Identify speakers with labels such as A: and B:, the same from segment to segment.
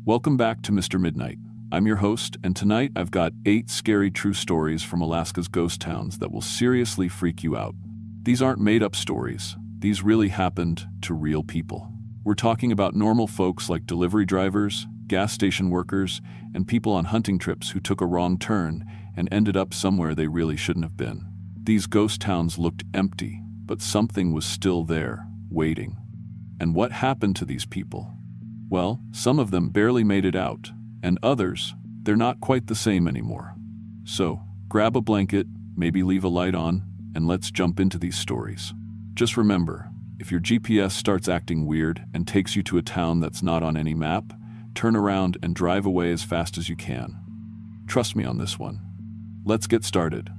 A: Welcome back to Mr. Midnight. I'm your host, and tonight I've got 8 scary true stories from Alaska's ghost towns that will seriously freak you out. These aren't made-up stories. These really happened to real people. We're talking about normal folks like delivery drivers, gas station workers, and people on hunting trips who took a wrong turn and ended up somewhere they really shouldn't have been. These ghost towns looked empty, but something was still there, waiting. And what happened to these people? Well, some of them barely made it out, and others, they're not quite the same anymore. So, grab a blanket, maybe leave a light on, and let's jump into these stories. Just remember, if your GPS starts acting weird and takes you to a town that's not on any map, turn around and drive away as fast as you can. Trust me on this one. Let's get started.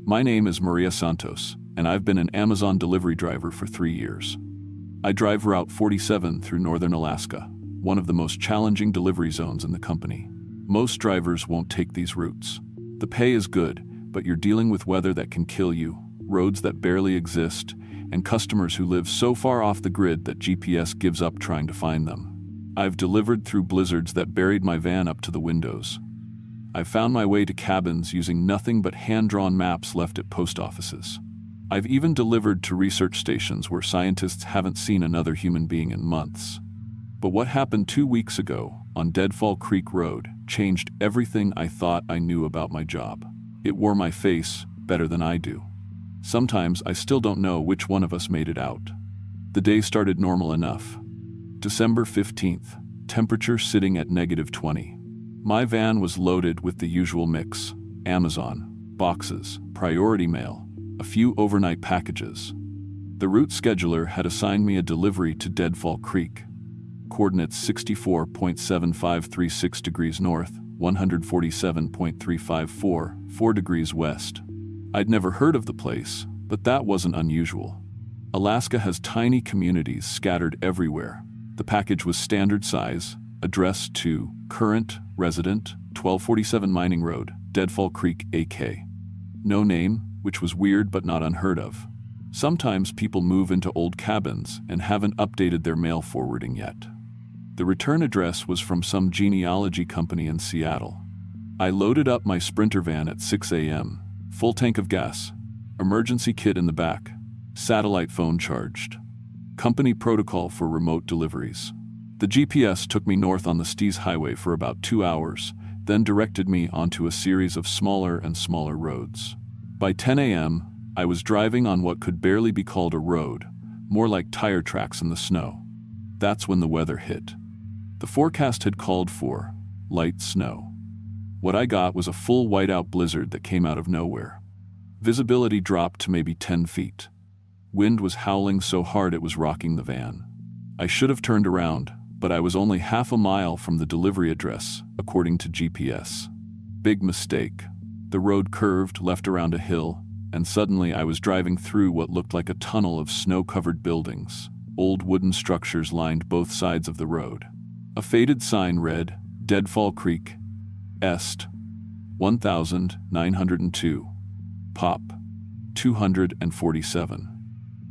A: My name is Maria Santos, and I've been an Amazon delivery driver for 3 years. I drive Route 47 through northern Alaska, one of the most challenging delivery zones in the company. Most drivers won't take these routes. The pay is good, but you're dealing with weather that can kill you, roads that barely exist, and customers who live so far off the grid that GPS gives up trying to find them. I've delivered through blizzards that buried my van up to the windows. I've found my way to cabins using nothing but hand-drawn maps left at post offices. I've even delivered to research stations where scientists haven't seen another human being in months. But what happened 2 weeks ago on Deadfall Creek Road changed everything I thought I knew about my job. It wore my face better than I do. Sometimes I still don't know which one of us made it out. The day started normal enough. December 15th, temperature sitting at -20. My van was loaded with the usual mix: Amazon, boxes, priority mail, a few overnight packages. The route scheduler had assigned me a delivery to Deadfall Creek, coordinates 64.7536 degrees north, 147.354, 4 degrees west. I'd never heard of the place, but that wasn't unusual. Alaska has tiny communities scattered everywhere. The package was standard size, addressed to current resident, 1247 Mining Road, Deadfall Creek, AK. No name, which was weird but not unheard of. Sometimes people move into old cabins and haven't updated their mail forwarding yet. The return address was from some genealogy company in Seattle. I loaded up my Sprinter van at 6 a.m., full tank of gas, emergency kit in the back, satellite phone charged. Company protocol for remote deliveries. The GPS took me north on the Stees Highway for about 2 hours, then directed me onto a series of smaller and smaller roads. By 10 a.m., I was driving on what could barely be called a road, more like tire tracks in the snow. That's when the weather hit. The forecast had called for light snow. What I got was a full whiteout blizzard that came out of nowhere. Visibility dropped to maybe 10 feet. Wind was howling so hard it was rocking the van. I should have turned around, but I was only half a mile from the delivery address, according to GPS. Big mistake. The road curved left around a hill, and suddenly I was driving through what looked like a tunnel of snow-covered buildings. Old wooden structures lined both sides of the road. A faded sign read, Deadfall Creek, Est, 1902, Pop, 247.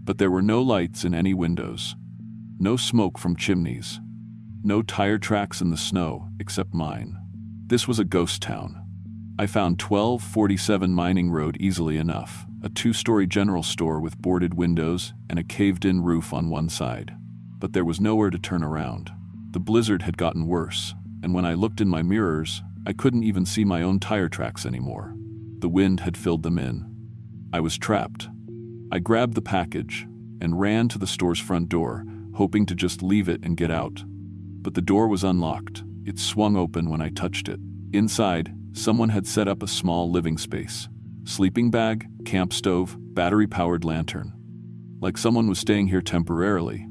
A: But there were no lights in any windows, no smoke from chimneys, no tire tracks in the snow except mine. This was a ghost town. I found 1247 Mining Road easily enough, a 2-story general store with boarded windows and a caved-in roof on one side. But there was nowhere to turn around. The blizzard had gotten worse, and when I looked in my mirrors, I couldn't even see my own tire tracks anymore. The wind had filled them in. I was trapped. I grabbed the package and ran to the store's front door, hoping to just leave it and get out. But the door was unlocked. It swung open when I touched it. Inside, someone had set up a small living space. Sleeping bag, camp stove, battery-powered lantern. Like someone was staying here temporarily.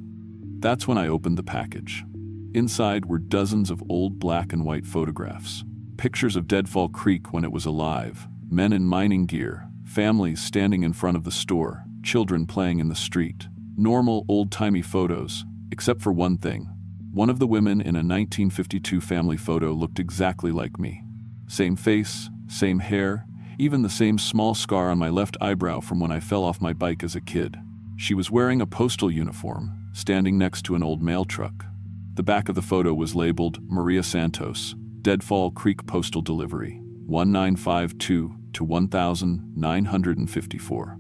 A: That's when I opened the package. Inside were dozens of old black and white photographs. Pictures of Deadfall Creek when it was alive, men in mining gear, families standing in front of the store, children playing in the street. Normal, old-timey photos, except for one thing. One of the women in a 1952 family photo looked exactly like me. Same face, same hair, even the same small scar on my left eyebrow from when I fell off my bike as a kid. She was wearing a postal uniform, standing next to an old mail truck. The back of the photo was labeled Maria Santos, Deadfall Creek Postal Delivery, 1952 to 1954.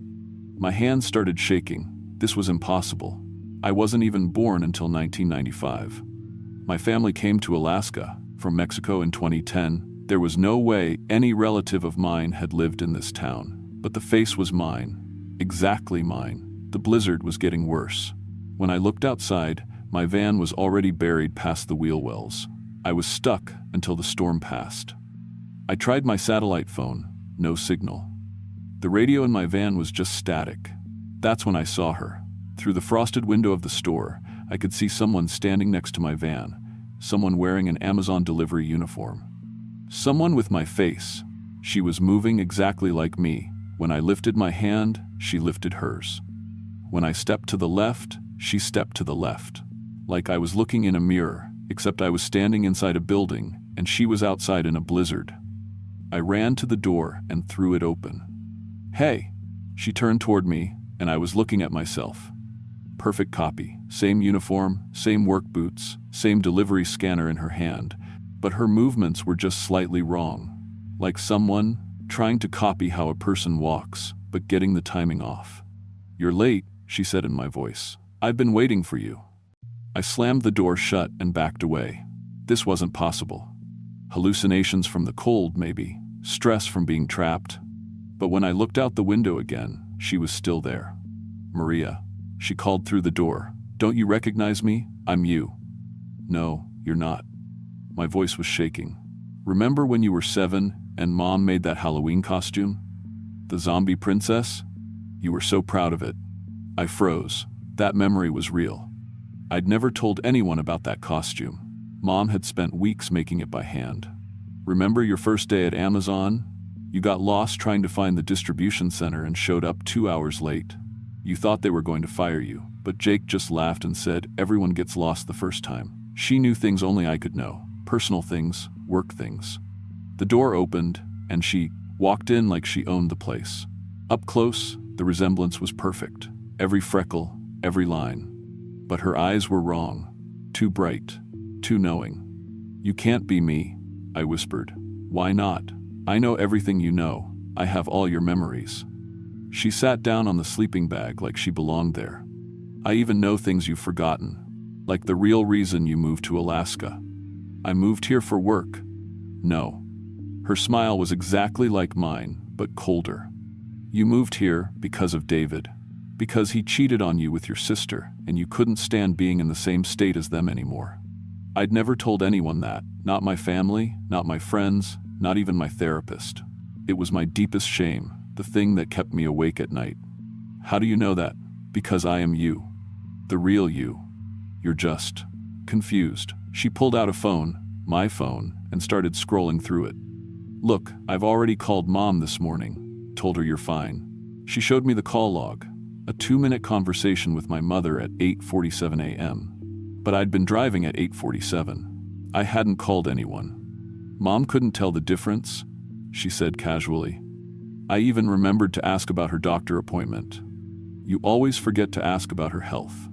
A: My hands started shaking. This was impossible. I wasn't even born until 1995. My family came to Alaska from Mexico in 2010. There was no way any relative of mine had lived in this town. But the face was mine. Exactly mine. The blizzard was getting worse. When I looked outside, my van was already buried past the wheel wells. I was stuck until the storm passed. I tried my satellite phone. No signal. The radio in my van was just static. That's when I saw her. Through the frosted window of the store, I could see someone standing next to my van, someone wearing an Amazon delivery uniform. Someone with my face. She was moving exactly like me. When I lifted my hand, she lifted hers. When I stepped to the left, she stepped to the left. Like I was looking in a mirror, except I was standing inside a building, and she was outside in a blizzard. I ran to the door and threw it open. "Hey!" She turned toward me, and I was looking at myself. Perfect copy, same uniform, same work boots, same delivery scanner in her hand, but her movements were just slightly wrong. Like someone trying to copy how a person walks, but getting the timing off. "You're late," she said in my voice. "I've been waiting for you." I slammed the door shut and backed away. This wasn't possible. Hallucinations from the cold, maybe. Stress from being trapped. But when I looked out the window again, she was still there. "Maria," she called through the door. "Don't you recognize me? I'm you." "No, you're not." My voice was shaking. "Remember when you were 7 and Mom made that Halloween costume? The zombie princess? You were so proud of it." I froze. That memory was real. I'd never told anyone about that costume. Mom had spent weeks making it by hand. "Remember your first day at Amazon? You got lost trying to find the distribution center and showed up 2 hours late. You thought they were going to fire you, but Jake just laughed and said everyone gets lost the first time. She knew things only I could know. Personal things, work things." The door opened, and she walked in like she owned the place. Up close, the resemblance was perfect. Every freckle, every line. But her eyes were wrong. Too bright. Too knowing. "You can't be me," I whispered. "Why not? I know everything you know. I have all your memories." She sat down on the sleeping bag like she belonged there. "I even know things you've forgotten. Like the real reason you moved to Alaska." "I moved here for work." "No." Her smile was exactly like mine, but colder. "You moved here because of David. Because he cheated on you with your sister, and you couldn't stand being in the same state as them anymore." I'd never told anyone that. Not my family, not my friends, not even my therapist. It was my deepest shame, the thing that kept me awake at night. "How do you know that?" "Because I am you. The real you. You're just confused." She pulled out a phone, my phone, and started scrolling through it. "Look, I've already called Mom this morning. Told her you're fine." She showed me the call log. A 2-minute conversation with my mother at 8:47 a.m. But I'd been driving at 8:47. I hadn't called anyone. "Mom couldn't tell the difference," she said casually. I even remembered to ask about her doctor appointment. "You always forget to ask about her health."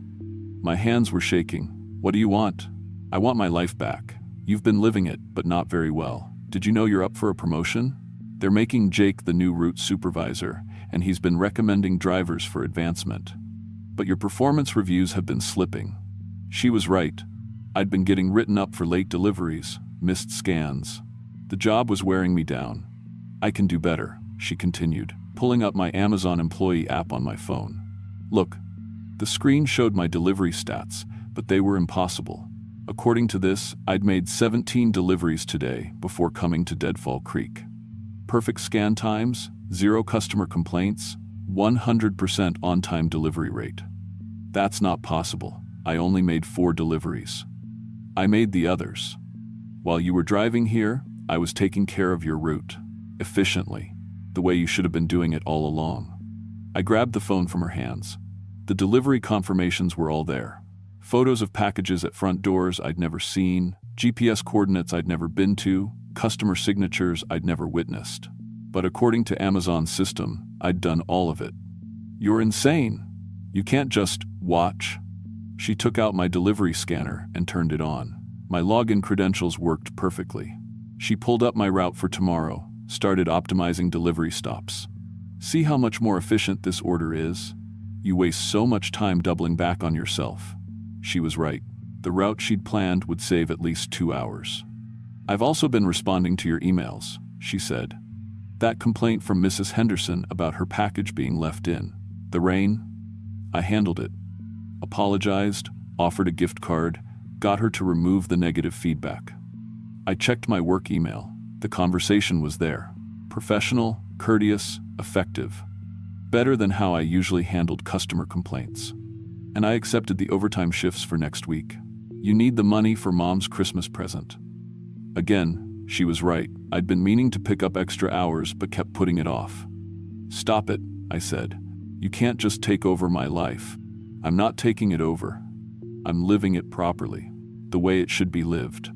A: My hands were shaking. "What do you want?" "I want my life back. You've been living it, but not very well. Did you know you're up for a promotion? They're making Jake the new route supervisor, and he's been recommending drivers for advancement. But your performance reviews have been slipping." She was right. I'd been getting written up for late deliveries, missed scans. The job was wearing me down. "I can do better," she continued, pulling up my Amazon employee app on my phone. "Look." The screen showed my delivery stats, but they were impossible. According to this, I'd made 17 deliveries today before coming to Deadfall Creek. Perfect scan times, 0 customer complaints, 100% on-time delivery rate. That's not possible. I only made 4 deliveries. I made the others. While you were driving here, I was taking care of your route. Efficiently. The way you should have been doing it all along. I grabbed the phone from her hands. The delivery confirmations were all there. Photos of packages at front doors I'd never seen, GPS coordinates I'd never been to, customer signatures I'd never witnessed. But according to Amazon's system, I'd done all of it. "You're insane." You can't just watch. She took out my delivery scanner and turned it on. My login credentials worked perfectly. She pulled up my route for tomorrow, started optimizing delivery stops. See how much more efficient this order is? You waste so much time doubling back on yourself. She was right. The route she'd planned would save at least 2 hours. I've also been responding to your emails, she said. That complaint from Mrs. Henderson about her package being left in the rain? I handled it. Apologized, offered a gift card, got her to remove the negative feedback. I checked my work email. The conversation was there. Professional, courteous, effective. Better than how I usually handled customer complaints. And I accepted the overtime shifts for next week. You need the money for Mom's Christmas present. Again, she was right. I'd been meaning to pick up extra hours but kept putting it off. Stop it, I said. You can't just take over my life. I'm not taking it over. I'm living it properly, the way it should be lived.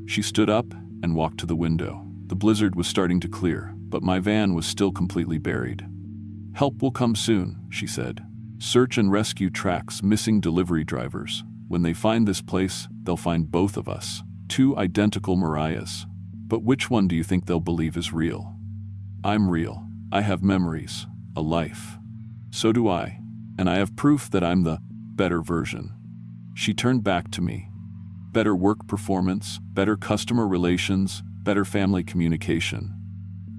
A: She stood up and walked to the window. The blizzard was starting to clear, but my van was still completely buried. Help will come soon, she said. Search and rescue tracks missing delivery drivers. When they find this place, they'll find both of us. 2 identical Mariahs. But which one do you think they'll believe is real? I'm real. I have memories, a life. So do I. And I have proof that I'm the better version. She turned back to me. Better work performance, better customer relations, better family communication.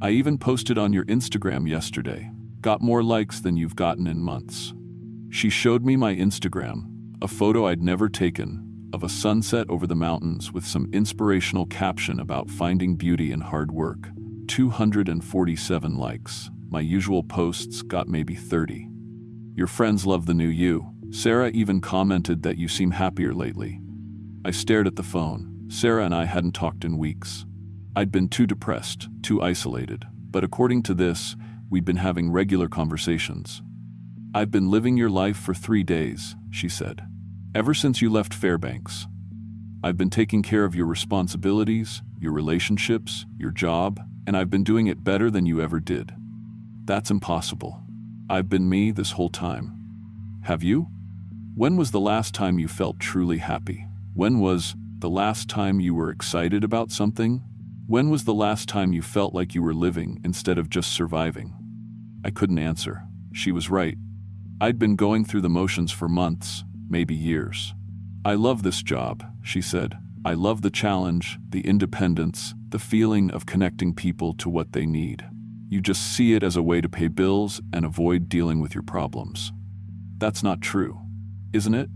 A: I even posted on your Instagram yesterday. Got more likes than you've gotten in months. She showed me my Instagram, a photo I'd never taken, of a sunset over the mountains with some inspirational caption about finding beauty in hard work. 247 likes. My usual posts got maybe 30. Your friends love the new you. Sarah even commented that you seem happier lately. I stared at the phone. Sarah and I hadn't talked in weeks. I'd been too depressed, too isolated. But according to this, we'd been having regular conversations. I've been living your life for 3 days, she said. Ever since you left Fairbanks. I've been taking care of your responsibilities, your relationships, your job, and I've been doing it better than you ever did. That's impossible. I've been me this whole time. Have you? When was the last time you felt truly happy? When was the last time you were excited about something? When was the last time you felt like you were living instead of just surviving? I couldn't answer. She was right. I'd been going through the motions for months, maybe years. I love this job, she said. I love the challenge, the independence, the feeling of connecting people to what they need. You just see it as a way to pay bills and avoid dealing with your problems. That's not true, isn't it?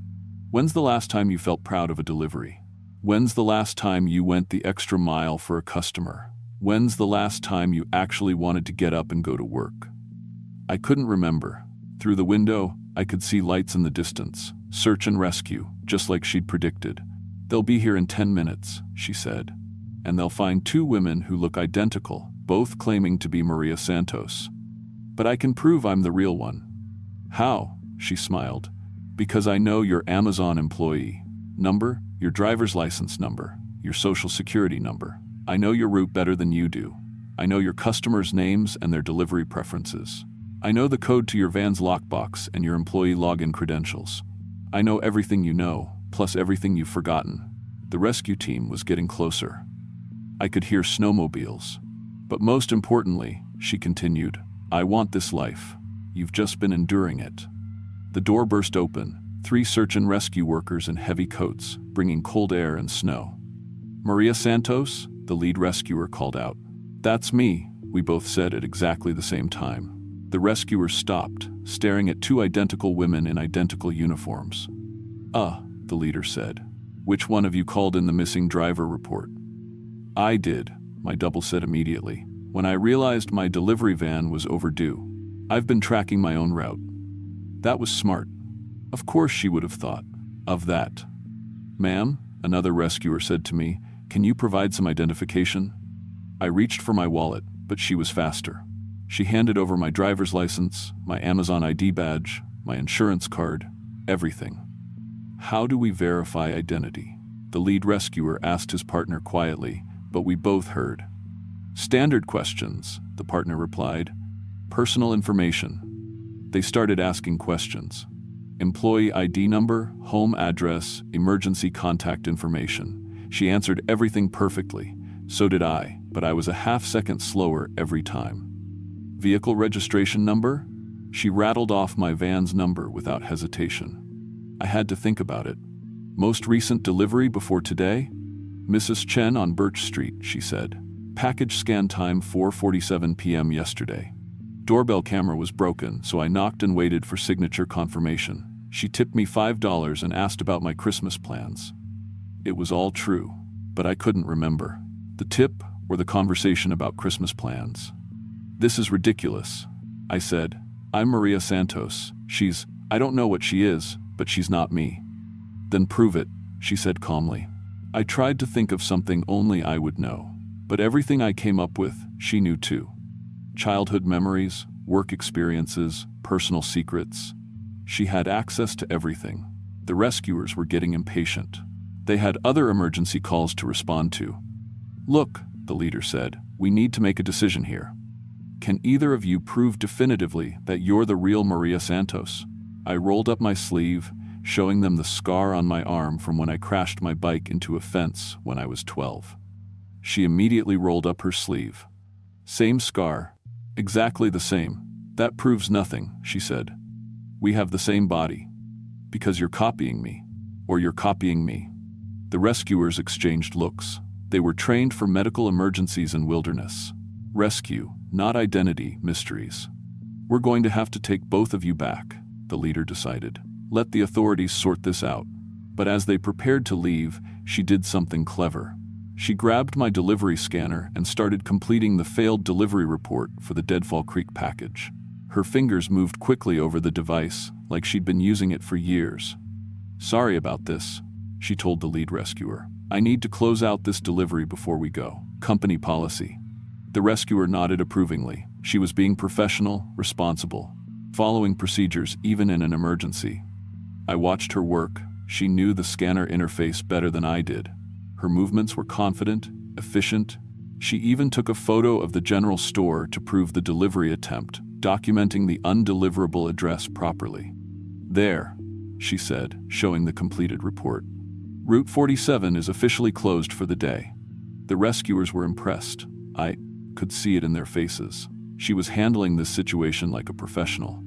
A: When's the last time you felt proud of a delivery? When's the last time you went the extra mile for a customer? When's the last time you actually wanted to get up and go to work? I couldn't remember. Through the window, I could see lights in the distance. Search and rescue, just like she'd predicted. They'll be here in 10 minutes, she said. And they'll find 2 women who look identical, both claiming to be Maria Santos. But I can prove I'm the real one. How? She smiled. Because I know your Amazon employee number, your driver's license number, your social security number. I know your route better than you do. I know your customers' names and their delivery preferences. I know the code to your van's lockbox and your employee login credentials. I know everything you know, plus everything you've forgotten. The rescue team was getting closer. I could hear snowmobiles. But most importantly, she continued, I want this life. You've just been enduring it. The door burst open, 3 search and rescue workers in heavy coats, bringing cold air and snow. Maria Santos, the lead rescuer, called out. That's me, we both said at exactly the same time. The rescuers stopped, staring at 2 identical women in identical uniforms. The leader said. Which one of you called in the missing driver report? I did, my double said immediately, when I realized my delivery van was overdue. I've been tracking my own route. That was smart. Of course she would have thought of that. Ma'am, another rescuer said to me, can you provide some identification? I reached for my wallet, but she was faster. She handed over my driver's license, my Amazon ID badge, my insurance card, everything. How do we verify identity? The lead rescuer asked his partner quietly, but we both heard. Standard questions, the partner replied. Personal information. They started asking questions. Employee ID number, home address, emergency contact information. She answered everything perfectly. So did I, but I was a half-second slower every time. Vehicle registration number? She rattled off my van's number without hesitation. I had to think about it. Most recent delivery before today? Mrs. Chen on Birch Street, she said. Package scan time 4:47 p.m. yesterday. Doorbell camera was broken, so I knocked and waited for signature confirmation. She tipped me $5 and asked about my Christmas plans. It was all true, but I couldn't remember. The tip or the conversation about Christmas plans. This is ridiculous, I said. I'm Maria Santos. I don't know what she is, but she's not me. Then prove it, she said calmly. I tried to think of something only I would know, but everything I came up with, she knew too. Childhood memories, work experiences, personal secrets. She had access to everything. The rescuers were getting impatient. They had other emergency calls to respond to. Look, the leader said, we need to make a decision here. Can either of you prove definitively that you're the real Maria Santos? I rolled up my sleeve, showing them the scar on my arm from when I crashed my bike into a fence when I was 12. She immediately rolled up her sleeve. Same scar. Exactly the same. That proves nothing, she said. We have the same body. Because you're copying me. Or you're copying me. The rescuers exchanged looks. They were trained for medical emergencies and wilderness. Rescue, not identity mysteries. We're going to have to take both of you back, the leader decided. Let the authorities sort this out. But as they prepared to leave, she did something clever. She grabbed my delivery scanner and started completing the failed delivery report for the Deadfall Creek package. Her fingers moved quickly over the device, like she'd been using it for years. Sorry about this, she told the lead rescuer. I need to close out this delivery before we go. Company policy. The rescuer nodded approvingly. She was being professional, responsible, following procedures even in an emergency. I watched her work. She knew the scanner interface better than I did. Her movements were confident, efficient. She even took a photo of the general store to prove the delivery attempt, documenting the undeliverable address properly. There, she said, showing the completed report. Route 47 is officially closed for the day. The rescuers were impressed. I could see it in their faces. She was handling this situation like a professional.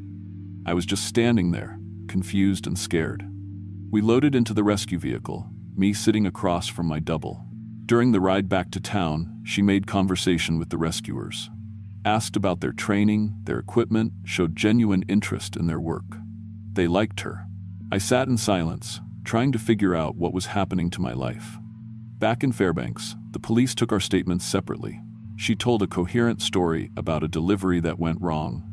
A: I was just standing there, confused and scared. We loaded into the rescue vehicle, me sitting across from my double. During the ride back to town, she made conversation with the rescuers. Asked about their training, their equipment, showed genuine interest in their work. They liked her. I sat in silence, trying to figure out what was happening to my life. Back in Fairbanks, the police took our statements separately. She told a coherent story about a delivery that went wrong,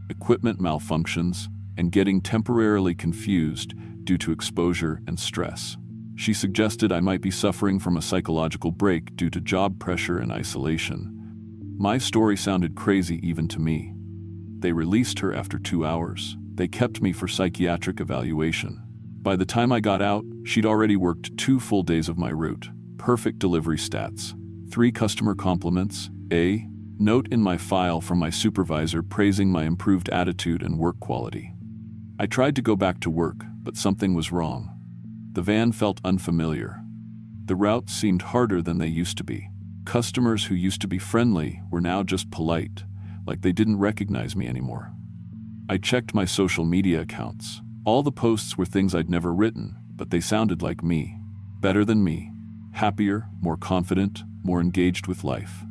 A: equipment malfunctions, and getting temporarily confused due to exposure and stress. She suggested I might be suffering from a psychological break due to job pressure and isolation. My story sounded crazy even to me. They released her after 2 hours. They kept me for psychiatric evaluation. By the time I got out, she'd already worked 2 full days of my route. Perfect delivery stats. 3 customer compliments, a note in my file from my supervisor praising my improved attitude and work quality. I tried to go back to work, but something was wrong. The van felt unfamiliar. The routes seemed harder than they used to be. Customers who used to be friendly were now just polite, like they didn't recognize me anymore. I checked my social media accounts. All the posts were things I'd never written, but they sounded like me. Better than me. Happier, more confident, more engaged with life.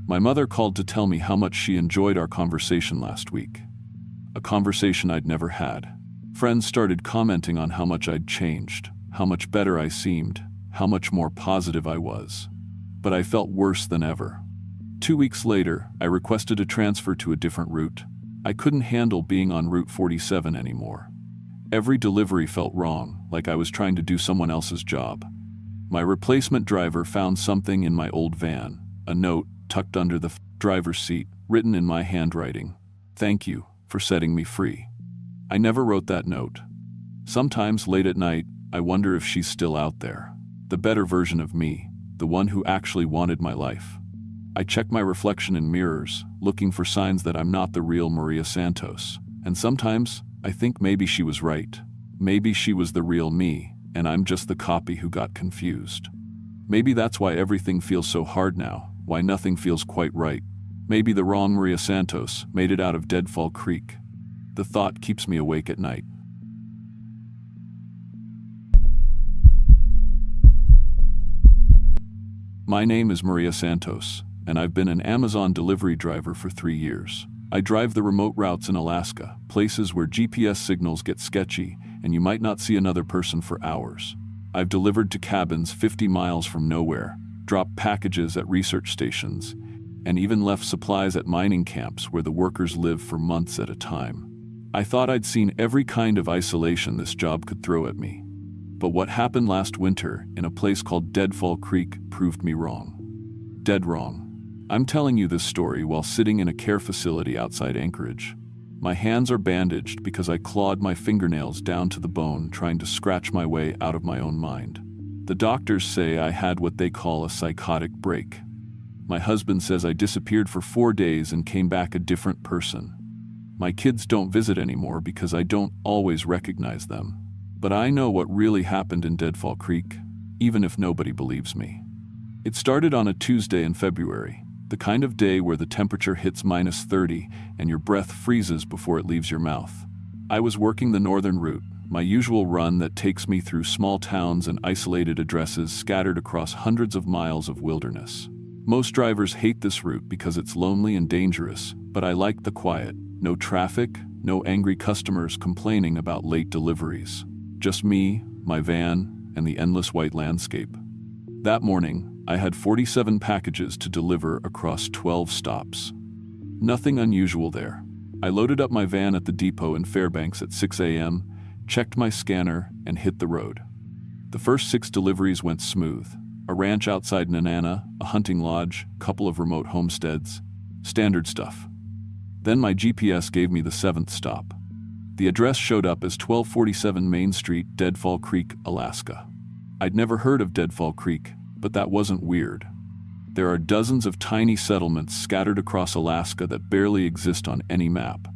A: My mother called to tell me how much she enjoyed our conversation last week. A conversation I'd never had. Friends started commenting on how much I'd changed, how much better I seemed, how much more positive I was. But I felt worse than ever. 2 weeks later, I requested a transfer to a different route. I couldn't handle being on Route 47 anymore. Every delivery felt wrong, like I was trying to do someone else's job. My replacement driver found something in my old van, a note tucked under the driver's seat, written in my handwriting. Thank you for setting me free. I never wrote that note. Sometimes late at night, I wonder if she's still out there. The better version of me, the one who actually wanted my life. I check my reflection in mirrors, looking for signs that I'm not the real Maria Santos. And sometimes, I think maybe she was right. Maybe she was the real me, and I'm just the copy who got confused. Maybe that's why everything feels so hard now, why nothing feels quite right. Maybe the wrong Maria Santos made it out of Deadfall Creek. The thought keeps me awake at night. My name is Maria Santos, and I've been an Amazon delivery driver for 3 years. I drive the remote routes in Alaska, places where GPS signals get sketchy and you might not see another person for hours. I've delivered to cabins 50 miles from nowhere, dropped packages at research stations, and even left supplies at mining camps where the workers live for months at a time. I thought I'd seen every kind of isolation this job could throw at me. But what happened last winter in a place called Deadfall Creek proved me wrong. Dead wrong. I'm telling you this story while sitting in a care facility outside Anchorage. My hands are bandaged because I clawed my fingernails down to the bone trying to scratch my way out of my own mind. The doctors say I had what they call a psychotic break. My husband says I disappeared for 4 days and came back a different person. My kids don't visit anymore because I don't always recognize them. But I know what really happened in Deadfall Creek, even if nobody believes me. It started on a Tuesday in February, the kind of day where the temperature hits -30 and your breath freezes before it leaves your mouth. I was working the northern route, my usual run that takes me through small towns and isolated addresses scattered across hundreds of miles of wilderness. Most drivers hate this route because it's lonely and dangerous, but I like the quiet. No traffic, no angry customers complaining about late deliveries. Just me, my van, and the endless white landscape. That morning, I had 47 packages to deliver across 12 stops. Nothing unusual there. I loaded up my van at the depot in Fairbanks at 6 a.m., checked my scanner, and hit the road. The first 6 deliveries went smooth. A ranch outside Nenana, a hunting lodge, couple of remote homesteads. Standard stuff. Then my GPS gave me the 7th stop. The address showed up as 1247 Main Street, Deadfall Creek, Alaska. I'd never heard of Deadfall Creek, but that wasn't weird. There are dozens of tiny settlements scattered across Alaska that barely exist on any map.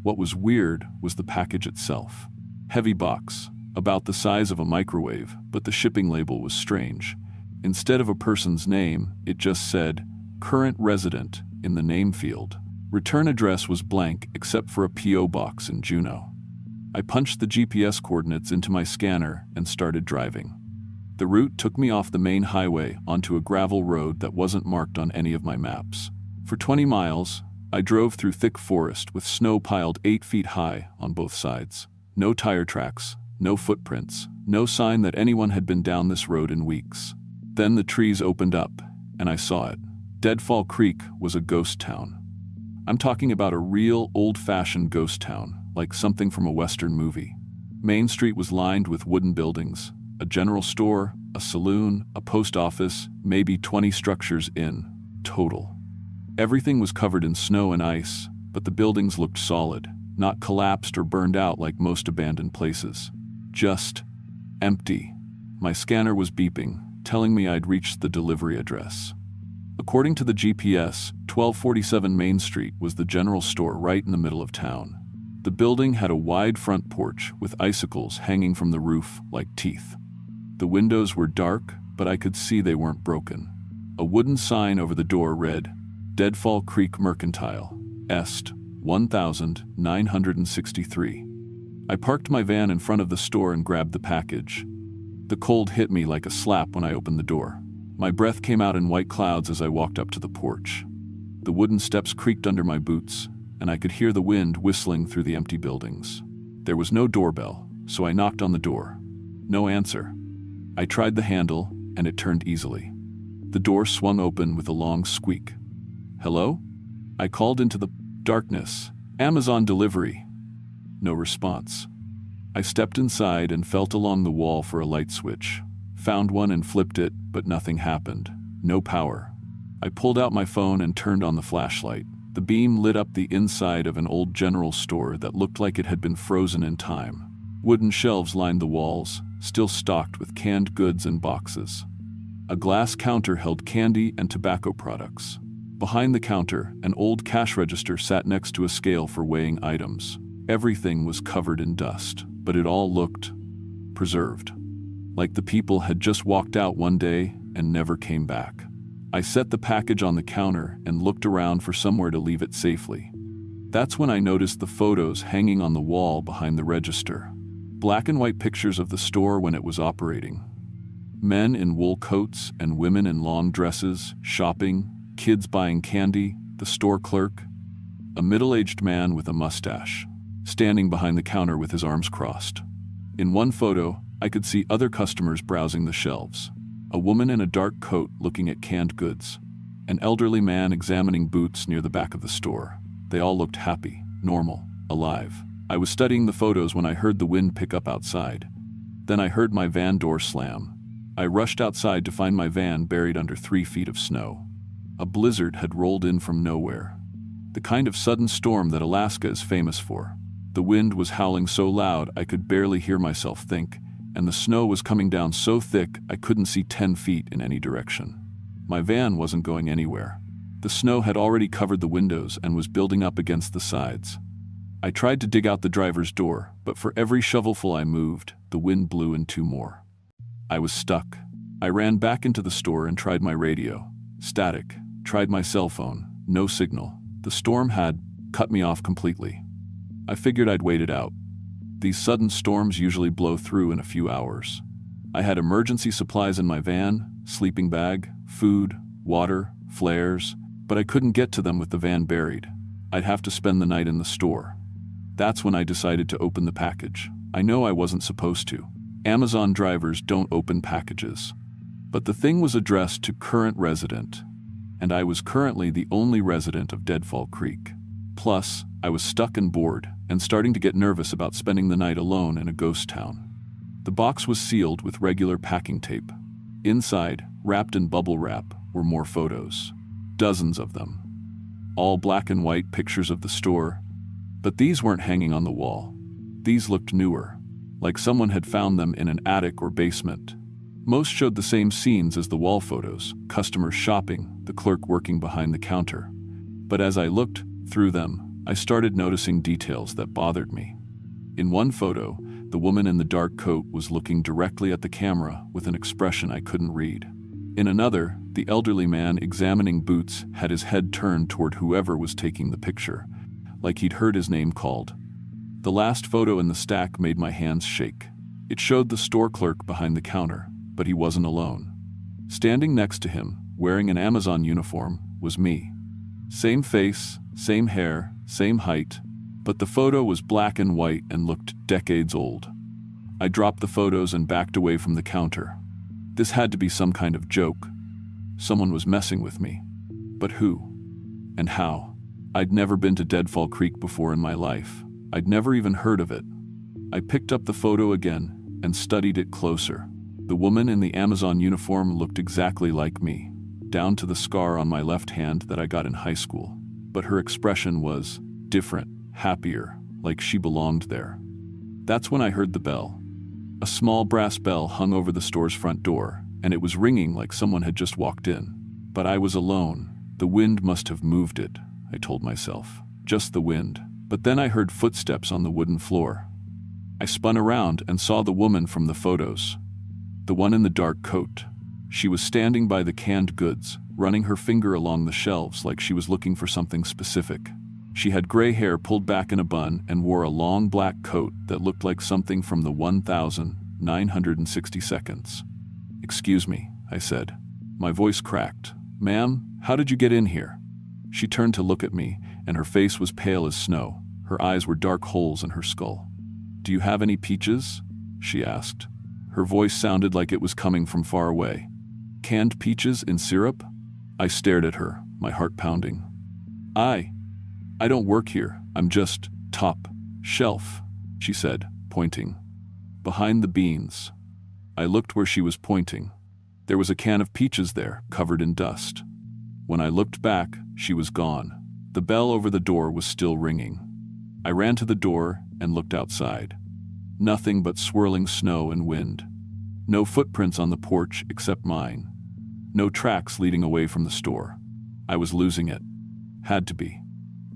A: What was weird was the package itself. Heavy box, about the size of a microwave, but the shipping label was strange. Instead of a person's name, it just said, "Current resident," in the name field. Return address was blank except for a P.O. box in Juneau. I punched the GPS coordinates into my scanner and started driving. The route took me off the main highway onto a gravel road that wasn't marked on any of my maps. For 20 miles, I drove through thick forest with snow piled 8 feet high on both sides. No tire tracks, no footprints, no sign that anyone had been down this road in weeks. Then the trees opened up, and I saw it. Deadfall Creek was a ghost town. I'm talking about a real, old-fashioned ghost town, like something from a Western movie. Main Street was lined with wooden buildings, a general store, a saloon, a post office, maybe 20 structures in total. Everything was covered in snow and ice, but the buildings looked solid, not collapsed or burned out like most abandoned places. Just empty. My scanner was beeping, telling me I'd reached the delivery address. According to the GPS, 1247 Main Street was the general store right in the middle of town. The building had a wide front porch with icicles hanging from the roof like teeth. The windows were dark, but I could see they weren't broken. A wooden sign over the door read, "Deadfall Creek Mercantile, Est, 1963. I parked my van in front of the store and grabbed the package. The cold hit me like a slap when I opened the door. My breath came out in white clouds as I walked up to the porch. The wooden steps creaked under my boots, and I could hear the wind whistling through the empty buildings. There was no doorbell, so I knocked on the door. No answer. I tried the handle, and it turned easily. The door swung open with a long squeak. "Hello?" I called into the darkness. "Amazon delivery." No response. I stepped inside and felt along the wall for a light switch. Found one and flipped it, but nothing happened. No power. I pulled out my phone and turned on the flashlight. The beam lit up the inside of an old general store that looked like it had been frozen in time. Wooden shelves lined the walls, still stocked with canned goods and boxes. A glass counter held candy and tobacco products. Behind the counter, an old cash register sat next to a scale for weighing items. Everything was covered in dust, but it all looked preserved. Like the people had just walked out one day and never came back. I set the package on the counter and looked around for somewhere to leave it safely. That's when I noticed the photos hanging on the wall behind the register. Black and white pictures of the store when it was operating. Men in wool coats and women in long dresses, shopping, kids buying candy, the store clerk, a middle-aged man with a mustache, standing behind the counter with his arms crossed. In one photo, I could see other customers browsing the shelves. A woman in a dark coat looking at canned goods. An elderly man examining boots near the back of the store. They all looked happy, normal, alive. I was studying the photos when I heard the wind pick up outside. Then I heard my van door slam. I rushed outside to find my van buried under 3 feet of snow. A blizzard had rolled in from nowhere. The kind of sudden storm that Alaska is famous for. The wind was howling so loud I could barely hear myself think, and the snow was coming down so thick I couldn't see 10 feet in any direction. My van wasn't going anywhere. The snow had already covered the windows and was building up against the sides. I tried to dig out the driver's door, but for every shovelful I moved, the wind blew in 2 more. I was stuck. I ran back into the store and tried my radio. Static. Tried my cell phone. No signal. The storm had cut me off completely. I figured I'd wait it out. These sudden storms usually blow through in a few hours. I had emergency supplies in my van, sleeping bag, food, water, flares, but I couldn't get to them with the van buried. I'd have to spend the night in the store. That's when I decided to open the package. I know I wasn't supposed to. Amazon drivers don't open packages. But the thing was addressed to current resident, and I was currently the only resident of Deadfall Creek. Plus, I was stuck and bored, and starting to get nervous about spending the night alone in a ghost town. The box was sealed with regular packing tape. Inside, wrapped in bubble wrap, were more photos. Dozens of them. All black and white pictures of the store, but these weren't hanging on the wall. These looked newer, like someone had found them in an attic or basement. Most showed the same scenes as the wall photos, customers shopping, the clerk working behind the counter. But as I looked through them, I started noticing details that bothered me. In one photo, the woman in the dark coat was looking directly at the camera with an expression I couldn't read. In another, the elderly man examining boots had his head turned toward whoever was taking the picture, like he'd heard his name called. The last photo in the stack made my hands shake. It showed the store clerk behind the counter, but he wasn't alone. Standing next to him, wearing an Amazon uniform, was me. Same face, same hair, same height, but the photo was black and white and looked decades old. I dropped the photos and backed away from the counter. This had to be some kind of joke. Someone was messing with me. But who? And how? I'd never been to Deadfall Creek before in my life. I'd never even heard of it. I picked up the photo again and studied it closer. The woman in the Amazon uniform looked exactly like me, down to the scar on my left hand that I got in high school. But her expression was different, happier, like she belonged there. That's when I heard the bell. A small brass bell hung over the store's front door, and it was ringing like someone had just walked in. But I was alone. The wind must have moved it, I told myself. Just the wind. But then I heard footsteps on the wooden floor. I spun around and saw the woman from the photos. The one in the dark coat. She was standing by the canned goods, running her finger along the shelves like she was looking for something specific. She had gray hair pulled back in a bun and wore a long black coat that looked like something from the 1960 seconds. "Excuse me," I said. My voice cracked. "Ma'am, how did you get in here?" She turned to look at me, and her face was pale as snow. Her eyes were dark holes in her skull. "Do you have any peaches?" she asked. Her voice sounded like it was coming from far away. "Canned peaches in syrup?" I stared at her, my heart pounding. I don't work here. I'm just top shelf," she said, pointing. "Behind the beans." I looked where she was pointing. There was a can of peaches there, covered in dust. When I looked back, she was gone. The bell over the door was still ringing. I ran to the door and looked outside. Nothing but swirling snow and wind. No footprints on the porch except mine. No tracks leading away from the store. I was losing it. Had to be.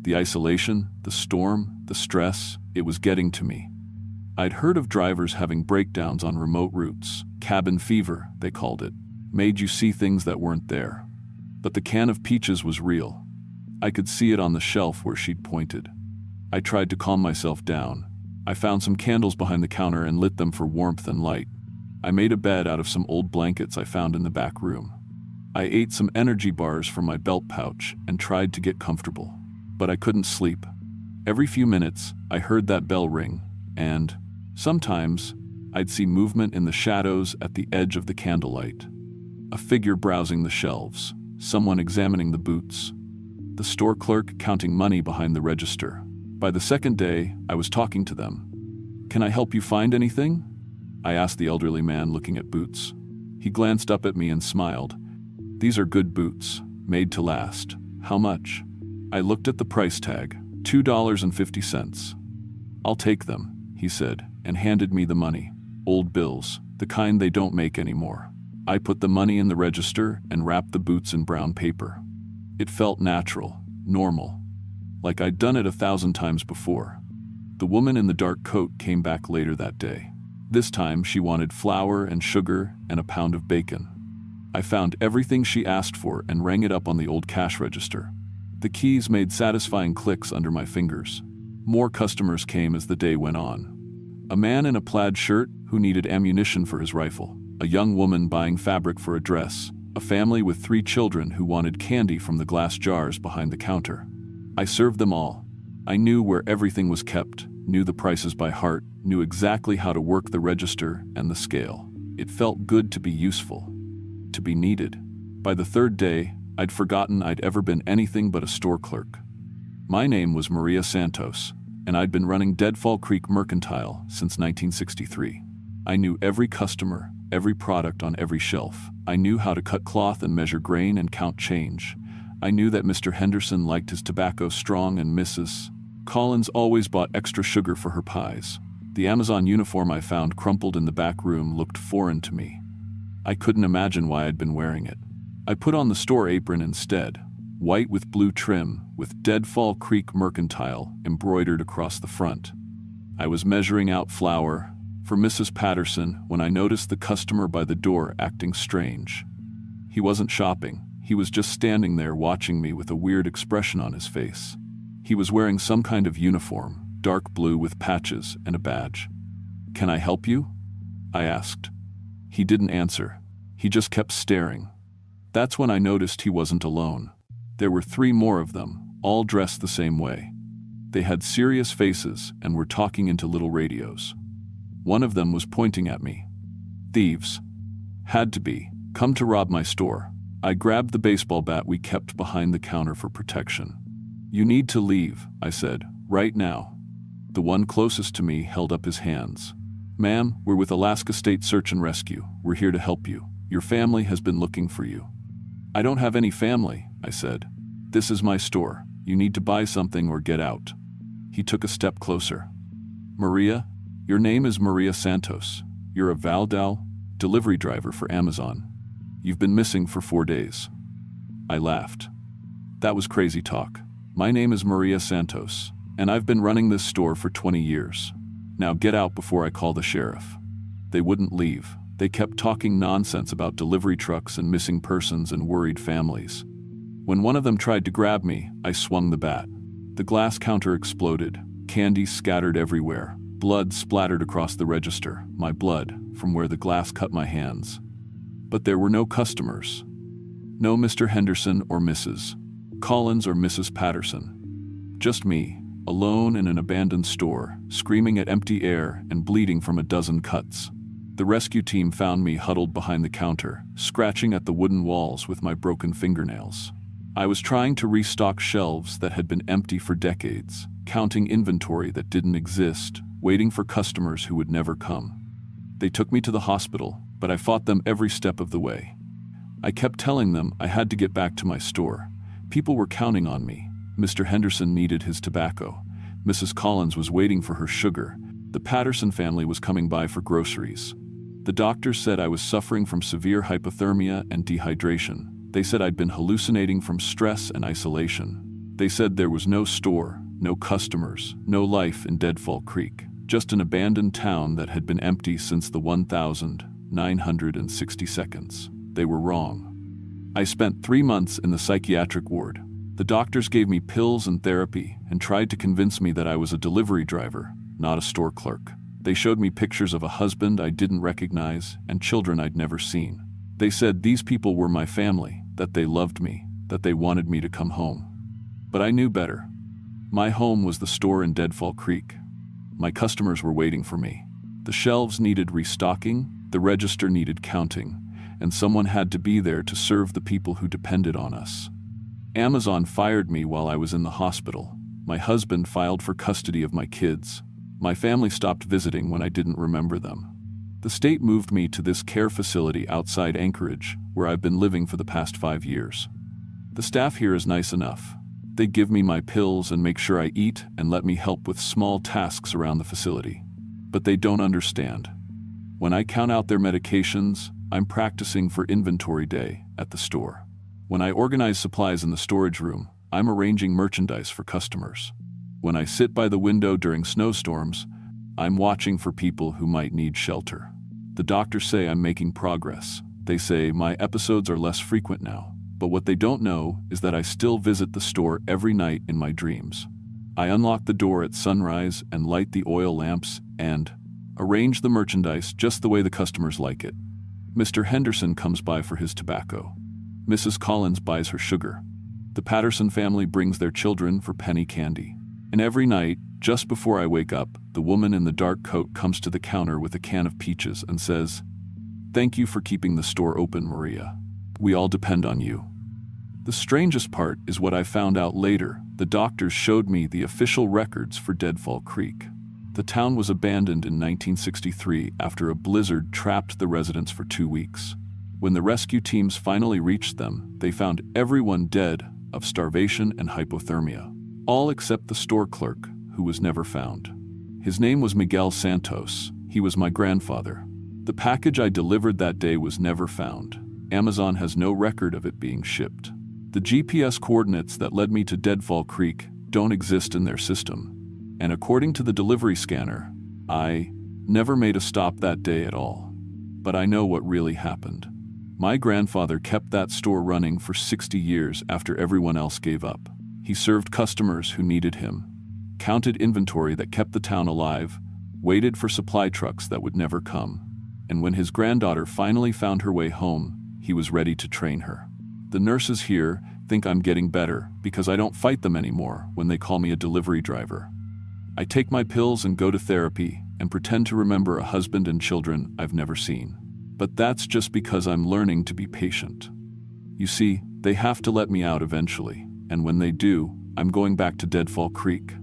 A: The isolation, the storm, the stress, it was getting to me. I'd heard of drivers having breakdowns on remote routes. Cabin fever, they called it. Made you see things that weren't there. But the can of peaches was real. I could see it on the shelf where she'd pointed. I tried to calm myself down. I found some candles behind the counter and lit them for warmth and light. I made a bed out of some old blankets I found in the back room. I ate some energy bars from my belt pouch and tried to get comfortable. But I couldn't sleep. Every few minutes, I heard that bell ring, and sometimes I'd see movement in the shadows at the edge of the candlelight. A figure browsing the shelves, someone examining the boots, the store clerk counting money behind the register. By the second day, I was talking to them. "Can I help you find anything?" I asked the elderly man looking at boots. He glanced up at me and smiled. "These are good boots, made to last. How much?" I looked at the price tag, $2.50. "I'll take them," he said, and handed me the money. Old bills, the kind they don't make anymore. I put the money in the register and wrapped the boots in brown paper. It felt natural, normal, like I'd done it 1,000 times before. The woman in the dark coat came back later that day. This time she wanted flour and sugar and a pound of bacon. I found everything she asked for and rang it up on the old cash register. The keys made satisfying clicks under my fingers. More customers came as the day went on. A man in a plaid shirt who needed ammunition for his rifle. A young woman buying fabric for a dress. A family with 3 children who wanted candy from the glass jars behind the counter. I served them all. I knew where everything was kept, knew the prices by heart, knew exactly how to work the register and the scale. It felt good to be useful, to be needed. By the 3rd day, I'd forgotten I'd ever been anything but a store clerk. My name was Maria Santos, and I'd been running Deadfall Creek Mercantile since 1963. I knew every customer, every product on every shelf. I knew how to cut cloth and measure grain and count change. I knew that Mr. Henderson liked his tobacco strong and Mrs. Collins always bought extra sugar for her pies. The Amazon uniform I found crumpled in the back room looked foreign to me. I couldn't imagine why I'd been wearing it. I put on the store apron instead, white with blue trim, with Deadfall Creek Mercantile embroidered across the front. I was measuring out flour for Mrs. Patterson when I noticed the customer by the door acting strange. He wasn't shopping, he was just standing there watching me with a weird expression on his face. He was wearing some kind of uniform, dark blue with patches and a badge. "Can I help you?" I asked. He didn't answer. He just kept staring. That's when I noticed he wasn't alone. There were 3 more of them, all dressed the same way. They had serious faces and were talking into little radios. One of them was pointing at me. "Thieves. Had to be. Come to rob my store." I grabbed the baseball bat we kept behind the counter for protection. "You need to leave," I said, "right now." The one closest to me held up his hands. "Ma'am, we're with Alaska State Search and Rescue. We're here to help you. Your family has been looking for you." "I don't have any family," I said. "This is my store. You need to buy something or get out." He took a step closer. "Maria? Your name is Maria Santos. You're a Valdal delivery driver for Amazon. You've been missing for 4 days." I laughed. That was crazy talk. My name is Maria Santos, and I've been running this store for 20 years. Now get out before I call the sheriff. They wouldn't leave. They kept talking nonsense about delivery trucks and missing persons and worried families. When one of them tried to grab me, I swung the bat. The glass counter exploded. Candy scattered everywhere. Blood splattered across the register, my blood, from where the glass cut my hands. But there were no customers. No Mr. Henderson or Mrs. Collins or Mrs. Patterson. Just me, alone in an abandoned store, screaming at empty air and bleeding from a dozen cuts. The rescue team found me huddled behind the counter, scratching at the wooden walls with my broken fingernails. I was trying to restock shelves that had been empty for decades, counting inventory that didn't exist, waiting for customers who would never come. They took me to the hospital, but I fought them every step of the way. I kept telling them I had to get back to my store. People were counting on me. Mr. Henderson needed his tobacco. Mrs. Collins was waiting for her sugar. The Patterson family was coming by for groceries. The doctors said I was suffering from severe hypothermia and dehydration. They said I'd been hallucinating from stress and isolation. They said there was no store, no customers, no life in Deadfall Creek. just an abandoned town that had been empty since the 1960 seconds. They were wrong. I spent 3 months in the psychiatric ward. The doctors gave me pills and therapy and tried to convince me that I was a delivery driver, not a store clerk. They showed me pictures of a husband I didn't recognize and children I'd never seen. They said these people were my family, that they loved me, that they wanted me to come home. But I knew better. My home was the store in Deadfall Creek. My customers were waiting for me. The shelves needed restocking, the register needed counting, and someone had to be there to serve the people who depended on us. Amazon fired me while I was in the hospital. My husband filed for custody of my kids. My family stopped visiting when I didn't remember them. The state moved me to this care facility outside Anchorage, where I've been living for the past 5 years. The staff here is nice enough. They give me my pills and make sure I eat and let me help with small tasks around the facility. But they don't understand. When I count out their medications, I'm practicing for inventory day at the store. When I organize supplies in the storage room, I'm arranging merchandise for customers. When I sit by the window during snowstorms, I'm watching for people who might need shelter. The doctors say I'm making progress. They say my episodes are less frequent now. But what they don't know is that I still visit the store every night in my dreams. I unlock the door at sunrise and light the oil lamps and arrange the merchandise just the way the customers like it. Mr. Henderson comes by for his tobacco. Mrs. Collins buys her sugar. The Patterson family brings their children for penny candy. And every night, just before I wake up, the woman in the dark coat comes to the counter with a can of peaches and says, "Thank you for keeping the store open, Maria. We all depend on you." The strangest part is what I found out later. The doctors showed me the official records for Deadfall Creek. The town was abandoned in 1963 after a blizzard trapped the residents for 2 weeks. When the rescue teams finally reached them, they found everyone dead of starvation and hypothermia, all except the store clerk, who was never found. His name was Miguel Santos. He was my grandfather. The package I delivered that day was never found. Amazon has no record of it being shipped. The GPS coordinates that led me to Deadfall Creek don't exist in their system. And according to the delivery scanner, I never made a stop that day at all. But I know what really happened. My grandfather kept that store running for 60 years after everyone else gave up. He served customers who needed him, counted inventory that kept the town alive, waited for supply trucks that would never come. And when his granddaughter finally found her way home, he was ready to train her. The nurses here think I'm getting better because I don't fight them anymore when they call me a delivery driver. I take my pills and go to therapy and pretend to remember a husband and children I've never seen. But that's just because I'm learning to be patient. You see, they have to let me out eventually, and when they do, I'm going back to Deadfall Creek.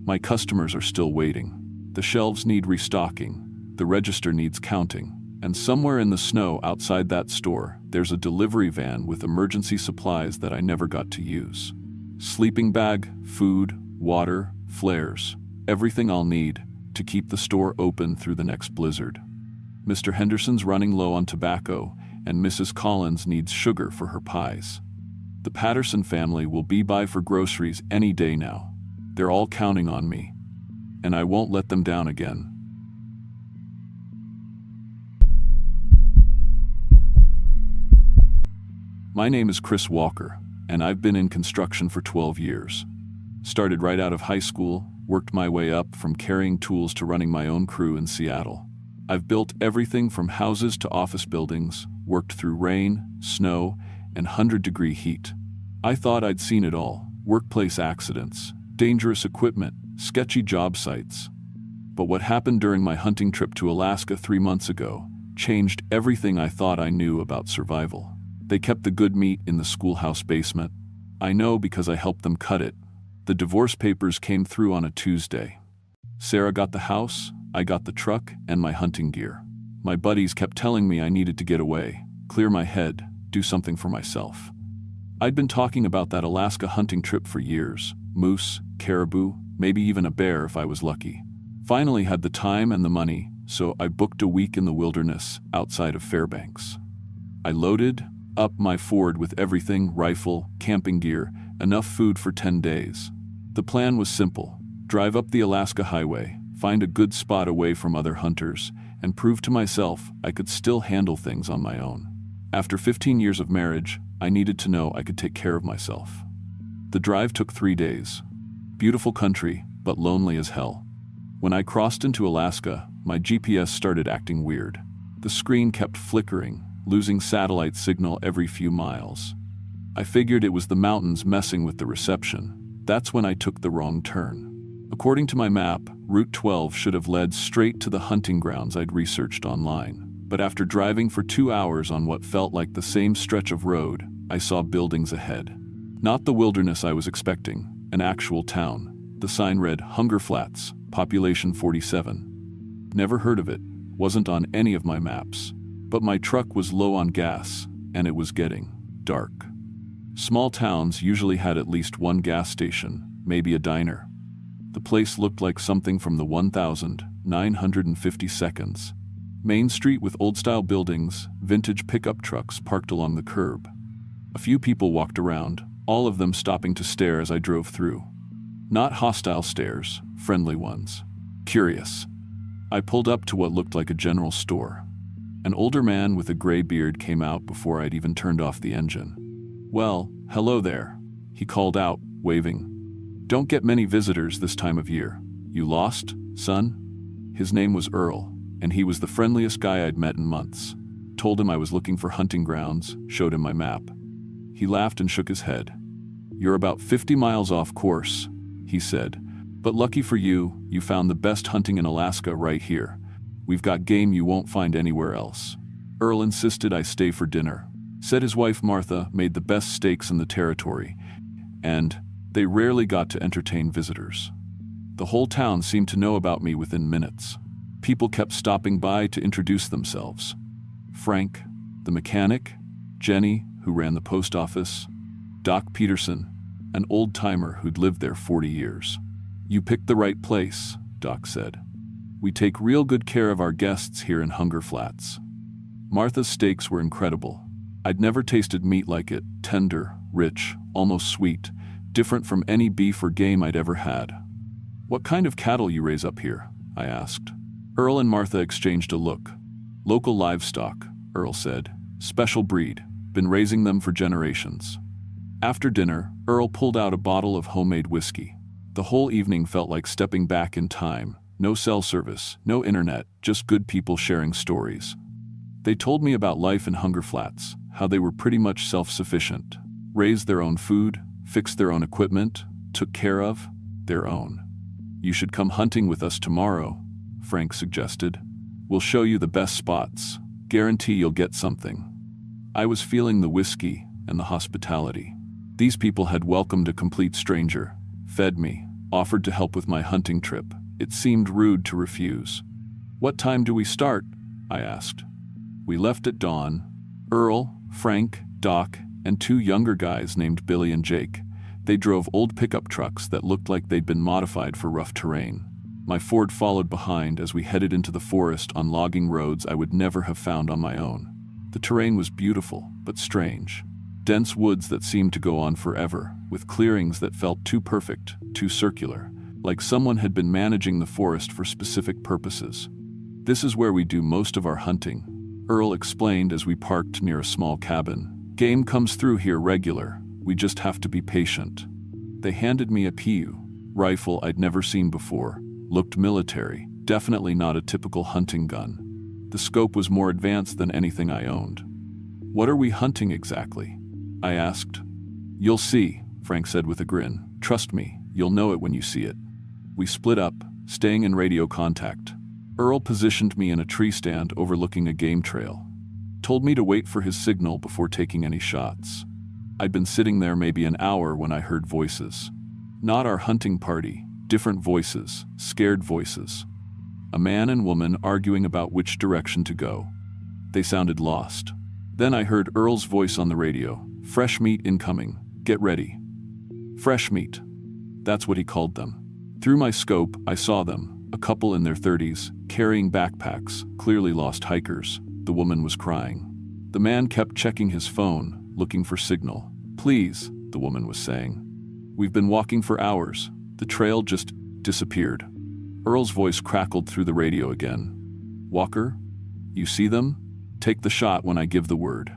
A: My customers are still waiting. The shelves need restocking, the register needs counting, and somewhere in the snow outside that store, there's a delivery van with emergency supplies that I never got to use. Sleeping bag, food, water, flares, everything I'll need to keep the store open through the next blizzard. Mr. Henderson's running low on tobacco, and Mrs. Collins needs sugar for her pies. The Patterson family will be by for groceries any day now. They're all counting on me, and I won't let them down again. My name is Chris Walker, and I've been in construction for 12 years. Started right out of high school, worked my way up from carrying tools to running my own crew in Seattle. I've built everything from houses to office buildings, worked through rain, snow, and 100-degree heat. I thought I'd seen it all: workplace accidents, dangerous equipment, sketchy job sites. But what happened during my hunting trip to Alaska 3 months ago changed everything I thought I knew about survival. They kept the good meat in the schoolhouse basement. I know because I helped them cut it. The divorce papers came through on a Tuesday. Sarah got the house, I got the truck, and my hunting gear. My buddies kept telling me I needed to get away, clear my head, do something for myself. I'd been talking about that Alaska hunting trip for years: moose, caribou, maybe even a bear if I was lucky. Finally had the time and the money, so I booked a week in the wilderness outside of Fairbanks. I loaded up my Ford with everything: rifle, camping gear, enough food for 10 days. The plan was simple: drive up the Alaska highway, find a good spot away from other hunters, and prove to myself I could still handle things on my own. After 15 years of marriage, I needed to know I could take care of myself. The drive took 3 days. Beautiful country, but lonely as hell. When I crossed into Alaska, my GPS started acting weird. The screen kept flickering, losing satellite signal every few miles. I figured it was the mountains messing with the reception. That's when I took the wrong turn. According to my map, Route 12 should have led straight to the hunting grounds I'd researched online. But after driving for 2 hours on what felt like the same stretch of road, I saw buildings ahead. Not the wilderness I was expecting, an actual town. The sign read Hunger Flats, population 47. Never heard of it, wasn't on any of my maps. But my truck was low on gas, and it was getting dark. Small towns usually had at least one gas station, maybe a diner. The place looked like something from the 1950 seconds. Main street with old-style buildings, vintage pickup trucks parked along the curb. A few people walked around, all of them stopping to stare as I drove through. Not hostile stares, friendly ones. Curious. I pulled up to what looked like a general store. An older man with a gray beard came out before I'd even turned off the engine. "Well, hello there," he called out, waving. "Don't get many visitors this time of year. You lost, son?" His name was Earl, and he was the friendliest guy I'd met in months. Told him I was looking for hunting grounds, showed him my map. He laughed and shook his head. "You're about 50 miles off course," he said, "but lucky for you, you found the best hunting in Alaska right here. We've got game you won't find anywhere else." Earl insisted I stay for dinner. Said his wife Martha made the best steaks in the territory, and they rarely got to entertain visitors. The whole town seemed to know about me within minutes. People kept stopping by to introduce themselves. Frank, the mechanic, Jenny, who ran the post office, Doc Peterson, an old-timer who'd lived there 40 years. "You picked the right place," Doc said. "We take real good care of our guests here in Hunger Flats." Martha's steaks were incredible. I'd never tasted meat like it, tender, rich, almost sweet, different from any beef or game I'd ever had. "What kind of cattle you raise up here?" I asked. Earl and Martha exchanged a look. "Local livestock," Earl said. "Special breed. Been raising them for generations." After dinner, Earl pulled out a bottle of homemade whiskey. The whole evening felt like stepping back in time. No cell service, no internet, just good people sharing stories. They told me about life in Hunger Flats, how they were pretty much self-sufficient, raised their own food, fixed their own equipment, took care of their own. "You should come hunting with us tomorrow," Frank suggested. "We'll show you the best spots. Guarantee you'll get something." I was feeling the whiskey and the hospitality. These people had welcomed a complete stranger, fed me, offered to help with my hunting trip. It seemed rude to refuse. "What time do we start?" I asked. We left at dawn. Earl, Frank, Doc, and 2 younger guys named Billy and Jake. They drove old pickup trucks that looked like they'd been modified for rough terrain. My Ford followed behind as we headed into the forest on logging roads I would never have found on my own. The terrain was beautiful, but strange. Dense woods that seemed to go on forever, with clearings that felt too perfect, too circular, like someone had been managing the forest for specific purposes. "This is where we do most of our hunting," Earl explained as we parked near a small cabin. "Game comes through here regular, we just have to be patient." They handed me a PU rifle I'd never seen before. Looked military, definitely not a typical hunting gun. The scope was more advanced than anything I owned. "What are we hunting exactly?" I asked. "You'll see," Frank said with a grin. "Trust me, you'll know it when you see it." We split up, staying in radio contact. Earl positioned me in a tree stand overlooking a game trail. Told me to wait for his signal before taking any shots. I'd been sitting there maybe an hour when I heard voices. Not our hunting party, different voices, scared voices. A man and woman arguing about which direction to go. They sounded lost. Then I heard Earl's voice on the radio. "Fresh meat incoming. Get ready." Fresh meat. That's what he called them. Through my scope, I saw them, a couple in their 30s, carrying backpacks, clearly lost hikers. The woman was crying. The man kept checking his phone, looking for signal. "Please," the woman was saying. "We've been walking for hours. The trail just disappeared." Earl's voice crackled through the radio again. "Walker, you see them? Take the shot when I give the word."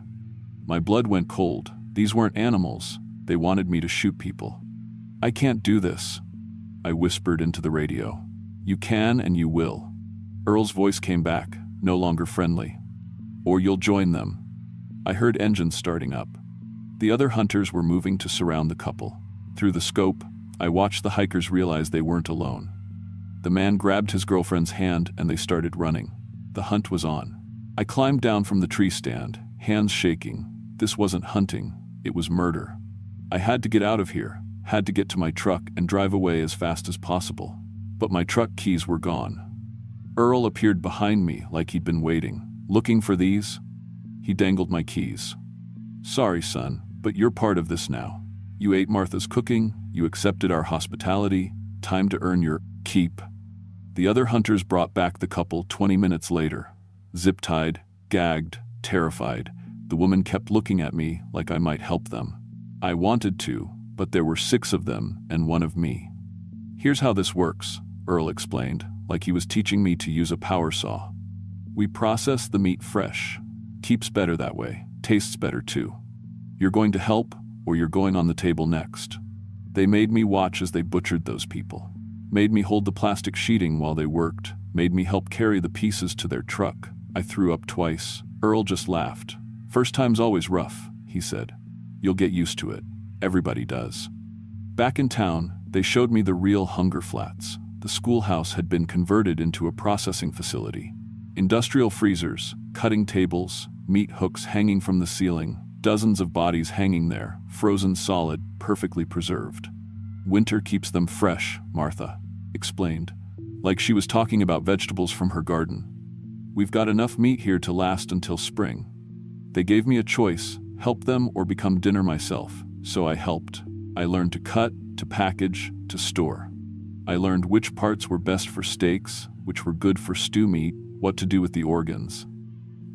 A: My blood went cold. These weren't animals. They wanted me to shoot people. "I can't do this," I whispered into the radio. "You can and you will." Earl's voice came back, no longer friendly. "Or you'll join them." I heard engines starting up. The other hunters were moving to surround the couple. Through the scope, I watched the hikers realize they weren't alone. The man grabbed his girlfriend's hand and they started running. The hunt was on. I climbed down from the tree stand, hands shaking. This wasn't hunting, it was murder. I had to get out of here, had to get to my truck and drive away as fast as possible. But my truck keys were gone. Earl appeared behind me like he'd been waiting. "Looking for these?" He dangled my keys. "Sorry, son, but you're part of this now. You ate Martha's cooking, you accepted our hospitality, time to earn your keep." The other hunters brought back the couple 20 minutes later. Zip-tied, gagged, terrified. The woman kept looking at me like I might help them. I wanted to, but there were 6 of them and 1 of me. "Here's how this works," Earl explained, like he was teaching me to use a power saw. "We process the meat fresh. Keeps better that way, tastes better too. You're going to help, or you're going on the table next." They made me watch as they butchered those people. Made me hold the plastic sheeting while they worked. Made me help carry the pieces to their truck. I threw up twice. Earl just laughed. "First time's always rough," he said. "You'll get used to it. Everybody does." Back in town, they showed me the real hunger flats. The schoolhouse had been converted into a processing facility. Industrial freezers, cutting tables, meat hooks hanging from the ceiling, dozens of bodies hanging there, frozen solid, perfectly preserved. "Winter keeps them fresh," Martha explained, like she was talking about vegetables from her garden. "We've got enough meat here to last until spring." They gave me a choice, help them or become dinner myself, so I helped. I learned to cut, to package, to store. I learned which parts were best for steaks, which were good for stew meat, what to do with the organs.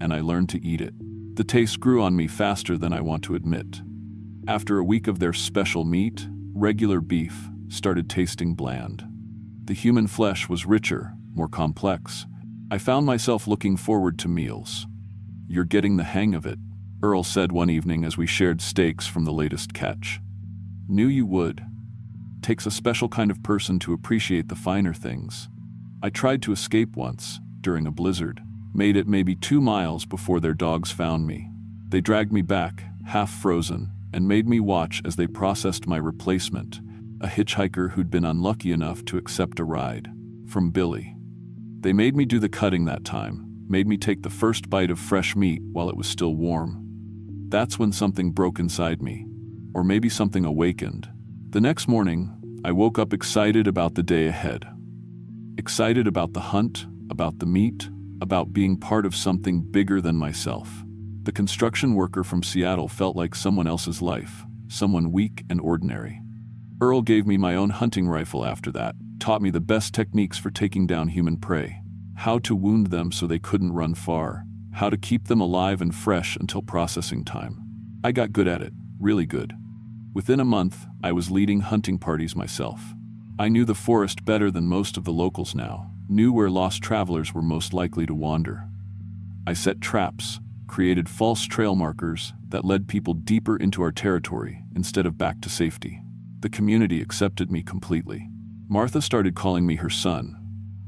A: And I learned to eat it. The taste grew on me faster than I want to admit. After a week of their special meat, regular beef started tasting bland. The human flesh was richer, more complex. I found myself looking forward to meals. "You're getting the hang of it," Earl said one evening as we shared steaks from the latest catch. "Knew you would. Takes a special kind of person to appreciate the finer things." I tried to escape once, during a blizzard. Made it maybe 2 miles before their dogs found me. They dragged me back, half frozen, and made me watch as they processed my replacement, a hitchhiker who'd been unlucky enough to accept a ride from Billy. They made me do the cutting that time, made me take the first bite of fresh meat while it was still warm. That's when something broke inside me, or maybe something awakened. The next morning, I woke up excited about the day ahead. Excited about the hunt, about the meat, about being part of something bigger than myself. The construction worker from Seattle felt like someone else's life, someone weak and ordinary. Earl gave me my own hunting rifle after that, taught me the best techniques for taking down human prey, how to wound them so they couldn't run far, how to keep them alive and fresh until processing time. I got good at it, really good. Within a month, I was leading hunting parties myself. I knew the forest better than most of the locals now, knew where lost travelers were most likely to wander. I set traps, created false trail markers that led people deeper into our territory instead of back to safety. The community accepted me completely. Martha started calling me her son.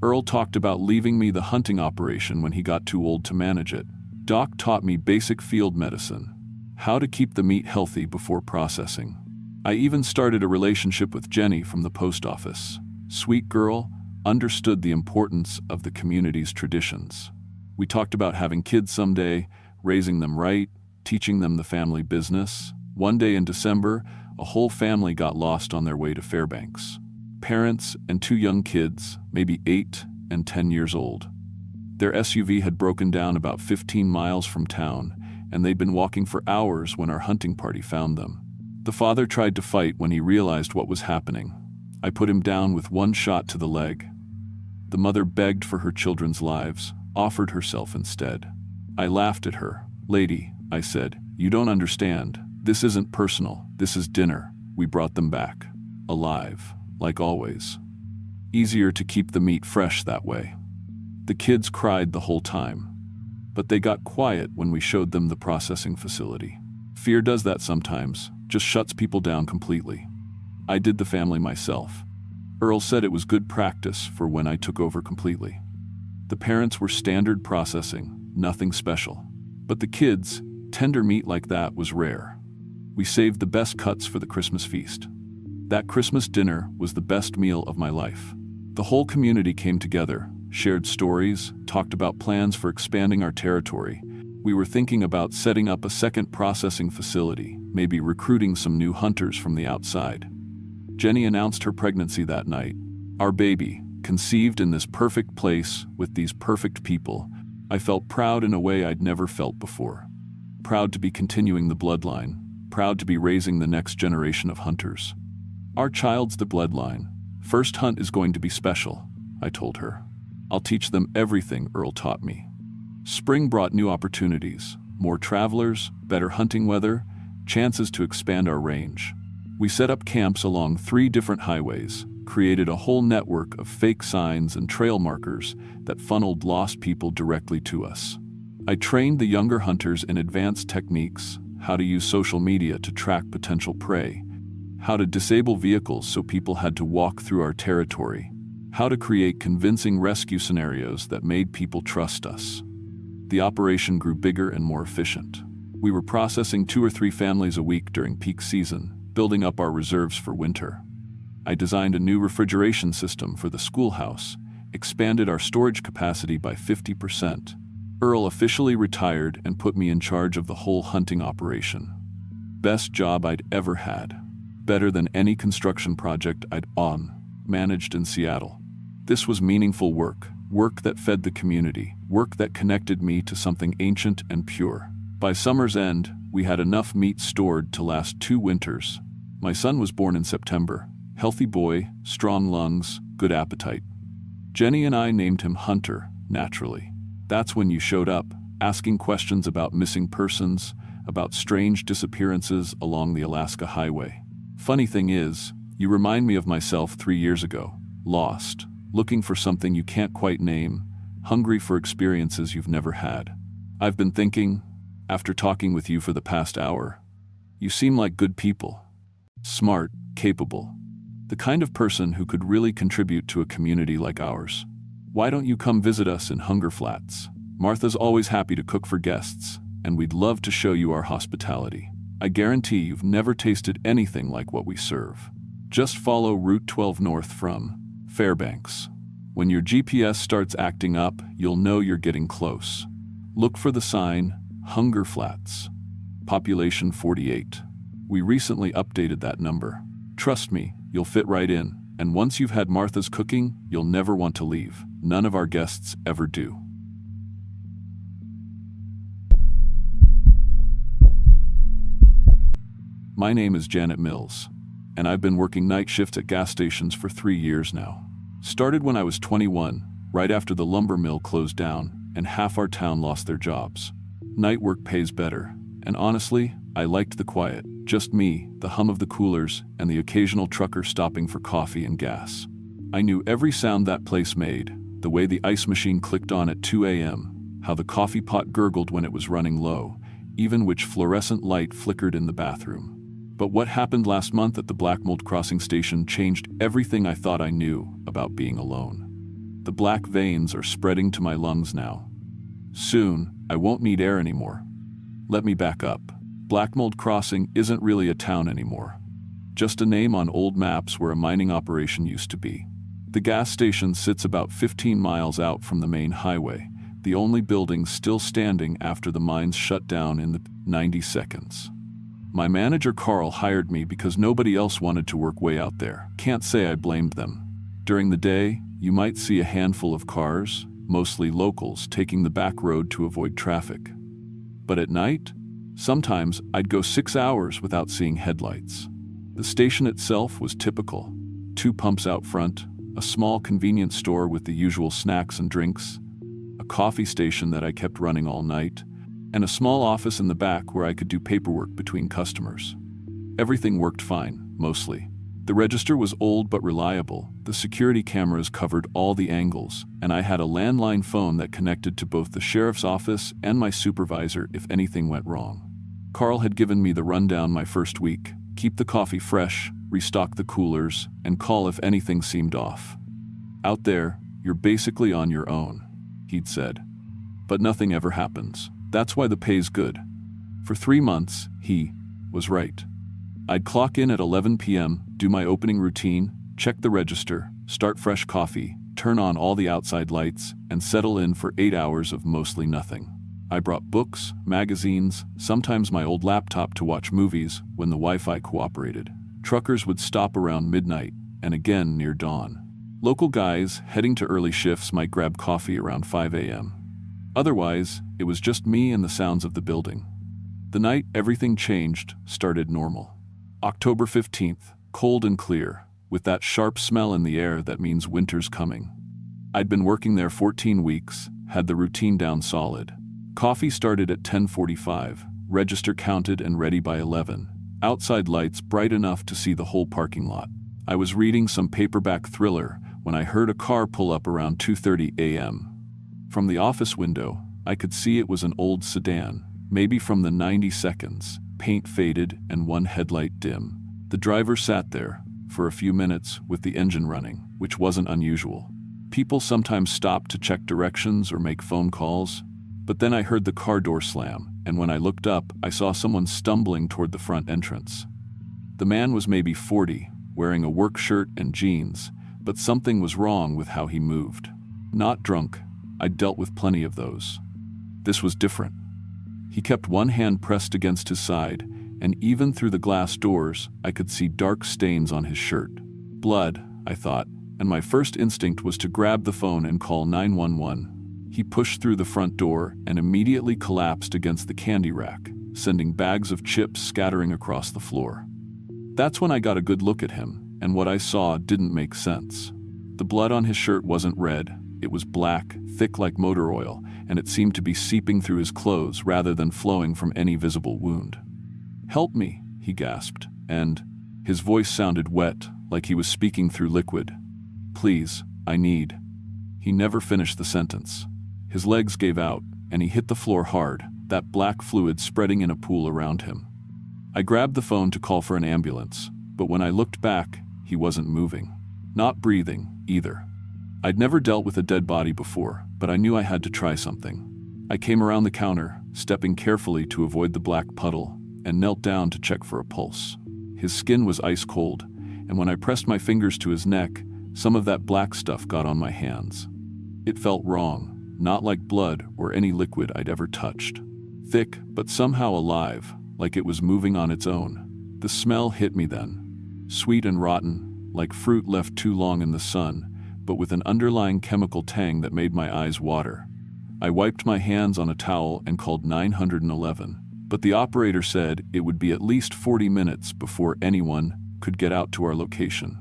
A: Earl talked about leaving me the hunting operation when he got too old to manage it. Doc taught me basic field medicine, how to keep the meat healthy before processing. I even started a relationship with Jenny from the post office. Sweet girl, understood the importance of the community's traditions. We talked about having kids someday, raising them right, teaching them the family business. One day in December, a whole family got lost on their way to Fairbanks. Parents and 2 young kids, maybe 8 and 10 years old. Their SUV had broken down about 15 miles from town, and they'd been walking for hours when our hunting party found them. The father tried to fight when he realized what was happening. I put him down with 1 shot to the leg. The mother begged for her children's lives, offered herself instead. I laughed at her. "Lady," I said, "you don't understand. This isn't personal. This is dinner." We brought them back. Alive, like always. Easier to keep the meat fresh that way. The kids cried the whole time, but they got quiet when we showed them the processing facility. Fear does that sometimes, just shuts people down completely. I did the family myself. Earl said it was good practice for when I took over completely. The parents were standard processing, nothing special. But the kids, tender meat like that was rare. We saved the best cuts for the Christmas feast. That Christmas dinner was the best meal of my life. The whole community came together, shared stories, talked about plans for expanding our territory. We were thinking about setting up a second processing facility, maybe recruiting some new hunters from the outside. Jenny announced her pregnancy that night. Our baby, conceived in this perfect place with these perfect people. I felt proud in a way I'd never felt before. Proud to be continuing the bloodline, proud to be raising the next generation of hunters. Our child's the bloodline. First hunt is going to be special, I told her. I'll teach them everything Earl taught me. Spring brought new opportunities, more travelers, better hunting weather, chances to expand our range. We set up camps along 3 different highways, created a whole network of fake signs and trail markers that funneled lost people directly to us. I trained the younger hunters in advanced techniques, how to use social media to track potential prey, how to disable vehicles so people had to walk through our territory, how to create convincing rescue scenarios that made people trust us. The operation grew bigger and more efficient. We were processing 2 or 3 families a week during peak season, building up our reserves for winter. I designed a new refrigeration system for the schoolhouse, expanded our storage capacity by 50%. Earl officially retired and put me in charge of the whole hunting operation. Best job I'd ever had. Better than any construction project I'd managed in Seattle. This was meaningful work, work that fed the community, work that connected me to something ancient and pure. By summer's end, we had enough meat stored to last 2 winters. My son was born in September. Healthy boy, strong lungs, good appetite. Jenny and I named him Hunter, naturally. That's when you showed up, asking questions about missing persons, about strange disappearances along the Alaska highway. Funny thing is, you remind me of myself 3 years ago, lost, looking for something you can't quite name, hungry for experiences you've never had. I've been thinking, after talking with you for the past hour, you seem like good people. Smart, capable. The kind of person who could really contribute to a community like ours. Why don't you come visit us in Hunger Flats? Martha's always happy to cook for guests, and we'd love to show you our hospitality. I guarantee you've never tasted anything like what we serve. Just follow Route 12 north from Fairbanks. When your GPS starts acting up, you'll know you're getting close. Look for the sign, Hunger Flats. Population 48. We recently updated that number. Trust me, you'll fit right in, and once you've had Martha's cooking, you'll never want to leave. None of our guests ever do. My name is Janet Mills, and I've been working night shifts at gas stations for 3 years now. Started when I was 21, right after the lumber mill closed down, and half our town lost their jobs. Night work pays better, and honestly, I liked the quiet. Just me, the hum of the coolers, and the occasional trucker stopping for coffee and gas. I knew every sound that place made, the way the ice machine clicked on at 2 a.m., how the coffee pot gurgled when it was running low, even which fluorescent light flickered in the bathroom. But what happened last month at the Black Mold Crossing station changed everything I thought I knew about being alone. The black veins are spreading to my lungs now. Soon, I won't need air anymore. Let me back up. Black Mold Crossing isn't really a town anymore. Just a name on old maps where a mining operation used to be. The gas station sits about 15 miles out from the main highway, the only building still standing after the mines shut down in the 90 seconds. My manager Carl hired me because nobody else wanted to work way out there. Can't say I blamed them. During the day, you might see a handful of cars, mostly locals, taking the back road to avoid traffic. But at night, sometimes I'd go 6 hours without seeing headlights. The station itself was typical. 2 pumps out front, a small convenience store with the usual snacks and drinks, a coffee station that I kept running all night, and a small office in the back where I could do paperwork between customers. Everything worked fine, mostly. The register was old but reliable, the security cameras covered all the angles, and I had a landline phone that connected to both the sheriff's office and my supervisor if anything went wrong. Carl had given me the rundown my first week: keep the coffee fresh, restock the coolers, and call if anything seemed off. Out there, you're basically on your own, he'd said. But nothing ever happens. That's why the pay's good. For 3 months, he was right. I'd clock in at 11 p.m., do my opening routine, check the register, start fresh coffee, turn on all the outside lights, and settle in for 8 hours of mostly nothing. I brought books, magazines, sometimes my old laptop to watch movies when the Wi-Fi cooperated. Truckers would stop around midnight, and again near dawn. Local guys heading to early shifts might grab coffee around 5 a.m. Otherwise, it was just me and the sounds of the building. The night everything changed started normal. October 15th, cold and clear, with that sharp smell in the air that means winter's coming. I'd been working there 14 weeks, had the routine down solid. Coffee started at 10:45, register counted and ready by 11. Outside lights bright enough to see the whole parking lot. I was reading some paperback thriller when I heard a car pull up around 2:30 a.m. From the office window, I could see it was an old sedan, maybe from the 90s, paint faded and one headlight dim. The driver sat there for a few minutes with the engine running, which wasn't unusual. People sometimes stopped to check directions or make phone calls, but then I heard the car door slam, and when I looked up, I saw someone stumbling toward the front entrance. The man was maybe 40, wearing a work shirt and jeans, but something was wrong with how he moved. Not drunk, I'd dealt with plenty of those. This was different. He kept one hand pressed against his side, and even through the glass doors, I could see dark stains on his shirt. Blood, I thought, and my first instinct was to grab the phone and call 911. He pushed through the front door and immediately collapsed against the candy rack, sending bags of chips scattering across the floor. That's when I got a good look at him, and what I saw didn't make sense. The blood on his shirt wasn't red, it was black, thick like motor oil, and it seemed to be seeping through his clothes rather than flowing from any visible wound. "Help me," he gasped, and his voice sounded wet, like he was speaking through liquid. "Please, I need." He never finished the sentence. His legs gave out, and he hit the floor hard, that black fluid spreading in a pool around him. I grabbed the phone to call for an ambulance, but when I looked back, he wasn't moving. Not breathing, either. I'd never dealt with a dead body before, but I knew I had to try something. I came around the counter, stepping carefully to avoid the black puddle, and knelt down to check for a pulse. His skin was ice cold, and when I pressed my fingers to his neck, some of that black stuff got on my hands. It felt wrong, not like blood or any liquid I'd ever touched. Thick, but somehow alive, like it was moving on its own. The smell hit me then. Sweet and rotten, like fruit left too long in the sun, but with an underlying chemical tang that made my eyes water. I wiped my hands on a towel and called 911, but the operator said it would be at least 40 minutes before anyone could get out to our location.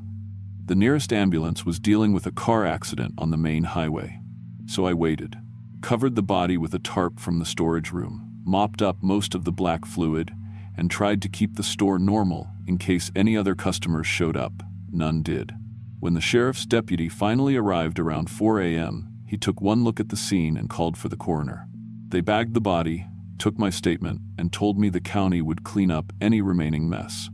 A: The nearest ambulance was dealing with a car accident on the main highway. So I waited, covered the body with a tarp from the storage room, mopped up most of the black fluid, and tried to keep the store normal in case any other customers showed up. None did. When the sheriff's deputy finally arrived around 4 a.m., he took one look at the scene and called for the coroner. They bagged the body, took my statement, and told me the county would clean up any remaining mess.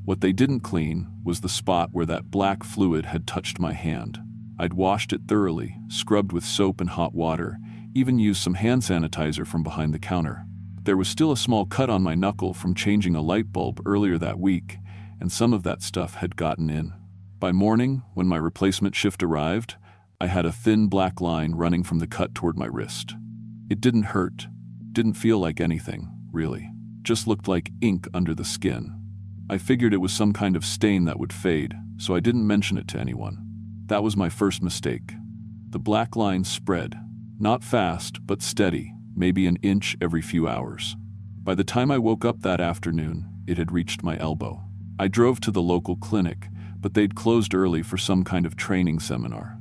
A: What they didn't clean was the spot where that black fluid had touched my hand. I'd washed it thoroughly, scrubbed with soap and hot water, even used some hand sanitizer from behind the counter. There was still a small cut on my knuckle from changing a light bulb earlier that week, and some of that stuff had gotten in. By morning, when my replacement shift arrived, I had a thin black line running from the cut toward my wrist. It didn't hurt, didn't feel like anything, really. Just looked like ink under the skin. I figured it was some kind of stain that would fade, so I didn't mention it to anyone. That was my first mistake. The black line spread, not fast, but steady, maybe an inch every few hours. By the time I woke up that afternoon, it had reached my elbow. I drove to the local clinic, but they'd closed early for some kind of training seminar.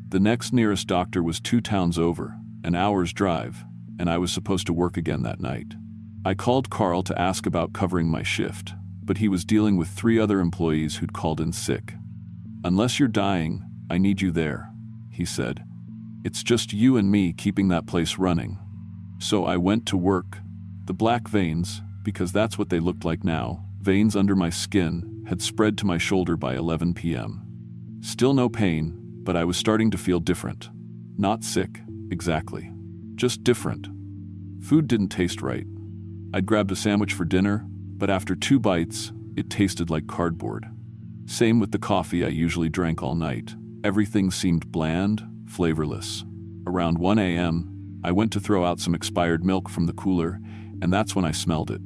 A: The next nearest doctor was 2 towns over, an hour's drive, and I was supposed to work again that night. I called Carl to ask about covering my shift, but he was dealing with 3 other employees who'd called in sick. "Unless you're dying, I need you there," he said. "It's just you and me keeping that place running." So I went to work. The black veins, because that's what they looked like now, veins under my skin, had spread to my shoulder by 11 p.m. Still no pain, but I was starting to feel different. Not sick, exactly. Just different. Food didn't taste right. I'd grabbed a sandwich for dinner, but after 2 bites, it tasted like cardboard. Same with the coffee I usually drank all night. Everything seemed bland, flavorless. Around 1 a.m., I went to throw out some expired milk from the cooler, and that's when I smelled it.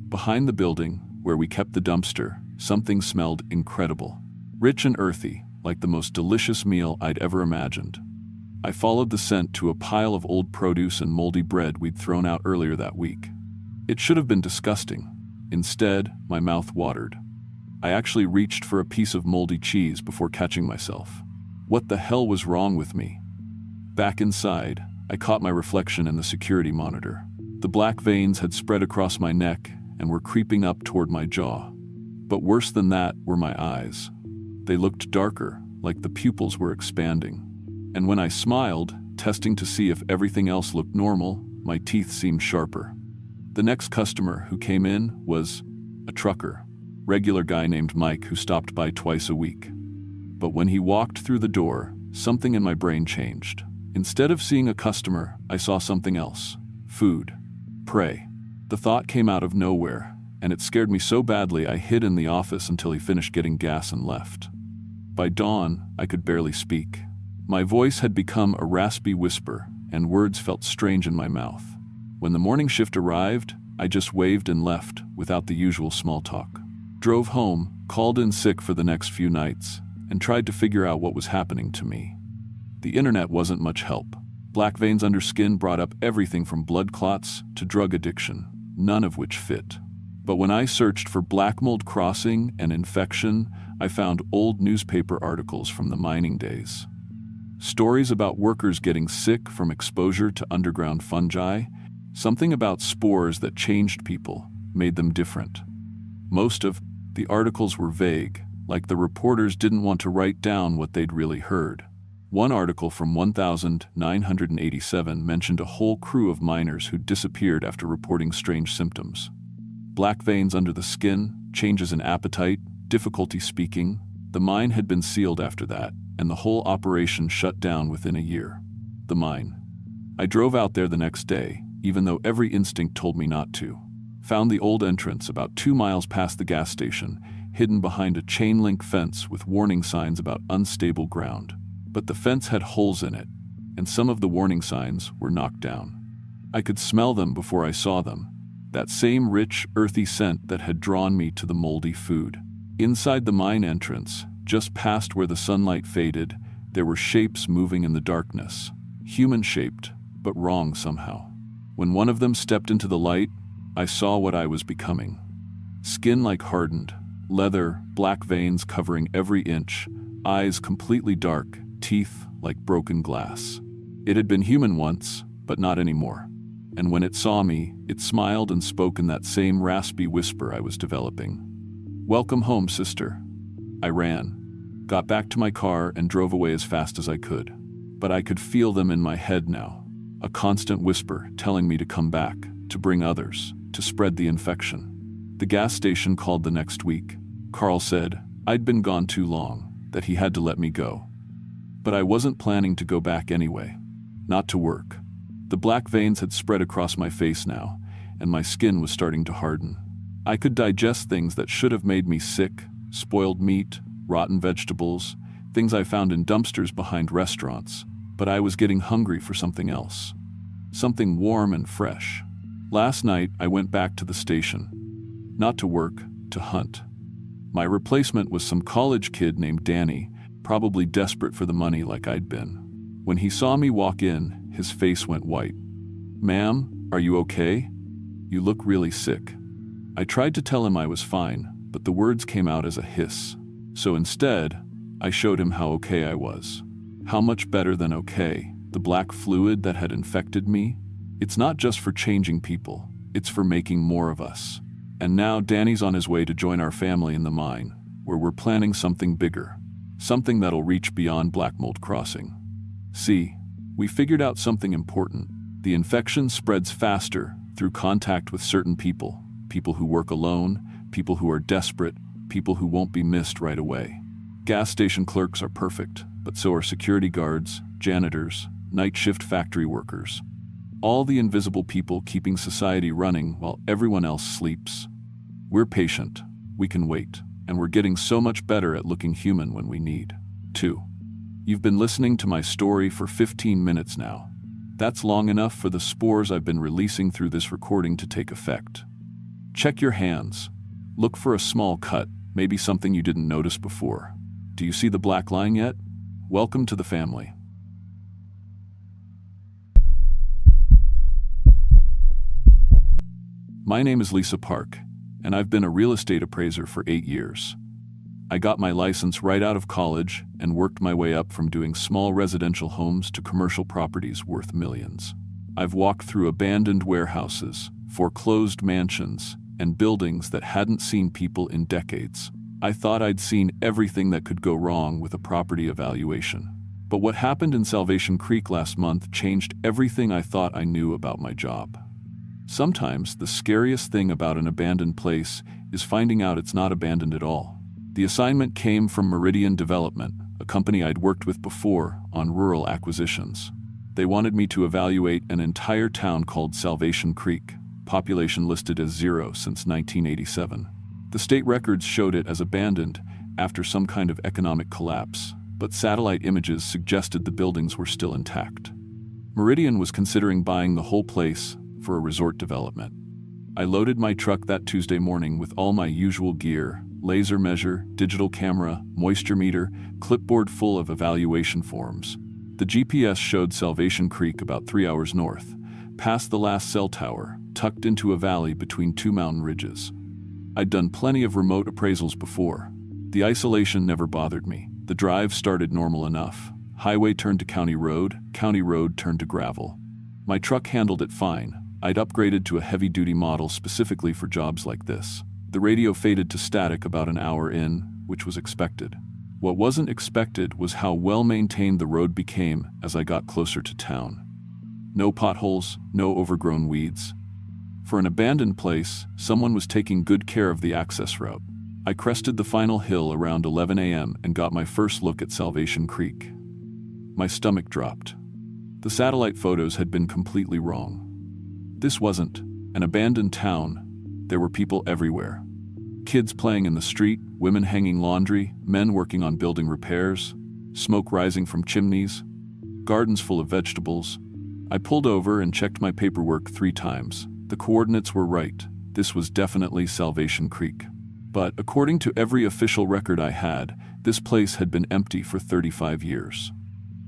A: Behind the building, where we kept the dumpster, something smelled incredible. Rich and earthy, like the most delicious meal I'd ever imagined. I followed the scent to a pile of old produce and moldy bread we'd thrown out earlier that week. It should have been disgusting. Instead, my mouth watered. I actually reached for a piece of moldy cheese before catching myself. What the hell was wrong with me? Back inside, I caught my reflection in the security monitor. The black veins had spread across my neck and were creeping up toward my jaw. But worse than that were my eyes. They looked darker, like the pupils were expanding. And when I smiled, testing to see if everything else looked normal, my teeth seemed sharper. The next customer who came in was a trucker, regular guy named Mike who stopped by twice a week. But when he walked through the door, something in my brain changed. Instead of seeing a customer, I saw something else. Food. Prey. The thought came out of nowhere, and it scared me so badly I hid in the office until he finished getting gas and left. By dawn, I could barely speak. My voice had become a raspy whisper, and words felt strange in my mouth. When the morning shift arrived, I just waved and left, without the usual small talk. Drove home, called in sick for the next few nights, and tried to figure out what was happening to me. The internet wasn't much help. Black veins under skin brought up everything from blood clots to drug addiction, none of which fit. But when I searched for black mold crossing and infection, I found old newspaper articles from the mining days. Stories about workers getting sick from exposure to underground fungi, something about spores that changed people, made them different. Most of the articles were vague, like the reporters didn't want to write down what they'd really heard. One article from 1987 mentioned a whole crew of miners who disappeared after reporting strange symptoms. Black veins under the skin, changes in appetite, difficulty speaking. The mine had been sealed after that, and the whole operation shut down within a year. The mine. I drove out there the next day, even though every instinct told me not to. Found the old entrance about 2 miles past the gas station, hidden behind a chain-link fence with warning signs about unstable ground. But the fence had holes in it, and some of the warning signs were knocked down. I could smell them before I saw them, that same rich, earthy scent that had drawn me to the moldy food. Inside the mine entrance, just past where the sunlight faded, there were shapes moving in the darkness, human-shaped, but wrong somehow. When one of them stepped into the light, I saw what I was becoming. Skin like hardened, leather, black veins covering every inch, eyes completely dark, teeth like broken glass. It had been human once, but not anymore. And when it saw me, it smiled and spoke in that same raspy whisper I was developing. "Welcome home, sister." I ran, got back to my car and drove away as fast as I could. But I could feel them in my head now, a constant whisper telling me to come back, to bring others, to spread the infection. The gas station called the next week. Carl said I'd been gone too long, that he had to let me go. But I wasn't planning to go back anyway. Not to work. The black veins had spread across my face now, and my skin was starting to harden. I could digest things that should have made me sick, spoiled meat, rotten vegetables, things I found in dumpsters behind restaurants, but I was getting hungry for something else. Something warm and fresh. Last night, I went back to the station. Not to work, to hunt. My replacement was some college kid named Danny, probably desperate for the money like I'd been. When he saw me walk in, his face went white. "Ma'am, are you okay? You look really sick." I tried to tell him I was fine, but the words came out as a hiss. So instead, I showed him how okay I was. How much better than okay, the black fluid that had infected me. It's not just for changing people, it's for making more of us. And now Danny's on his way to join our family in the mine, where we're planning something bigger. Something that'll reach beyond Black Mold Crossing. See, we figured out something important. The infection spreads faster through contact with certain people. People who work alone, people who are desperate, people who won't be missed right away. Gas station clerks are perfect, but so are security guards, janitors, night shift factory workers. All the invisible people keeping society running while everyone else sleeps. We're patient, we can wait, and we're getting so much better at looking human when we need to. You've been listening to my story for 15 minutes now. That's long enough for the spores I've been releasing through this recording to take effect. Check your hands. Look for a small cut, maybe something you didn't notice before. Do you see the black line yet? Welcome to the family. My name is Lisa Park, and I've been a real estate appraiser for 8 years. I got my license right out of college and worked my way up from doing small residential homes to commercial properties worth millions. I've walked through abandoned warehouses, foreclosed mansions, and buildings that hadn't seen people in decades. I thought I'd seen everything that could go wrong with a property evaluation. But what happened in Salvation Creek last month changed everything I thought I knew about my job. Sometimes the scariest thing about an abandoned place is finding out it's not abandoned at all. The assignment came from Meridian Development, a company I'd worked with before on rural acquisitions. They wanted me to evaluate an entire town called Salvation Creek, population listed as 0 since 1987. The state records showed it as abandoned after some kind of economic collapse, but satellite images suggested the buildings were still intact. Meridian was considering buying the whole place for a resort development. I loaded my truck that Tuesday morning with all my usual gear: laser measure, digital camera, moisture meter, clipboard full of evaluation forms. The GPS showed Salvation Creek about 3 hours north, past the last cell tower, tucked into a valley between two mountain ridges. I'd done plenty of remote appraisals before. The isolation never bothered me. The drive started normal enough. Highway turned to county road turned to gravel. My truck handled it fine. I'd upgraded to a heavy-duty model specifically for jobs like this. The radio faded to static about an hour in, which was expected. What wasn't expected was how well-maintained the road became as I got closer to town. No potholes, no overgrown weeds. For an abandoned place, someone was taking good care of the access route. I crested the final hill around 11 a.m. and got my first look at Salvation Creek. My stomach dropped. The satellite photos had been completely wrong. This wasn't an abandoned town. There were people everywhere. Kids playing in the street, women hanging laundry, men working on building repairs, smoke rising from chimneys, gardens full of vegetables. I pulled over and checked my paperwork 3 times. The coordinates were right. This was definitely Salvation Creek. But according to every official record I had, this place had been empty for 35 years.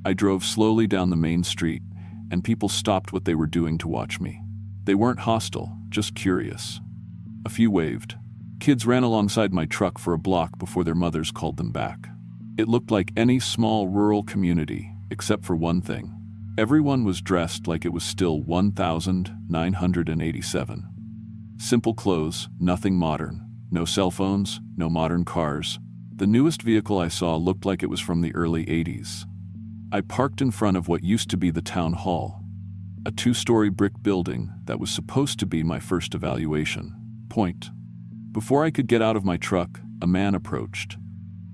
A: I drove slowly down the main street, and people stopped what they were doing to watch me. They weren't hostile, just curious. A few waved. Kids ran alongside my truck for a block before their mothers called them back. It looked like any small rural community, except for one thing. Everyone was dressed like it was still 1987. Simple clothes, nothing modern. No cell phones, no modern cars. The newest vehicle I saw looked like it was from the early 80s. I parked in front of what used to be the town hall, a 2-story brick building that was supposed to be my first evaluation point. Before I could get out of my truck, a man approached.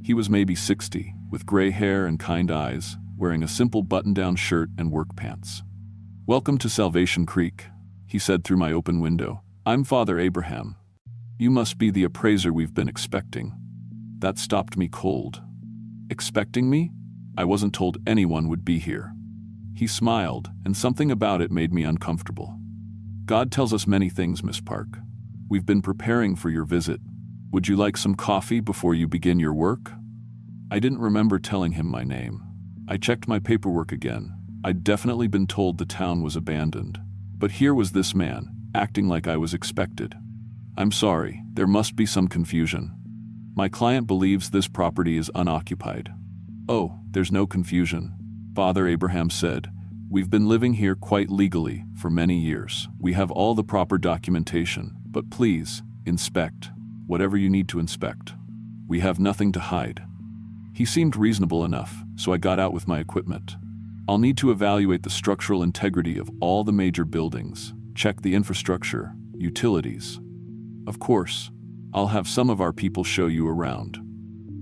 A: He was maybe 60, with gray hair and kind eyes, wearing a simple button-down shirt and work pants. "Welcome to Salvation Creek," he said through my open window. "I'm Father Abraham. You must be the appraiser we've been expecting." That stopped me cold. Expecting me? I wasn't told anyone would be here. He smiled, and something about it made me uncomfortable. "God tells us many things, Miss Park. We've been preparing for your visit. Would you like some coffee before you begin your work?" I didn't remember telling him my name. I checked my paperwork again. I'd definitely been told the town was abandoned. But here was this man, acting like I was expected. "I'm sorry, there must be some confusion. My client believes this property is unoccupied." "Oh, there's no confusion," Father Abraham said. "We've been living here quite legally for many years. We have all the proper documentation, but please, Inspect. Whatever you need to inspect. We have nothing to hide. He seemed reasonable enough, so I got out with my equipment. I'll need to evaluate the structural integrity of all the major buildings, check the infrastructure, utilities. Of course, I'll have some of our people show you around.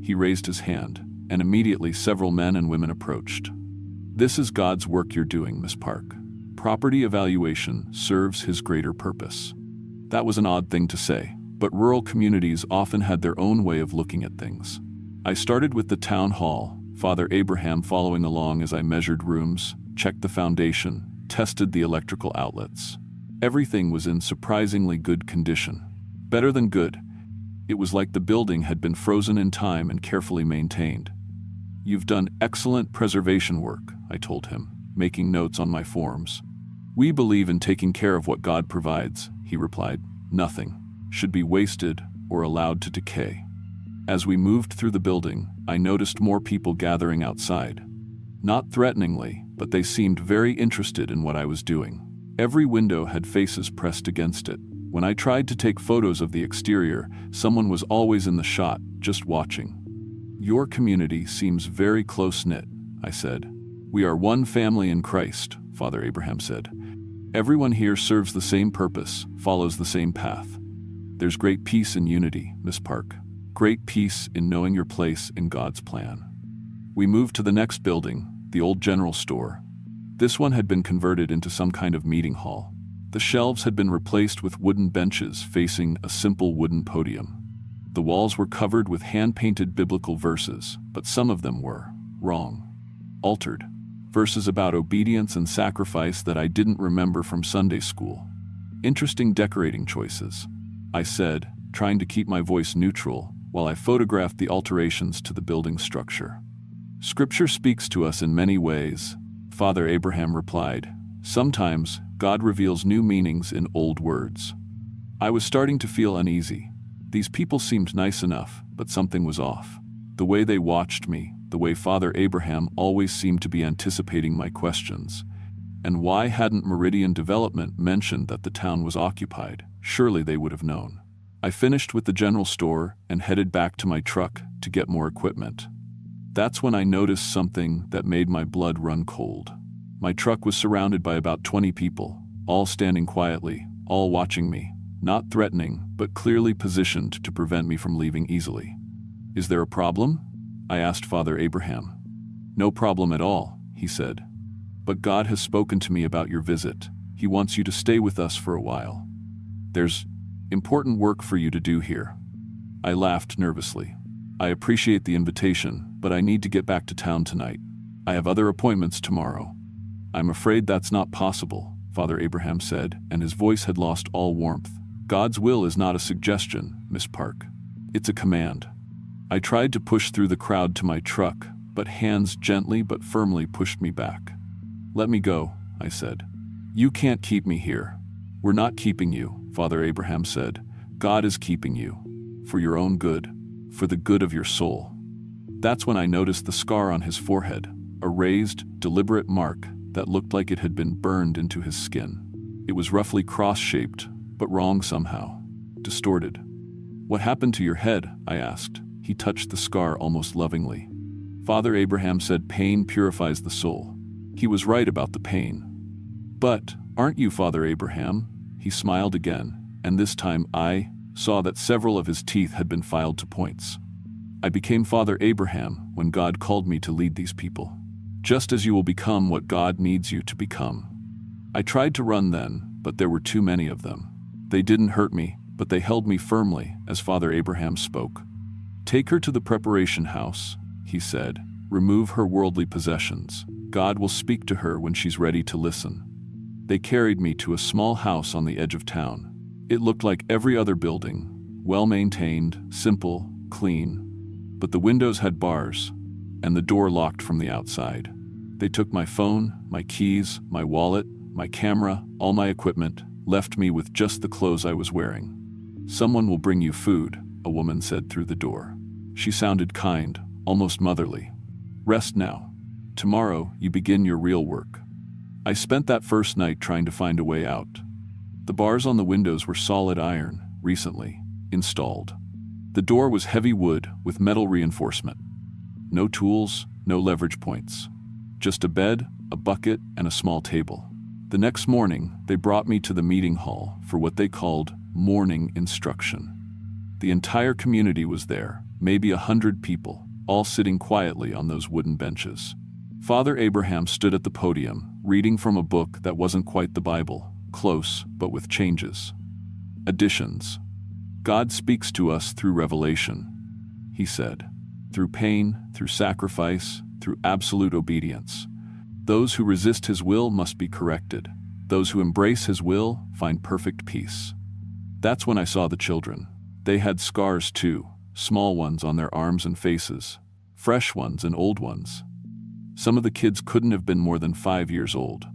A: He raised his hand, and immediately several men and women approached. This is God's work you're doing, Miss Park. Property evaluation serves his greater purpose. That was an odd thing to say, but rural communities often had their own way of looking at things. I started with the town hall, Father Abraham following along as I measured rooms, checked the foundation, tested the electrical outlets. Everything was in surprisingly good condition. Better than good. It was like the building had been frozen in time and carefully maintained. You've done excellent preservation work, I told him, making notes on my forms. We believe in taking care of what God provides, he replied. Nothing should be wasted or allowed to decay. As we moved through the building, I noticed more people gathering outside. Not threateningly, but they seemed very interested in what I was doing. Every window had faces pressed against it. When I tried to take photos of the exterior, someone was always in the shot, just watching. Your community seems very close-knit, I said. We are one family in Christ, Father Abraham said. Everyone here serves the same purpose, follows the same path. There's great peace and unity, Miss Park. Great peace in knowing your place in God's plan. We moved to the next building, the old general store. This one had been converted into some kind of meeting hall. The shelves had been replaced with wooden benches facing a simple wooden podium. The walls were covered with hand-painted biblical verses, but some of them were wrong, altered. Verses about obedience and sacrifice that I didn't remember from Sunday school. Interesting decorating choices, I said, trying to keep my voice neutral while I photographed the alterations to the building structure. Scripture speaks to us in many ways, Father Abraham replied. Sometimes, God reveals new meanings in old words. I was starting to feel uneasy. These people seemed nice enough, but something was off. The way they watched me, the way Father Abraham always seemed to be anticipating my questions. And why hadn't Meridian Development mentioned that the town was occupied? Surely they would have known. I finished with the general store and headed back to my truck to get more equipment. That's when I noticed something that made my blood run cold. My truck was surrounded by about 20 people, all standing quietly, all watching me, not threatening, but clearly positioned to prevent me from leaving easily. Is there a problem? I asked Father Abraham. No problem at all, he said. But God has spoken to me about your visit. He wants you to stay with us for a while. There's important work for you to do here. I laughed nervously. I appreciate the invitation, but I need to get back to town tonight. I have other appointments tomorrow. I'm afraid that's not possible, Father Abraham said, and his voice had lost all warmth. God's will is not a suggestion, Miss Park. It's a command. I tried to push through the crowd to my truck, but hands gently but firmly pushed me back. Let me go, I said. You can't keep me here. We're not keeping you, Father Abraham said. God is keeping you. For your own good. For the good of your soul. That's when I noticed the scar on his forehead, a raised, deliberate mark that looked like it had been burned into his skin. It was roughly cross-shaped, but wrong somehow. Distorted. What happened to your head? I asked. He touched the scar almost lovingly. Father Abraham said pain purifies the soul. He was right about the pain. But, aren't you, Father Abraham? He smiled again, and this time I saw that several of his teeth had been filed to points. I became Father Abraham when God called me to lead these people. Just as you will become what God needs you to become. I tried to run then, but there were too many of them. They didn't hurt me, but they held me firmly as Father Abraham spoke. Take her to the preparation house, he said. Remove her worldly possessions. God will speak to her when she's ready to listen. They carried me to a small house on the edge of town. It looked like every other building, well-maintained, simple, clean. But the windows had bars, and the door locked from the outside. They took my phone, my keys, my wallet, my camera, all my equipment, left me with just the clothes I was wearing. Someone will bring you food, a woman said through the door. She sounded kind, almost motherly. Rest now. Tomorrow, you begin your real work. I spent that first night trying to find a way out. The bars on the windows were solid iron, recently. installed. The door was heavy wood with metal reinforcement. No tools, no leverage points. Just a bed, a bucket, and a small table. The next morning, they brought me to the meeting hall for what they called morning instruction. The entire community was there, maybe 100 people, all sitting quietly on those wooden benches. Father Abraham stood at the podium, reading from a book that wasn't quite the Bible, close, but with changes. Additions. God speaks to us through revelation, he said. Through pain, through sacrifice, through absolute obedience. Those who resist his will must be corrected. Those who embrace his will find perfect peace. That's when I saw the children. They had scars too, small ones on their arms and faces, fresh ones and old ones. Some of the kids couldn't have been more than 5 years old.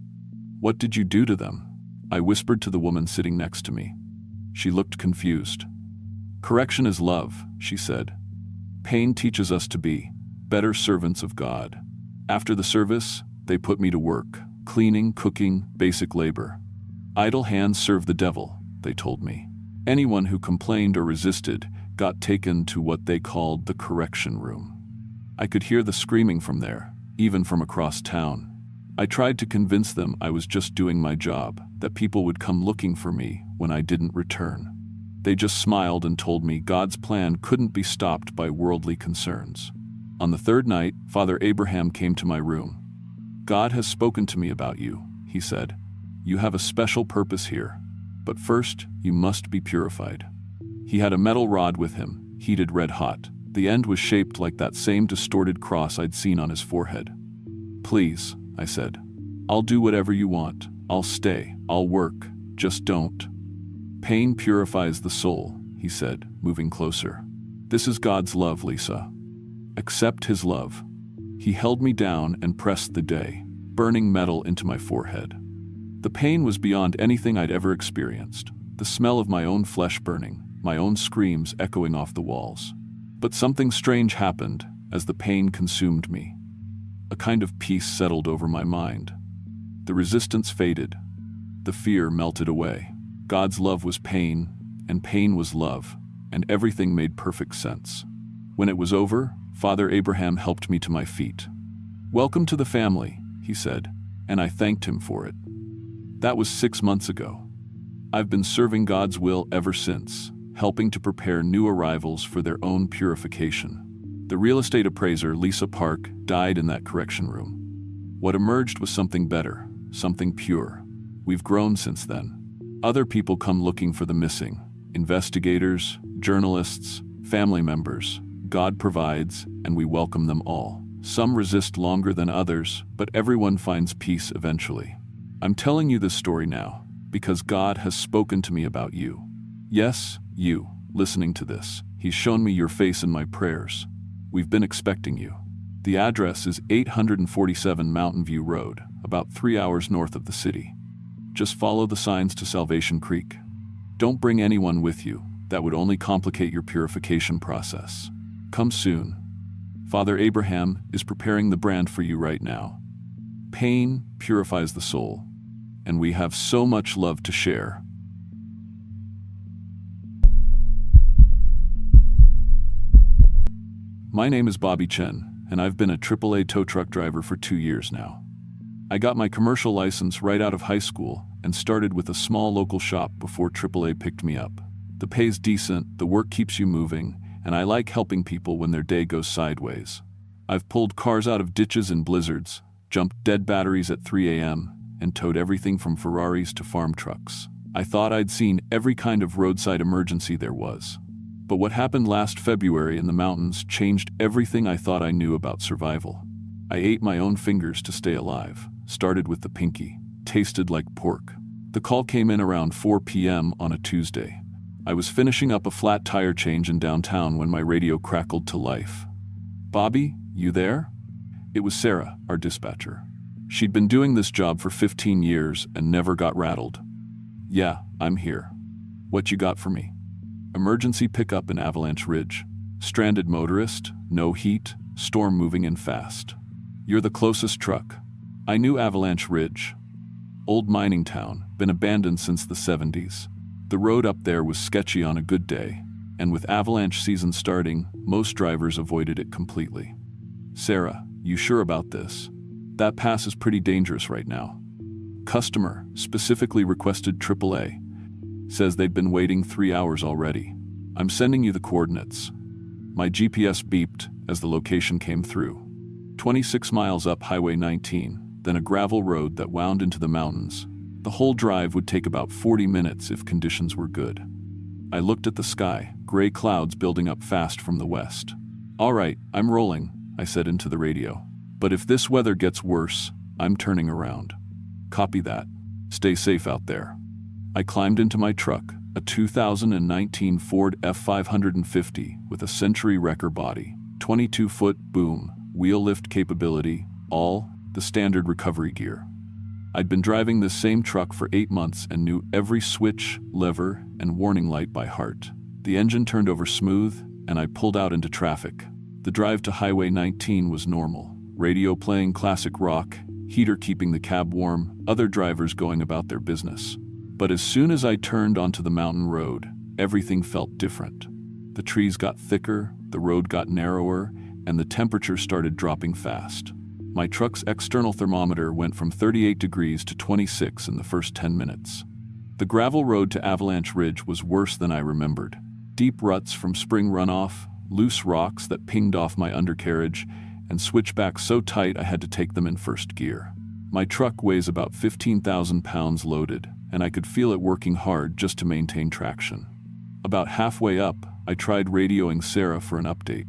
A: What did you do to them? I whispered to the woman sitting next to me. She looked confused. Correction is love, she said. Pain teaches us to be better servants of God. After the service, they put me to work, cleaning, cooking, basic labor. Idle hands serve the devil, they told me. Anyone who complained or resisted got taken to what they called the correction room. I could hear the screaming from there, even from across town. I tried to convince them I was just doing my job, that people would come looking for me when I didn't return. They just smiled and told me God's plan couldn't be stopped by worldly concerns. On the third night, Father Abraham came to my room. God has spoken to me about you, he said. You have a special purpose here. But first, you must be purified. He had a metal rod with him, heated red hot. The end was shaped like that same distorted cross I'd seen on his forehead. Please, I said. I'll do whatever you want. I'll stay. I'll work. Just don't. Pain purifies the soul, he said, moving closer. This is God's love, Lisa. Accept his love. He held me down and pressed the day, burning metal into my forehead. The pain was beyond anything I'd ever experienced. The smell of my own flesh burning, my own screams echoing off the walls. But something strange happened as the pain consumed me. A kind of peace settled over my mind. The resistance faded. The fear melted away. God's love was pain, and pain was love, and everything made perfect sense. When it was over, Father Abraham helped me to my feet. Welcome to the family, he said, and I thanked him for it. That was 6 months ago. I've been serving God's will ever since, helping to prepare new arrivals for their own purification. The real estate appraiser, Lisa Park, died in that correction room. What emerged was something better, something pure. We've grown since then. Other people come looking for the missing. Investigators, journalists, family members. God provides, and we welcome them all. Some resist longer than others, but everyone finds peace eventually. I'm telling you this story now, because God has spoken to me about you. Yes, you, listening to this. He's shown me your face in my prayers. We've been expecting you. The address is 847 Mountain View Road, about 3 hours north of the city. Just follow the signs to Salvation Creek. Don't bring anyone with you. That would only complicate your purification process. Come soon. Father Abraham is preparing the brand for you right now. Pain purifies the soul, and we have so much love to share. My name is Bobby Chen, and I've been a AAA tow truck driver for 2 years now. I got my commercial license right out of high school and started with a small local shop before AAA picked me up. The pay's decent, the work keeps you moving, and I like helping people when their day goes sideways. I've pulled cars out of ditches in blizzards, jumped dead batteries at 3 a.m., and towed everything from Ferraris to farm trucks. I thought I'd seen every kind of roadside emergency there was. But what happened last February in the mountains changed everything I thought I knew about survival. I ate my own fingers to stay alive. Started with the pinky. Tasted like pork. The call came in around 4 p.m. on a Tuesday. I was finishing up a flat tire change in downtown when my radio crackled to life. "Bobby, you there?" It was Sarah, our dispatcher. She'd been doing this job for 15 years and never got rattled. "Yeah, I'm here. What you got for me?" "Emergency pickup in Avalanche Ridge. Stranded motorist, no heat, storm moving in fast. You're the closest truck." I knew Avalanche Ridge. Old mining town, been abandoned since the 70s. The road up there was sketchy on a good day. and with avalanche season starting, most drivers avoided it completely. "Sarah, you sure about this? That pass is pretty dangerous right now." Customer, specifically requested AAA, says they've been waiting 3 hours already. "I'm sending you the coordinates." My GPS beeped as the location came through. 26 miles up Highway 19, then a gravel road that wound into the mountains. The whole drive would take about 40 minutes if conditions were good. I looked at the sky, gray clouds building up fast from the west. "All right, I'm rolling," I said into the radio. "But if this weather gets worse, I'm turning around." "Copy that. Stay safe out there." I climbed into my truck, a 2019 Ford F550 with a Century wrecker body, 22-foot boom, wheel lift capability, all the standard recovery gear. I'd been driving this same truck for 8 months and knew every switch, lever, and warning light by heart. The engine turned over smooth, and I pulled out into traffic. The drive to Highway 19 was normal. Radio playing classic rock, heater keeping the cab warm, other drivers going about their business. But as soon as I turned onto the mountain road, everything felt different. The trees got thicker, the road got narrower, and the temperature started dropping fast. My truck's external thermometer went from 38 degrees to 26 in the first 10 minutes. The gravel road to Avalanche Ridge was worse than I remembered. Deep ruts from spring runoff, loose rocks that pinged off my undercarriage, and switchbacks so tight I had to take them in first gear. My truck weighs about 15,000 pounds loaded, and I could feel it working hard just to maintain traction. About halfway up, I tried radioing Sarah for an update.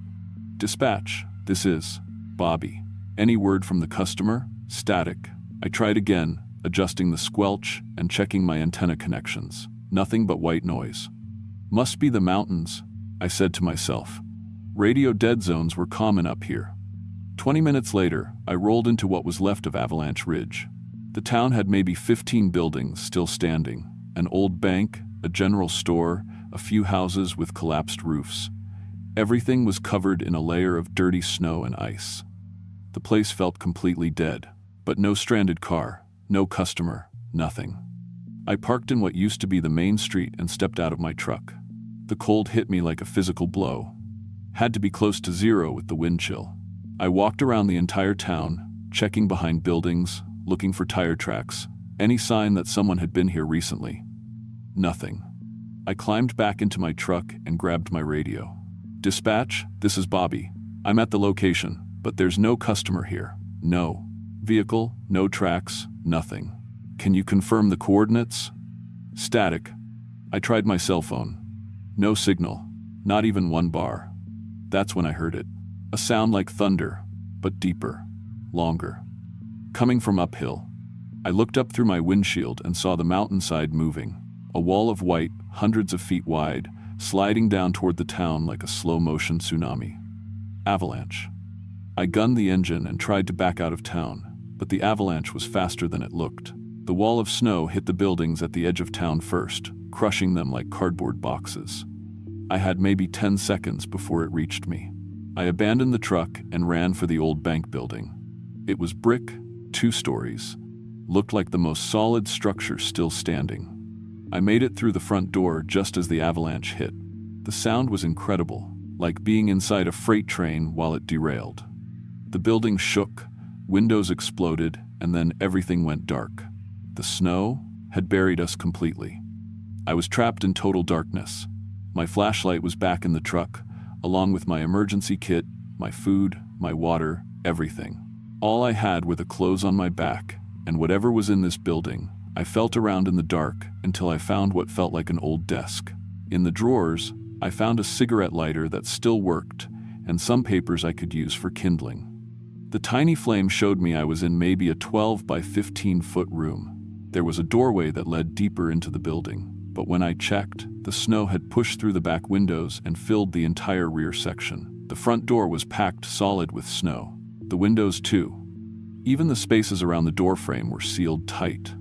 A: "Dispatch, this is Bobby. Any word from the customer?" "Static." I tried again, adjusting the squelch and checking my antenna connections. Nothing but white noise. "Must be the mountains," I said to myself. Radio dead zones were common up here. 20 minutes later, I rolled into what was left of Avalanche Ridge. The town had maybe 15 buildings still standing, an old bank, a general store, a few houses with collapsed roofs. Everything was covered in a layer of dirty snow and ice. The place felt completely dead, but no stranded car, no customer, nothing. I parked in what used to be the main street and stepped out of my truck. The cold hit me like a physical blow. Had to be close to zero with the wind chill. I walked around the entire town, checking behind buildings, looking for tire tracks, any sign that someone had been here recently. Nothing. I climbed back into my truck and grabbed my radio. "Dispatch, this is Bobby. I'm at the location, but there's no customer here. No vehicle, no tracks, nothing. Can you confirm the coordinates?" "Static." I tried my cell phone. No signal, not even one bar. That's when I heard it. A sound like thunder, but deeper, longer. Coming from uphill. I looked up through my windshield and saw the mountainside moving. A wall of white, hundreds of feet wide, sliding down toward the town like a slow-motion tsunami. Avalanche. I gunned the engine and tried to back out of town, but the avalanche was faster than it looked. The wall of snow hit the buildings at the edge of town first, crushing them like cardboard boxes. I had maybe 10 seconds before it reached me. I abandoned the truck and ran for the old bank building. It was brick, 2 stories. Looked like the most solid structure still standing. I made it through the front door just as the avalanche hit. The sound was incredible, like being inside a freight train while it derailed. The building shook, windows exploded, and then everything went dark. The snow had buried us completely. I was trapped in total darkness. My flashlight was back in the truck, along with my emergency kit, my food, my water, everything. All I had were the clothes on my back, and whatever was in this building. I felt around in the dark until I found what felt like an old desk. In the drawers, I found a cigarette lighter that still worked, and some papers I could use for kindling. The tiny flame showed me I was in maybe a 12 by 15-foot room. There was a doorway that led deeper into the building, but when I checked, the snow had pushed through the back windows and filled the entire rear section. The front door was packed solid with snow. The windows too. Even the spaces around the doorframe were sealed tight.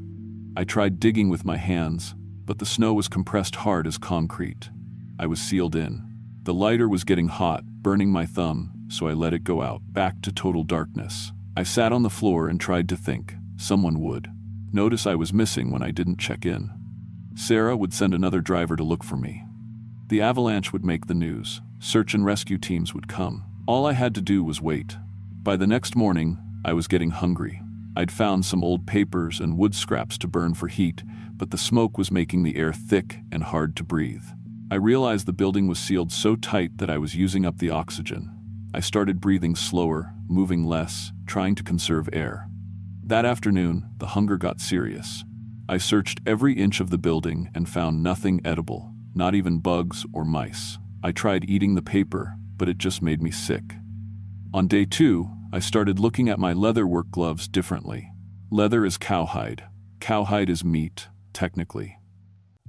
A: I tried digging with my hands, but the snow was compressed hard as concrete. I was sealed in. The lighter was getting hot, burning my thumb, so I let it go out, back to total darkness. I sat on the floor and tried to think. Someone would notice I was missing when I didn't check in. Sarah would send another driver to look for me. The avalanche would make the news. Search and rescue teams would come. All I had to do was wait. By the next morning, I was getting hungry. I'd found some old papers and wood scraps to burn for heat, but the smoke was making the air thick and hard to breathe. I realized the building was sealed so tight that I was using up the oxygen. I started breathing slower, moving less, trying to conserve air. That afternoon, the hunger got serious. I searched every inch of the building and found nothing edible, not even bugs or mice. I tried eating the paper, but it just made me sick. On day 2, I started looking at my leatherwork gloves differently. Leather is cowhide. Cowhide is meat, technically.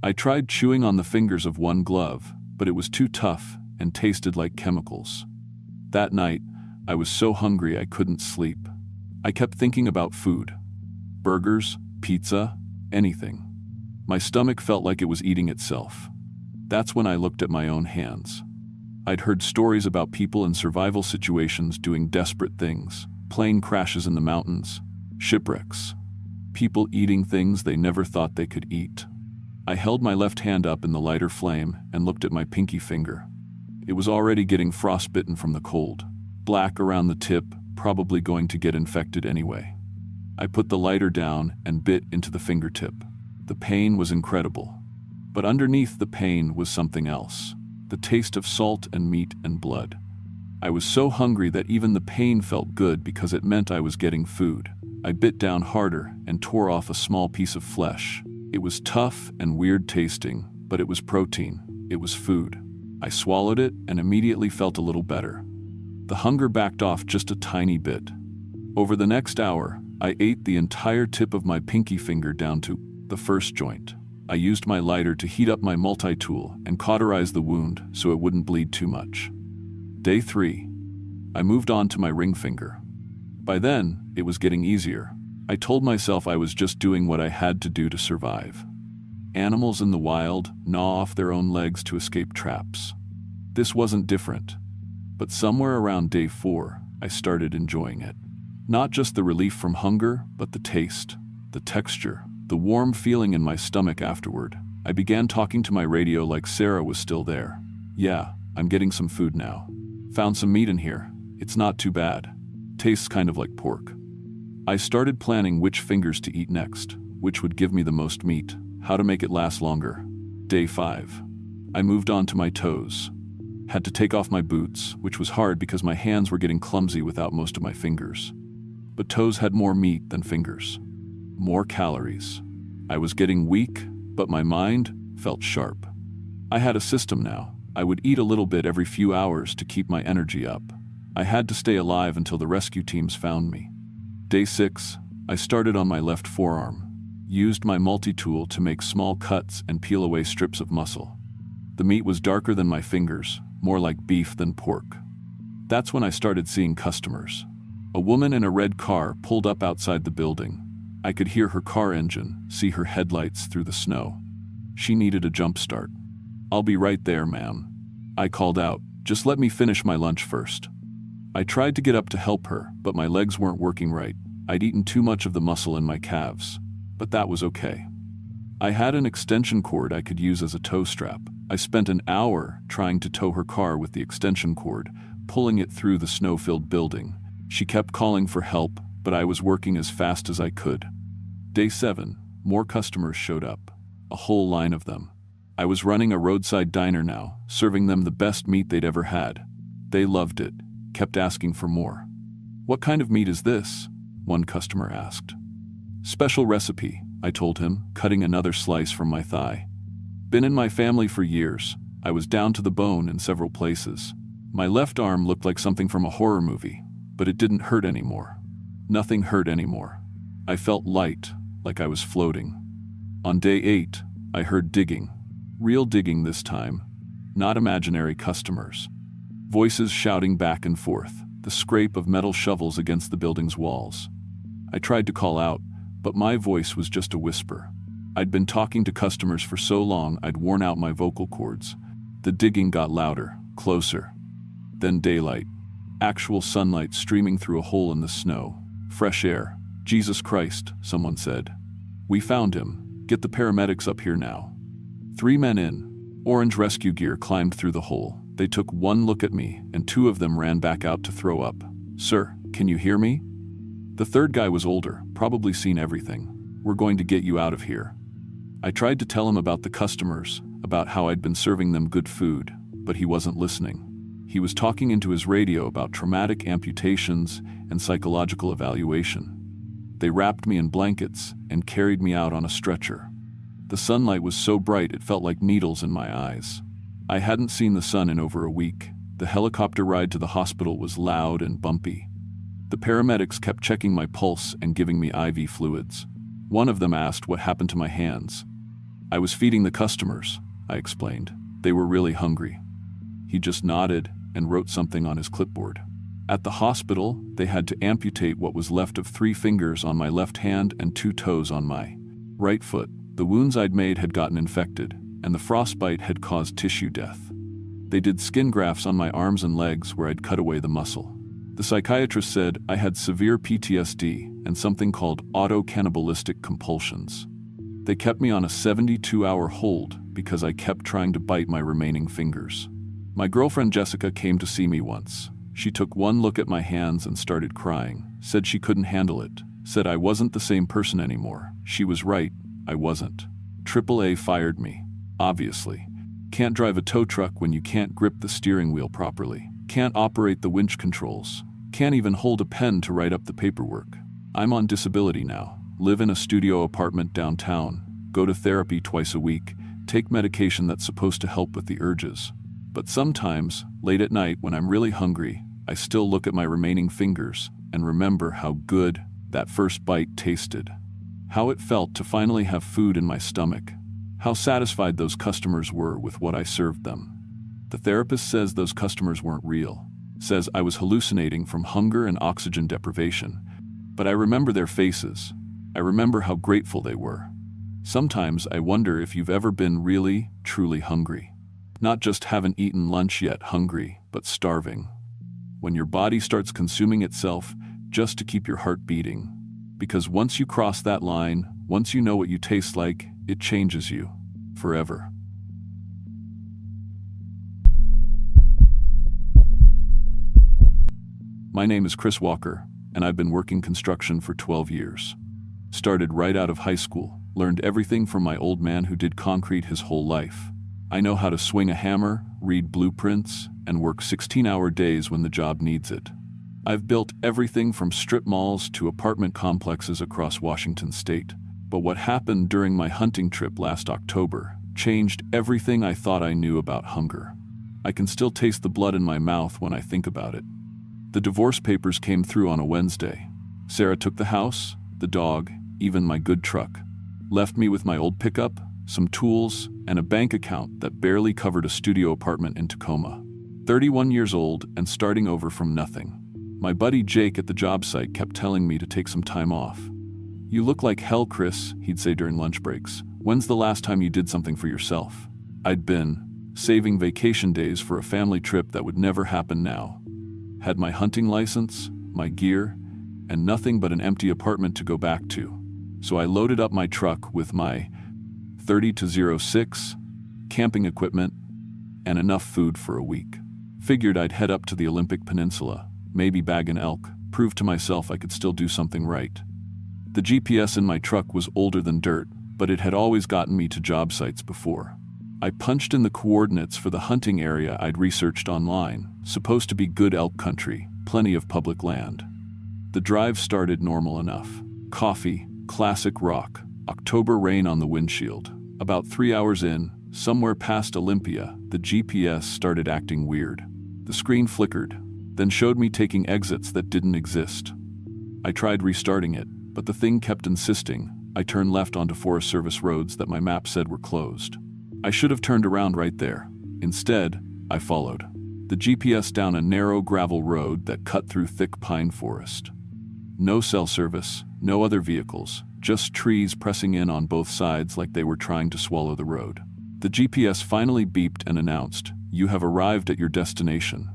A: I tried chewing on the fingers of one glove, but it was too tough and tasted like chemicals. That night, I was so hungry I couldn't sleep. I kept thinking about food. Burgers, pizza, anything. My stomach felt like it was eating itself. That's when I looked at my own hands. I'd heard stories about people in survival situations doing desperate things, plane crashes in the mountains, shipwrecks, people eating things they never thought they could eat. I held my left hand up in the lighter flame and looked at my pinky finger. It was already getting frostbitten from the cold, black around the tip, probably going to get infected anyway. I put the lighter down and bit into the fingertip. The pain was incredible. But underneath the pain was something else. The taste of salt and meat and blood. I was so hungry that even the pain felt good because it meant I was getting food. I bit down harder and tore off a small piece of flesh. It was tough and weird tasting, but it was protein. It was food. I swallowed it and immediately felt a little better. The hunger backed off just a tiny bit. Over the next hour, I ate the entire tip of my pinky finger down to the first joint. I used my lighter to heat up my multi-tool and cauterize the wound so it wouldn't bleed too much. Day 3. I moved on to my ring finger. By then, it was getting easier. I told myself I was just doing what I had to do to survive. Animals in the wild gnaw off their own legs to escape traps. This wasn't different. But somewhere around day 4, I started enjoying it. Not just the relief from hunger, but the taste, the texture, the warm feeling in my stomach afterward. I began talking to my radio like Sarah was still there. Yeah, I'm getting some food now. Found some meat in here. It's not too bad. Tastes kind of like pork. I started planning which fingers to eat next, which would give me the most meat, how to make it last longer. Day 5. I moved on to my toes. Had to take off my boots, which was hard because my hands were getting clumsy without most of my fingers. But toes had more meat than fingers. More calories. I was getting weak, but my mind felt sharp. I had a system now. I would eat a little bit every few hours to keep my energy up. I had to stay alive until the rescue teams found me. Day 6, I started on my left forearm. Used my multi-tool to make small cuts and peel away strips of muscle. The meat was darker than my fingers, more like beef than pork. That's when I started seeing customers. A woman in a red car pulled up outside the building. I could hear her car engine, see her headlights through the snow. She needed a jump start. "I'll be right there, ma'am." I called out, "Just let me finish my lunch first." I tried to get up to help her, but my legs weren't working right. I'd eaten too much of the muscle in my calves. But that was okay. I had an extension cord I could use as a tow strap. I spent an hour trying to tow her car with the extension cord, pulling it through the snow-filled building. She kept calling for help, but I was working as fast as I could. Day 7, more customers showed up. A whole line of them. I was running a roadside diner now, serving them the best meat they'd ever had. They loved it, kept asking for more. "What kind of meat is this?" one customer asked. "Special recipe," I told him, cutting another slice from my thigh. Been in my family for years. I was down to the bone in several places. My left arm looked like something from a horror movie, but it didn't hurt anymore. Nothing hurt anymore. I felt light, like I was floating. On day 8, I heard digging. Real digging this time. Not imaginary customers. Voices shouting back and forth, the scrape of metal shovels against the building's walls. I tried to call out, but my voice was just a whisper. I'd been talking to customers for so long I'd worn out my vocal cords. The digging got louder, closer. Then daylight. Actual sunlight streaming through a hole in the snow. Fresh air. "Jesus Christ," someone said. "We found him. Get the paramedics up here now." 3 men in. Orange rescue gear climbed through the hole. They took one look at me, and two of them ran back out to throw up. "Sir, can you hear me?" The third guy was older, probably seen everything. "We're going to get you out of here." I tried to tell him about the customers, about how I'd been serving them good food, but he wasn't listening. He was talking into his radio about traumatic amputations and psychological evaluation. They wrapped me in blankets and carried me out on a stretcher. The sunlight was so bright it felt like needles in my eyes. I hadn't seen the sun in over a week. The helicopter ride to the hospital was loud and bumpy. The paramedics kept checking my pulse and giving me IV fluids. One of them asked what happened to my hands. "I was feeding the customers," I explained. "They were really hungry." He just nodded and wrote something on his clipboard. At the hospital, they had to amputate what was left of 3 fingers on my left hand and 2 toes on my right foot. The wounds I'd made had gotten infected, and the frostbite had caused tissue death. They did skin grafts on my arms and legs where I'd cut away the muscle. The psychiatrist said I had severe PTSD and something called auto-cannibalistic compulsions. They kept me on a 72-hour hold because I kept trying to bite my remaining fingers. My girlfriend Jessica came to see me once. She took one look at my hands and started crying, said she couldn't handle it, said I wasn't the same person anymore. She was right, I wasn't. AAA fired me, obviously. Can't drive a tow truck when you can't grip the steering wheel properly. Can't operate the winch controls. Can't even hold a pen to write up the paperwork. I'm on disability now, live in a studio apartment downtown, go to therapy twice a week, take medication that's supposed to help with the urges. But sometimes, late at night when I'm really hungry, I still look at my remaining fingers and remember how good that first bite tasted. How it felt to finally have food in my stomach. How satisfied those customers were with what I served them. The therapist says those customers weren't real. Says I was hallucinating from hunger and oxygen deprivation. But I remember their faces. I remember how grateful they were. Sometimes I wonder if you've ever been really, truly hungry. Not just haven't eaten lunch yet hungry, but starving. When your body starts consuming itself just to keep your heart beating. Because once you cross that line, once you know what you taste like, it changes you. Forever. My name is Chris Walker, and I've been working construction for 12 years. Started right out of high school, learned everything from my old man who did concrete his whole life. I know how to swing a hammer, read blueprints, and work 16-hour days when the job needs it. I've built everything from strip malls to apartment complexes across Washington state. But what happened during my hunting trip last October changed everything I thought I knew about hunger. I can still taste the blood in my mouth when I think about it. The divorce papers came through on a Wednesday. Sarah took the house, the dog, even my good truck. Left me with my old pickup, some tools, and a bank account that barely covered a studio apartment in Tacoma. 31 years old and starting over from nothing. My buddy Jake at the job site kept telling me to take some time off. "You look like hell, Chris," he'd say during lunch breaks. "When's the last time you did something for yourself?" I'd been saving vacation days for a family trip that would never happen now. Had my hunting license, my gear, and nothing but an empty apartment to go back to. So I loaded up my truck with my 30-06 camping equipment and enough food for a week. Figured I'd head up to the Olympic Peninsula, maybe bag an elk, prove to myself I could still do something right. The GPS in my truck was older than dirt, but it had always gotten me to job sites before. I punched in the coordinates for the hunting area I'd researched online, supposed to be good elk country, plenty of public land. The drive started normal enough. Coffee, classic rock, October rain on the windshield. About 3 hours in, somewhere past Olympia, the GPS started acting weird. The screen flickered, then showed me taking exits that didn't exist. I tried restarting it, but the thing kept insisting I turn left onto Forest Service roads that my map said were closed. I should have turned around right there. Instead, I followed the GPS down a narrow gravel road that cut through thick pine forest. No cell service, no other vehicles, just trees pressing in on both sides like they were trying to swallow the road. The GPS finally beeped and announced, "You have arrived at your destination."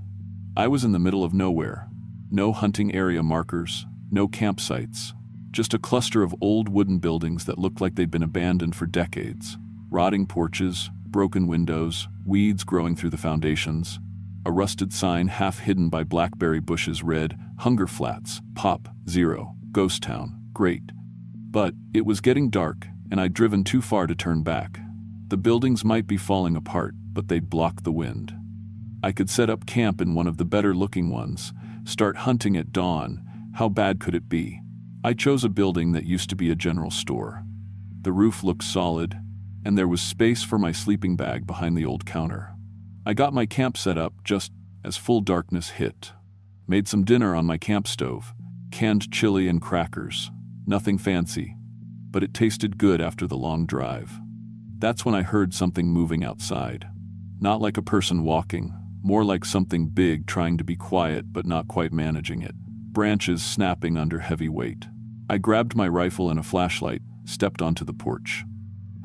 A: I was in the middle of nowhere. No hunting area markers, no campsites. Just a cluster of old wooden buildings that looked like they'd been abandoned for decades. Rotting porches, broken windows, weeds growing through the foundations. A rusted sign half hidden by blackberry bushes read, "Hunger Flats, Pop, 0, Ghost Town, Great." But it was getting dark, and I'd driven too far to turn back. The buildings might be falling apart, but they'd block the wind. I could set up camp in one of the better-looking ones, start hunting at dawn. How bad could it be? I chose a building that used to be a general store. The roof looked solid, and there was space for my sleeping bag behind the old counter. I got my camp set up just as full darkness hit. Made some dinner on my camp stove, canned chili and crackers. Nothing fancy, but it tasted good after the long drive. That's when I heard something moving outside. Not like a person walking, more like something big trying to be quiet but not quite managing it. Branches snapping under heavy weight. I grabbed my rifle and a flashlight, stepped onto the porch.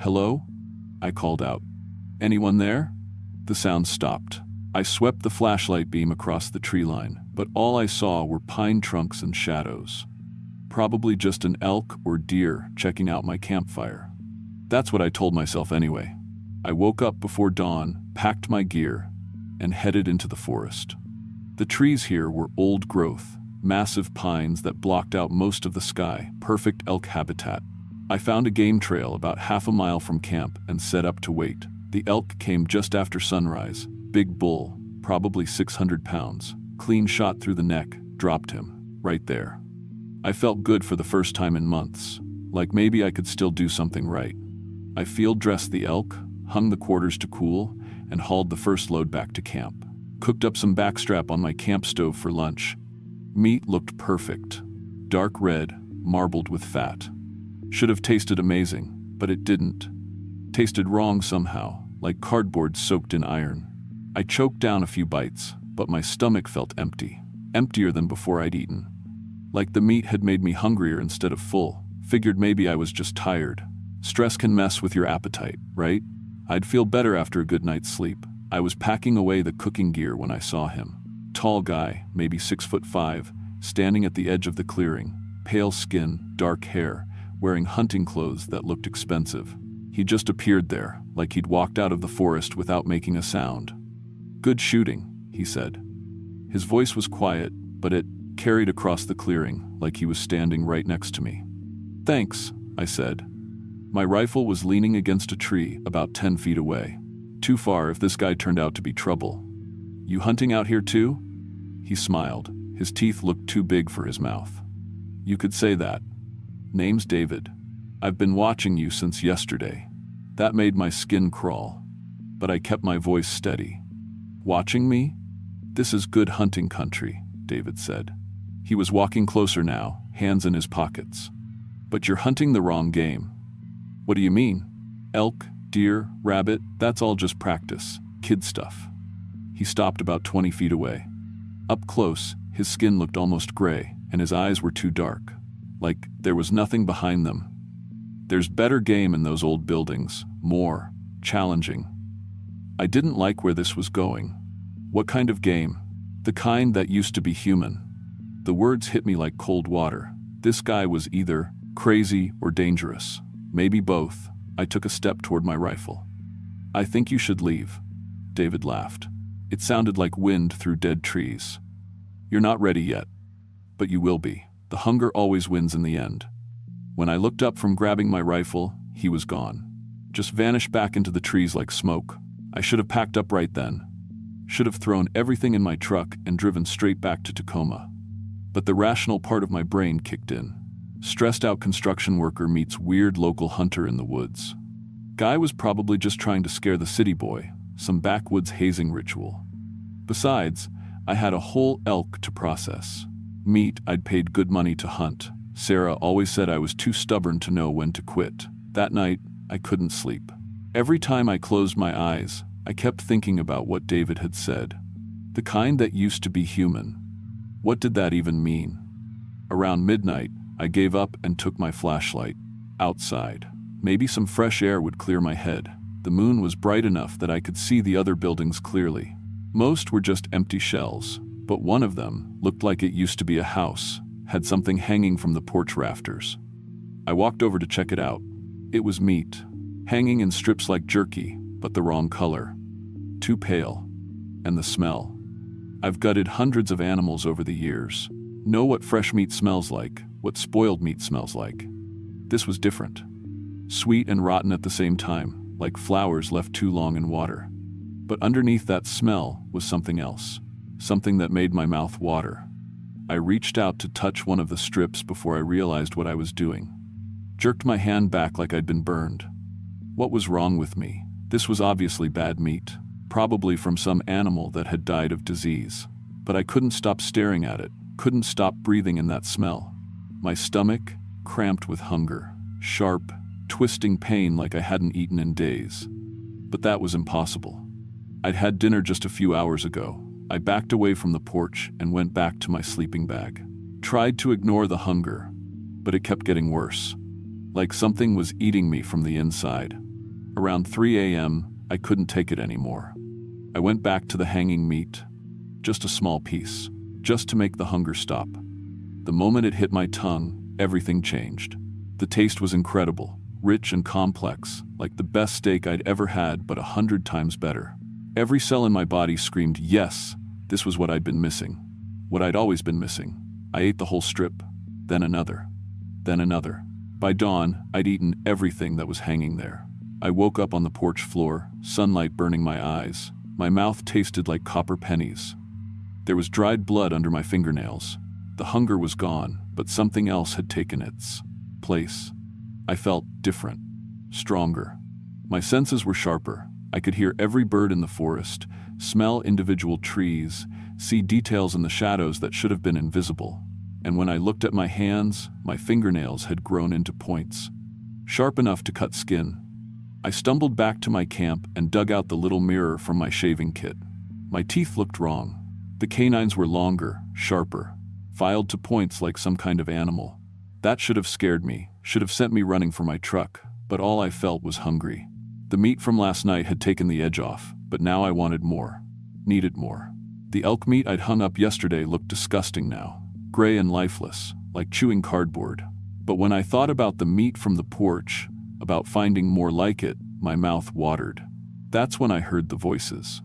A: "Hello?" I called out. "Anyone there?" The sound stopped. I swept the flashlight beam across the tree line, but all I saw were pine trunks and shadows. Probably just an elk or deer checking out my campfire. That's what I told myself anyway. I woke up before dawn, packed my gear, and headed into the forest. The trees here were old growth, massive pines that blocked out most of the sky, perfect elk habitat. I found a game trail about half a mile from camp and set up to wait. The elk came just after sunrise. Big bull, probably 600 pounds, clean shot through the neck, dropped him, right there. I felt good for the first time in months, like maybe I could still do something right. I field dressed the elk, hung the quarters to cool, and hauled the first load back to camp. Cooked up some backstrap on my camp stove for lunch. Meat looked perfect. Dark red, marbled with fat. Should have tasted amazing, but it didn't. Tasted wrong somehow, like cardboard soaked in iron. I choked down a few bites, but my stomach felt empty. Emptier than before I'd eaten. Like the meat had made me hungrier instead of full. Figured maybe I was just tired. Stress can mess with your appetite, right? I'd feel better after a good night's sleep. I was packing away the cooking gear when I saw him. Tall guy, maybe 6'5", standing at the edge of the clearing. Pale skin, dark hair, wearing hunting clothes that looked expensive. He just appeared there, like he'd walked out of the forest without making a sound. "Good shooting," he said. His voice was quiet, but it carried across the clearing, like he was standing right next to me. "Thanks," I said. My rifle was leaning against a tree about 10 feet away. Too far if this guy turned out to be trouble. "You hunting out here too?" He smiled. His teeth looked too big for his mouth. "You could say that. Name's David. I've been watching you since yesterday." That made my skin crawl, but I kept my voice steady. "Watching me? This is good hunting country," David said. He was walking closer now, hands in his pockets. "But you're hunting the wrong game." "What do you mean?" "Elk, deer, rabbit, that's all just practice, kid stuff." He stopped about 20 feet away. Up close, his skin looked almost gray, and his eyes were too dark. Like there was nothing behind them. "There's better game in those old buildings, more challenging." I didn't like where this was going. "What kind of game?" "The kind that used to be human." The words hit me like cold water. This guy was either crazy or dangerous. Maybe both. I took a step toward my rifle. "I think you should leave." David laughed. It sounded like wind through dead trees. "You're not ready yet. But you will be. The hunger always wins in the end." When I looked up from grabbing my rifle, he was gone. Just vanished back into the trees like smoke. I should have packed up right then. Should have thrown everything in my truck and driven straight back to Tacoma. But the rational part of my brain kicked in. Stressed out construction worker meets weird local hunter in the woods. Guy was probably just trying to scare the city boy, some backwoods hazing ritual. Besides, I had a whole elk to process. Meat I'd paid good money to hunt. Sarah always said I was too stubborn to know when to quit. That night, I couldn't sleep. Every time I closed my eyes, I kept thinking about what David had said. The kind that used to be human. What did that even mean? Around midnight, I gave up and took my flashlight. Outside. Maybe some fresh air would clear my head. The moon was bright enough that I could see the other buildings clearly. Most were just empty shells, but one of them looked like it used to be a house, had something hanging from the porch rafters. I walked over to check it out. It was meat, hanging in strips like jerky, but the wrong color. Too pale. And the smell. I've gutted hundreds of animals over the years. Know what fresh meat smells like, what spoiled meat smells like. This was different. Sweet and rotten at the same time, like flowers left too long in water. But underneath that smell was something else. Something that made my mouth water. I reached out to touch one of the strips before I realized what I was doing. Jerked my hand back like I'd been burned. What was wrong with me? This was obviously bad meat. Probably from some animal that had died of disease. But I couldn't stop staring at it, couldn't stop breathing in that smell. My stomach, cramped with hunger, sharp, twisting pain like I hadn't eaten in days. But that was impossible. I'd had dinner just a few hours ago. I backed away from the porch and went back to my sleeping bag. Tried to ignore the hunger, but it kept getting worse. Like something was eating me from the inside. Around 3 a.m., I couldn't take it anymore. I went back to the hanging meat. Just a small piece, just to make the hunger stop. The moment it hit my tongue, everything changed. The taste was incredible, rich and complex, like the best steak I'd ever had, but 100 times better. Every cell in my body screamed, yes, this was what I'd been missing. What I'd always been missing. I ate the whole strip, then another, then another. By dawn, I'd eaten everything that was hanging there. I woke up on the porch floor, sunlight burning my eyes. My mouth tasted like copper pennies. There was dried blood under my fingernails. The hunger was gone, but something else had taken its place. I felt different, stronger. My senses were sharper. I could hear every bird in the forest, smell individual trees, see details in the shadows that should have been invisible. And when I looked at my hands, my fingernails had grown into points, sharp enough to cut skin. I stumbled back to my camp and dug out the little mirror from my shaving kit. My teeth looked wrong. The canines were longer, sharper, filed to points like some kind of animal. That should have scared me, should have sent me running for my truck, but all I felt was hungry. The meat from last night had taken the edge off, but now I wanted more, needed more. The elk meat I'd hung up yesterday looked disgusting now, gray and lifeless, like chewing cardboard. But when I thought about the meat from the porch, about finding more like it, my mouth watered. That's when I heard the voices.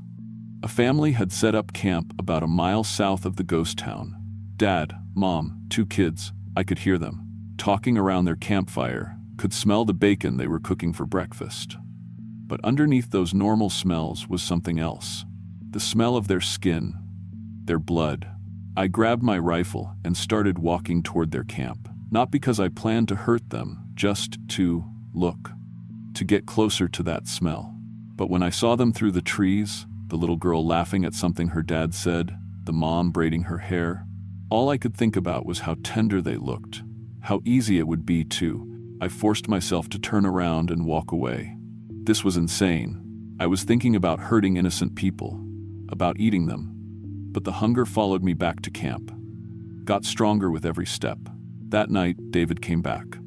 A: A family had set up camp about a mile south of the ghost town. Dad, Mom, 2 kids, I could hear them, talking around their campfire, could smell the bacon they were cooking for breakfast. But underneath those normal smells was something else. The smell of their skin, their blood. I grabbed my rifle and started walking toward their camp, not because I planned to hurt them, just to look, to get closer to that smell. But when I saw them through the trees, the little girl laughing at something her dad said, the mom braiding her hair, all I could think about was how tender they looked, how easy it would be to. I forced myself to turn around and walk away. This was insane. I was thinking about hurting innocent people, about eating them. But the hunger followed me back to camp, got stronger with every step. That night, David came back.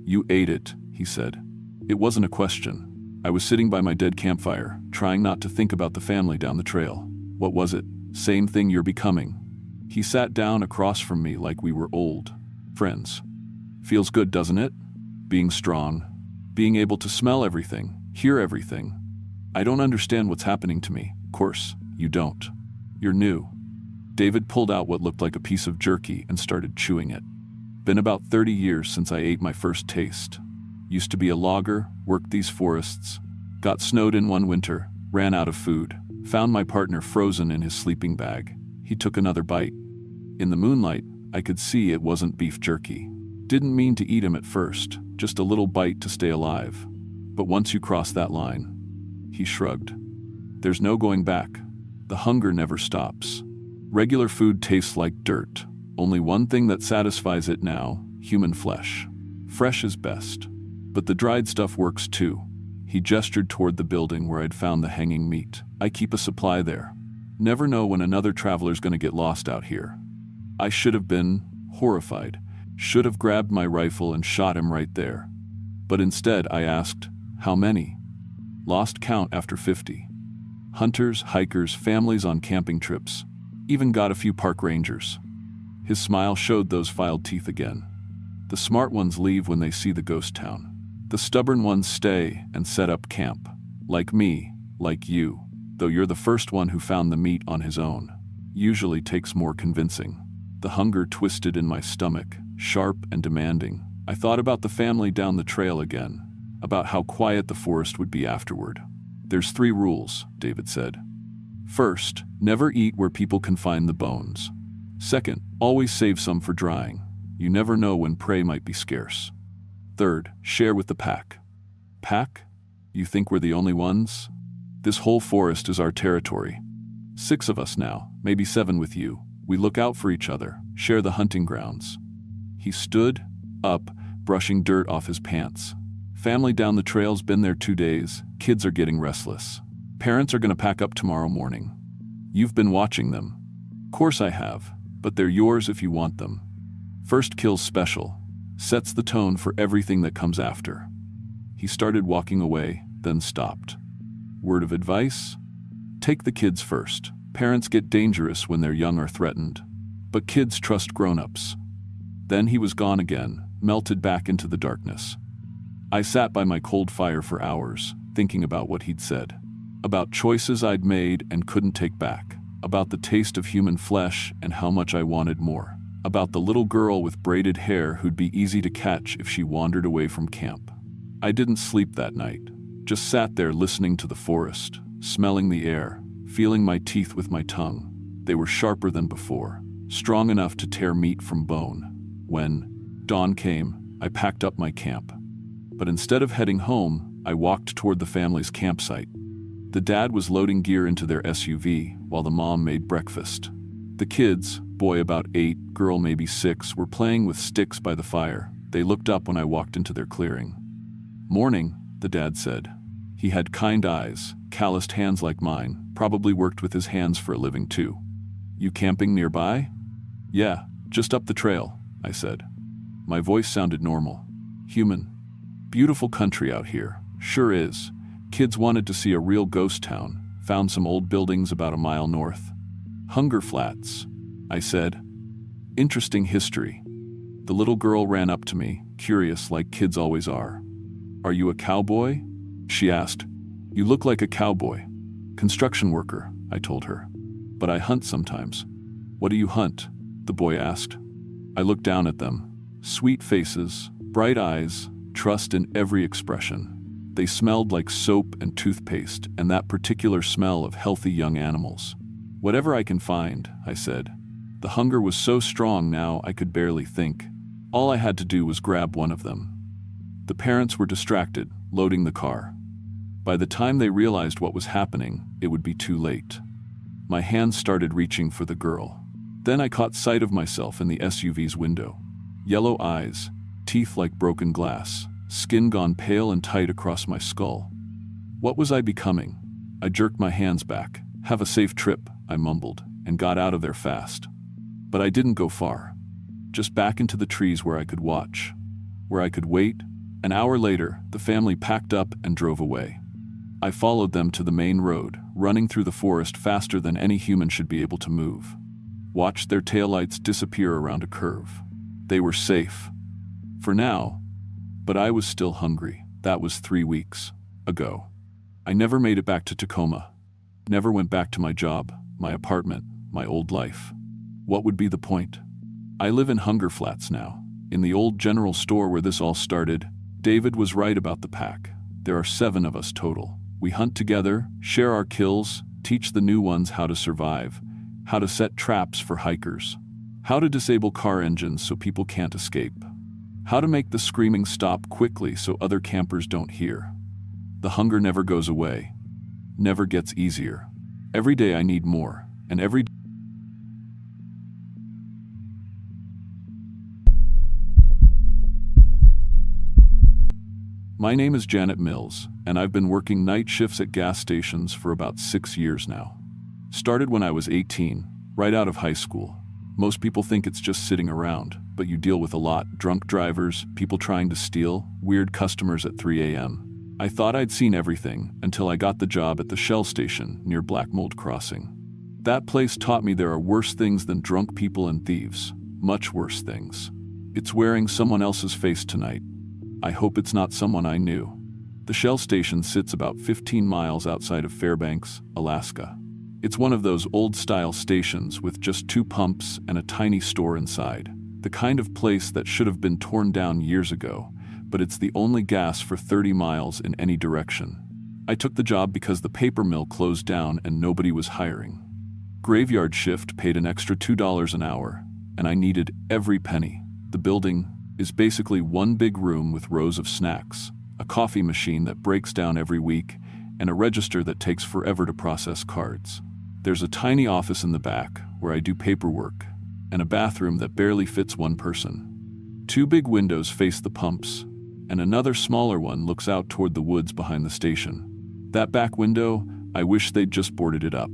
A: "You ate it," he said. It wasn't a question. I was sitting by my dead campfire, trying not to think about the family down the trail. What was it? Same thing you're becoming. He sat down across from me like we were old friends. Feels good, doesn't it? Being strong, being able to smell everything, hear everything. I don't understand what's happening to me. Of course, you don't. You're new. David pulled out what looked like a piece of jerky and started chewing it. Been about 30 years since I ate my first taste. Used to be a logger, worked these forests, got snowed in one winter, ran out of food, found my partner frozen in his sleeping bag. He took another bite. In the moonlight, I could see it wasn't beef jerky. Didn't mean to eat him at first, just a little bite to stay alive. But once you cross that line, he shrugged. There's no going back. The hunger never stops. Regular food tastes like dirt. Only one thing that satisfies it now, human flesh. Fresh is best. But the dried stuff works too. He gestured toward the building where I'd found the hanging meat. I keep a supply there. Never know when another traveler's gonna get lost out here. I should have been horrified. Should have grabbed my rifle and shot him right there. But instead I asked, how many? Lost count after 50. Hunters, hikers, families on camping trips. Even got a few park rangers. His smile showed those filed teeth again. The smart ones leave when they see the ghost town. The stubborn ones stay and set up camp. Like me, like you, though you're the first one who found the meat on his own. Usually takes more convincing. The hunger twisted in my stomach, sharp and demanding. I thought about the family down the trail again, about how quiet the forest would be afterward. There's 3 rules, David said. First, never eat where people can find the bones. Second, always save some for drying. You never know when prey might be scarce. Third, share with the pack. Pack? You think we're the only ones? This whole forest is our territory. 6 of us now, maybe 7 with you. We look out for each other, share the hunting grounds. He stood up, brushing dirt off his pants. Family down the trail's been there 2 days. Kids are getting restless. Parents are gonna pack up tomorrow morning. You've been watching them. Course I have, but they're yours if you want them. First kill's special. Sets the tone for everything that comes after. He started walking away, then stopped. Word of advice? Take the kids first. Parents get dangerous when they're young or threatened, but kids trust grown-ups. Then he was gone again, melted back into the darkness. I sat by my cold fire for hours, thinking about what he'd said. About choices I'd made and couldn't take back. About the taste of human flesh and how much I wanted more. About the little girl with braided hair who'd be easy to catch if she wandered away from camp. I didn't sleep that night. Just sat there listening to the forest, smelling the air, feeling my teeth with my tongue. They were sharper than before, strong enough to tear meat from bone. When dawn came, I packed up my camp. But instead of heading home, I walked toward the family's campsite. The dad was loading gear into their SUV while the mom made breakfast. The kids, boy about 8, girl maybe 6, were playing with sticks by the fire. They looked up when I walked into their clearing. "Morning," the dad said. He had kind eyes, calloused hands like mine, probably worked with his hands for a living too. "You camping nearby?" "Yeah, just up the trail," I said. My voice sounded normal. Human. "Beautiful country out here. Sure is. Kids wanted to see a real ghost town. Found some old buildings about a mile north." "Hunger Flats," I said. "Interesting history." The little girl ran up to me, curious like kids always are. "Are you a cowboy?" she asked. "You look like a cowboy." "Construction worker," I told her. "But I hunt sometimes." "What do you hunt?" the boy asked. I looked down at them. Sweet faces, bright eyes, trust in every expression. They smelled like soap and toothpaste, and that particular smell of healthy young animals. "Whatever I can find," I said. The hunger was so strong now I could barely think. All I had to do was grab one of them. The parents were distracted, loading the car. By the time they realized what was happening, it would be too late. My hands started reaching for the girl. Then I caught sight of myself in the SUV's window. Yellow eyes, teeth like broken glass, skin gone pale and tight across my skull. What was I becoming? I jerked my hands back. "Have a safe trip," I mumbled, and got out of there fast. But I didn't go far. Just back into the trees where I could watch, where I could wait. An hour later, the family packed up and drove away. I followed them to the main road, running through the forest faster than any human should be able to move. Watched their taillights disappear around a curve. They were safe. For now. But I was still hungry. That was 3 weeks ago. I never made it back to Tacoma. Never went back to my job, my apartment, my old life. What would be the point? I live in Hunger Flats now, in the old general store where this all started. David was right about the pack. There are 7 of us total. We hunt together, share our kills, teach the new ones how to survive, how to set traps for hikers, how to disable car engines so people can't escape, how to make the screaming stop quickly so other campers don't hear. The hunger never goes away, never gets easier. Every day I need more, and every My name is Janet Mills, and I've been working night shifts at gas stations for about 6 years now. Started when I was 18, right out of high school. Most people think it's just sitting around, but you deal with a lot: drunk drivers, people trying to steal, weird customers at 3 a.m. I thought I'd seen everything until I got the job at the Shell station near Black Mold Crossing. That place taught me there are worse things than drunk people and thieves, much worse things. It's wearing someone else's face tonight. I hope it's not someone I knew. The Shell station sits about 15 miles outside of Fairbanks, Alaska. It's one of those old-style stations with just 2 pumps and a tiny store inside. The kind of place that should have been torn down years ago, but it's the only gas for 30 miles in any direction. I took the job because the paper mill closed down and nobody was hiring. Graveyard shift paid an extra $2 an hour, and I needed every penny. The building is basically one big room with rows of snacks, a coffee machine that breaks down every week, and a register that takes forever to process cards. There's a tiny office in the back where I do paperwork, and a bathroom that barely fits one person. 2 big windows face the pumps, and another smaller one looks out toward the woods behind the station. That back window, I wish they'd just boarded it up.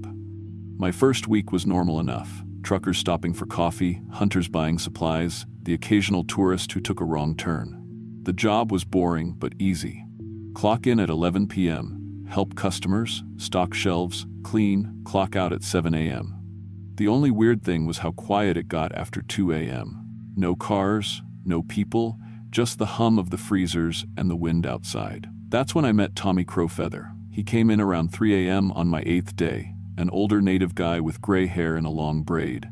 A: My first week was normal enough. Truckers stopping for coffee, hunters buying supplies, the occasional tourist who took a wrong turn. The job was boring but easy. Clock in at 11 p.m., help customers, stock shelves, clean, clock out at 7 a.m. The only weird thing was how quiet it got after 2 a.m. No cars, no people, just the hum of the freezers and the wind outside. That's when I met Tommy Crowfeather. He came in around 3 a.m. on my 8th day, an older native guy with gray hair and a long braid.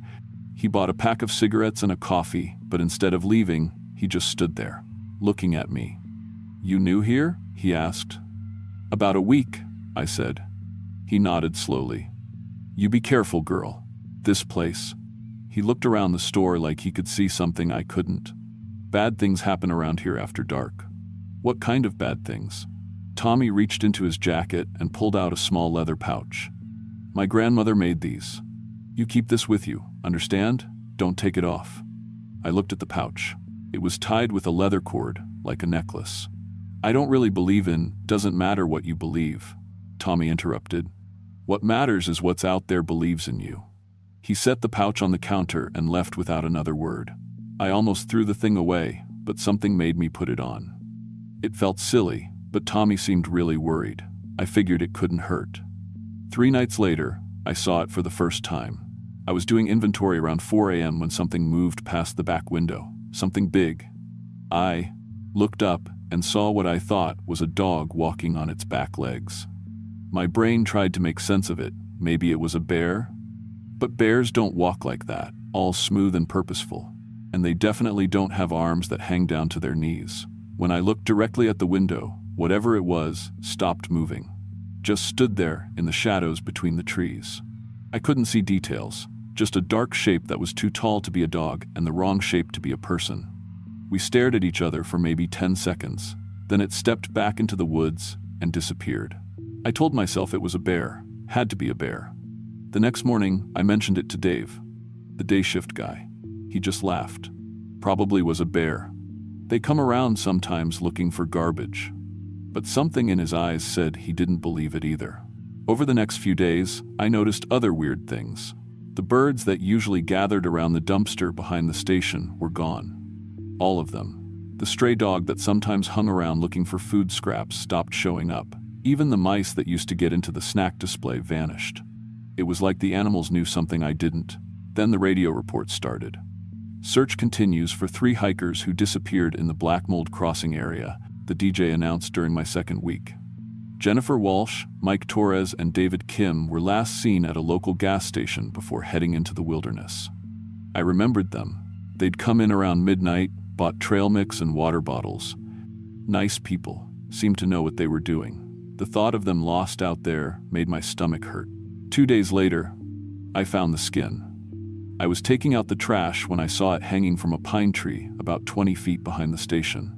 A: He bought a pack of cigarettes and a coffee, but instead of leaving, he just stood there, looking at me. "You new here?" he asked. "About a week," I said. He nodded slowly. "You be careful, girl. This place." He looked around the store like he could see something I couldn't. "Bad things happen around here after dark." "What kind of bad things?" Tommy reached into his jacket and pulled out a small leather pouch. "My grandmother made these. You keep this with you, understand? Don't take it off." I looked at the pouch. It was tied with a leather cord, like a necklace. "I don't really believe in, doesn't matter what you believe," Tommy interrupted. "What matters is what's out there believes in you." He set the pouch on the counter and left without another word. I almost threw the thing away, but something made me put it on. It felt silly, but Tommy seemed really worried. I figured it couldn't hurt. 3 nights later, I saw it for the first time. I was doing inventory around 4 a.m. when something moved past the back window, something big. I looked up and saw what I thought was a dog walking on its back legs. My brain tried to make sense of it. Maybe it was a bear? But bears don't walk like that, all smooth and purposeful. And they definitely don't have arms that hang down to their knees. When I looked directly at the window, whatever it was stopped moving. Just stood there in the shadows between the trees. I couldn't see details, just a dark shape that was too tall to be a dog and the wrong shape to be a person. We stared at each other for maybe 10 seconds. Then it stepped back into the woods and disappeared. I told myself it was a bear, had to be a bear. The next morning, I mentioned it to Dave, the day shift guy. He just laughed. Probably was a bear. They come around sometimes looking for garbage. But something in his eyes said he didn't believe it either. Over the next few days, I noticed other weird things. The birds that usually gathered around the dumpster behind the station were gone. All of them. The stray dog that sometimes hung around looking for food scraps stopped showing up. Even the mice that used to get into the snack display vanished. It was like the animals knew something I didn't. Then the radio report started. Search continues for 3 hikers who disappeared in the Black Mold Crossing area, the DJ announced during my second week. Jennifer Walsh, Mike Torres, and David Kim were last seen at a local gas station before heading into the wilderness. I remembered them. They'd come in around midnight, bought trail mix and water bottles. Nice people, seemed to know what they were doing. The thought of them lost out there made my stomach hurt. 2 days later, I found the skin. I was taking out the trash when I saw it hanging from a pine tree about 20 feet behind the station.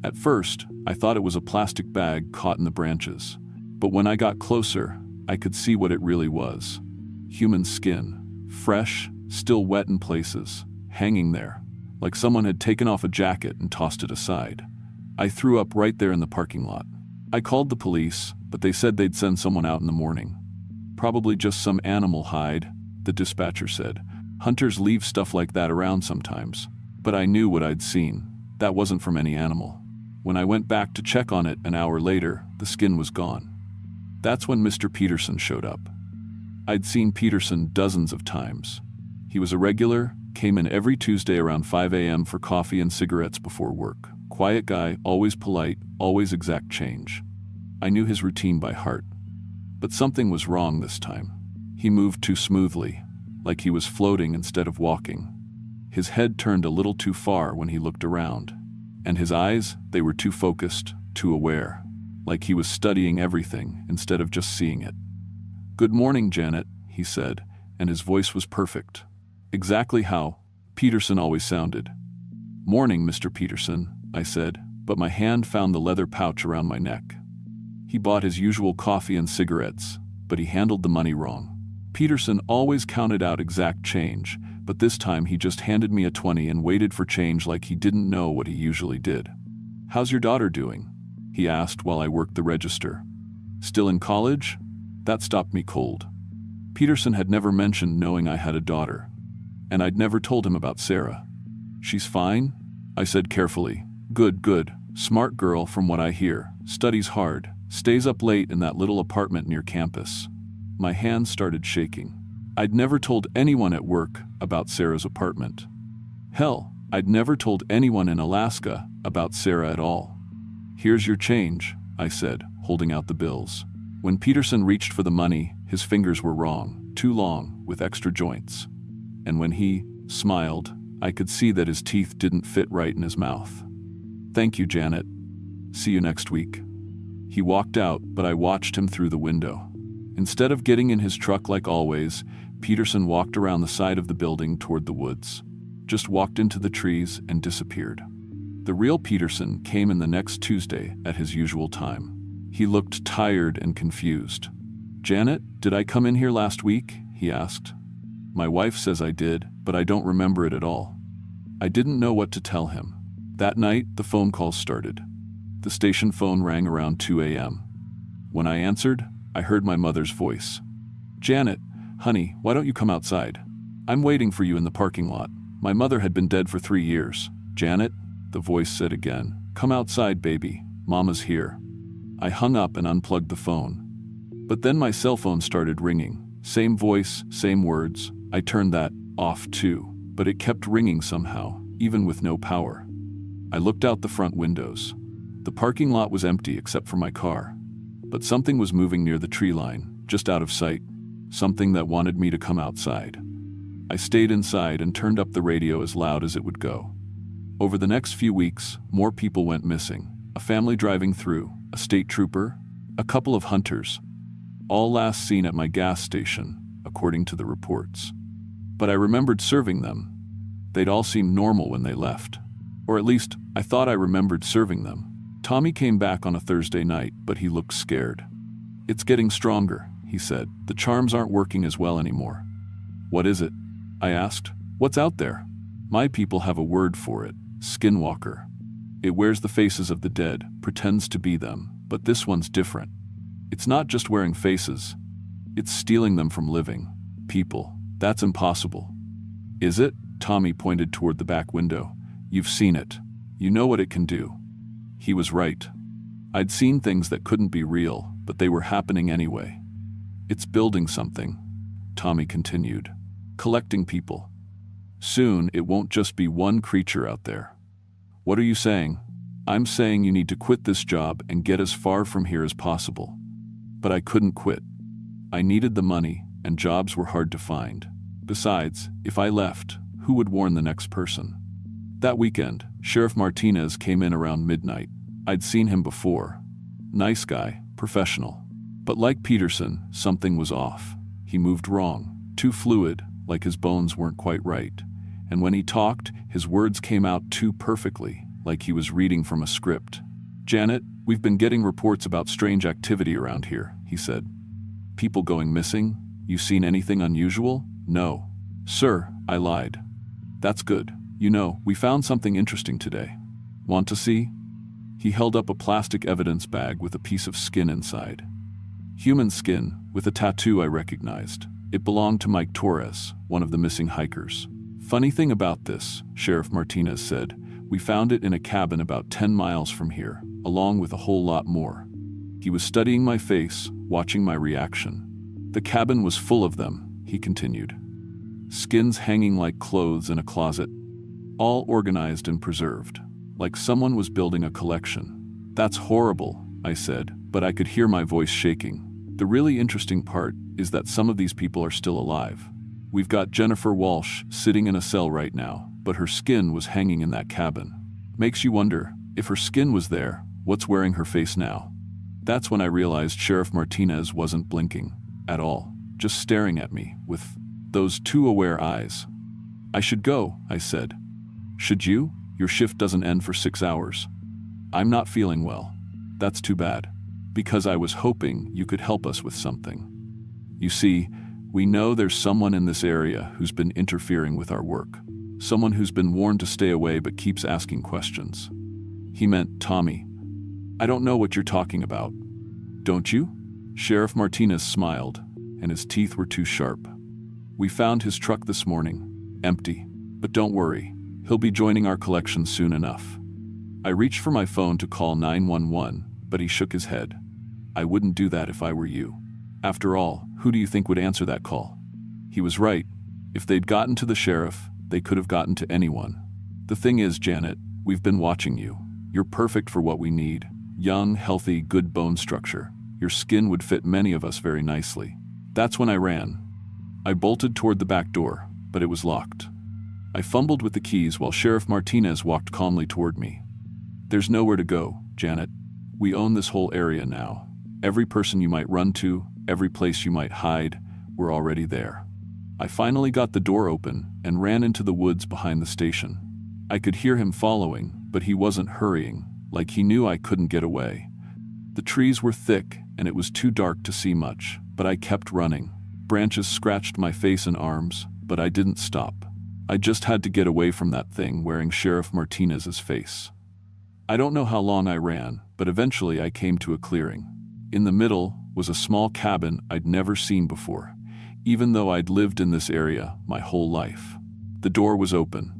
A: At first, I thought it was a plastic bag caught in the branches, but when I got closer, I could see what it really was. Human skin, fresh, still wet in places, hanging there, like someone had taken off a jacket and tossed it aside. I threw up right there in the parking lot. I called the police, but they said they'd send someone out in the morning. Probably just some animal hide, the dispatcher said. Hunters leave stuff like that around sometimes. But I knew what I'd seen. That wasn't from any animal. When I went back to check on it an hour later, the skin was gone. That's when Mr. Peterson showed up. I'd seen Peterson dozens of times. He was a regular, came in every Tuesday around 5 a.m. for coffee and cigarettes before work. Quiet guy, always polite, always exact change. I knew his routine by heart. But something was wrong this time. He moved too smoothly, like he was floating instead of walking. His head turned a little too far when he looked around. And his eyes, they were too focused, too aware, like he was studying everything instead of just seeing it. "Good morning, Janet," he said, and his voice was perfect. Exactly how Peterson always sounded. "Morning, Mr. Peterson," I said, but my hand found the leather pouch around my neck. He bought his usual coffee and cigarettes, but he handled the money wrong. Peterson always counted out exact change, but this time he just handed me a 20 and waited for change like he didn't know what he usually did. "How's your daughter doing?" he asked while I worked the register. "Still in college?" That stopped me cold. Peterson had never mentioned knowing I had a daughter, and I'd never told him about Sarah. "She's fine?" I said carefully. Good, good. Smart girl from what I hear. Studies hard. Stays up late in that little apartment near campus." My hands started shaking. I'd never told anyone at work about Sarah's apartment. Hell, I'd never told anyone in Alaska about Sarah at all. "Here's your change," I said, holding out the bills. When Peterson reached for the money, his fingers were wrong, too long, with extra joints. And when he smiled, I could see that his teeth didn't fit right in his mouth. "Thank you, Janet. See you next week." He walked out, but I watched him through the window. Instead of getting in his truck like always, Peterson walked around the side of the building toward the woods. Just walked into the trees and disappeared. The real Peterson came in the next Tuesday at his usual time. He looked tired and confused. "Janet, did I come in here last week?" he asked. "My wife says I did, but I don't remember it at all." I didn't know what to tell him. That night, the phone calls started. The station phone rang around 2 a.m. When I answered, I heard my mother's voice. "Janet, honey, why don't you come outside? I'm waiting for you in the parking lot." My mother had been dead for 3 years. "Janet," the voice said again, "come outside, baby. Mama's here." I hung up and unplugged the phone. But then my cell phone started ringing. Same voice, same words. I turned that off too, but it kept ringing somehow, even with no power. I looked out the front windows. The parking lot was empty except for my car. But something was moving near the tree line, just out of sight. Something that wanted me to come outside. I stayed inside and turned up the radio as loud as it would go. Over the next few weeks, more people went missing. A family driving through, a state trooper, a couple of hunters. All last seen at my gas station, according to the reports. But I remembered serving them. They'd all seemed normal when they left. Or at least, I thought I remembered serving them. Tommy came back on a Thursday night, but he looked scared. "It's getting stronger," he said. "The charms aren't working as well anymore." "What is it?" I asked. "What's out there?" "My people have a word for it. Skinwalker. It wears the faces of the dead, pretends to be them, but this one's different. It's not just wearing faces. It's stealing them from living people. That's impossible." "Is it?" Tommy pointed toward the back window. "You've seen it. You know what it can do." He was right. I'd seen things that couldn't be real, but they were happening anyway. "It's building something," Tommy continued. "Collecting people. Soon, it won't just be one creature out there." "What are you saying?" "I'm saying you need to quit this job and get as far from here as possible." But I couldn't quit. I needed the money, and jobs were hard to find. Besides, if I left, who would warn the next person? That weekend, Sheriff Martinez came in around midnight. I'd seen him before. Nice guy, professional. But like Peterson, something was off. He moved wrong, too fluid, like his bones weren't quite right. And when he talked, his words came out too perfectly, like he was reading from a script. "Janet, we've been getting reports about strange activity around here," he said. "People going missing? You seen anything unusual?" "No." "Sir," I lied. "That's good. You know, we found something interesting today. Want to see?" He held up a plastic evidence bag with a piece of skin inside. Human skin, with a tattoo I recognized. It belonged to Mike Torres, one of the missing hikers. "Funny thing about this," Sheriff Martinez said, "we found it in a cabin about 10 miles from here, along with a whole lot more." He was studying my face, watching my reaction. "The cabin was full of them," he continued. "Skins hanging like clothes in a closet. All organized and preserved, like someone was building a collection. That's horrible, I said, but I could hear my voice shaking. The really interesting part is that some of these people are still alive. We've got Jennifer Walsh sitting in a cell right now, but her skin was hanging in that cabin. Makes you wonder, if her skin was there, what's wearing her face now? That's when I realized Sheriff Martinez wasn't blinking at all, just staring at me with those two aware eyes. I should go, I said. Should you? Your shift doesn't end for 6 hours. I'm not feeling well. That's too bad. Because I was hoping you could help us with something. You see, we know there's someone in this area who's been interfering with our work. Someone who's been warned to stay away but keeps asking questions. He meant Tommy. I don't know what you're talking about. Don't you? Sheriff Martinez smiled, and his teeth were too sharp. We found his truck this morning, empty. But don't worry, he'll be joining our collection soon enough. I reached for my phone to call 911, but he shook his head. I wouldn't do that if I were you. After all, who do you think would answer that call? He was right. If they'd gotten to the sheriff, they could have gotten to anyone. The thing is, Janet, we've been watching you. You're perfect for what we need. Young, healthy, good bone structure. Your skin would fit many of us very nicely. That's when I ran. I bolted toward the back door, but it was locked. I fumbled with the keys while Sheriff Martinez walked calmly toward me. There's nowhere to go, Janet. We own this whole area now. Every person you might run to, every place you might hide, we're already there. I finally got the door open and ran into the woods behind the station. I could hear him following, but he wasn't hurrying, like he knew I couldn't get away. The trees were thick and it was too dark to see much, but I kept running. Branches scratched my face and arms, but I didn't stop. I just had to get away from that thing wearing Sheriff Martinez's face. I don't know how long I ran, but eventually I came to a clearing. In the middle was a small cabin I'd never seen before, even though I'd lived in this area my whole life. The door was open.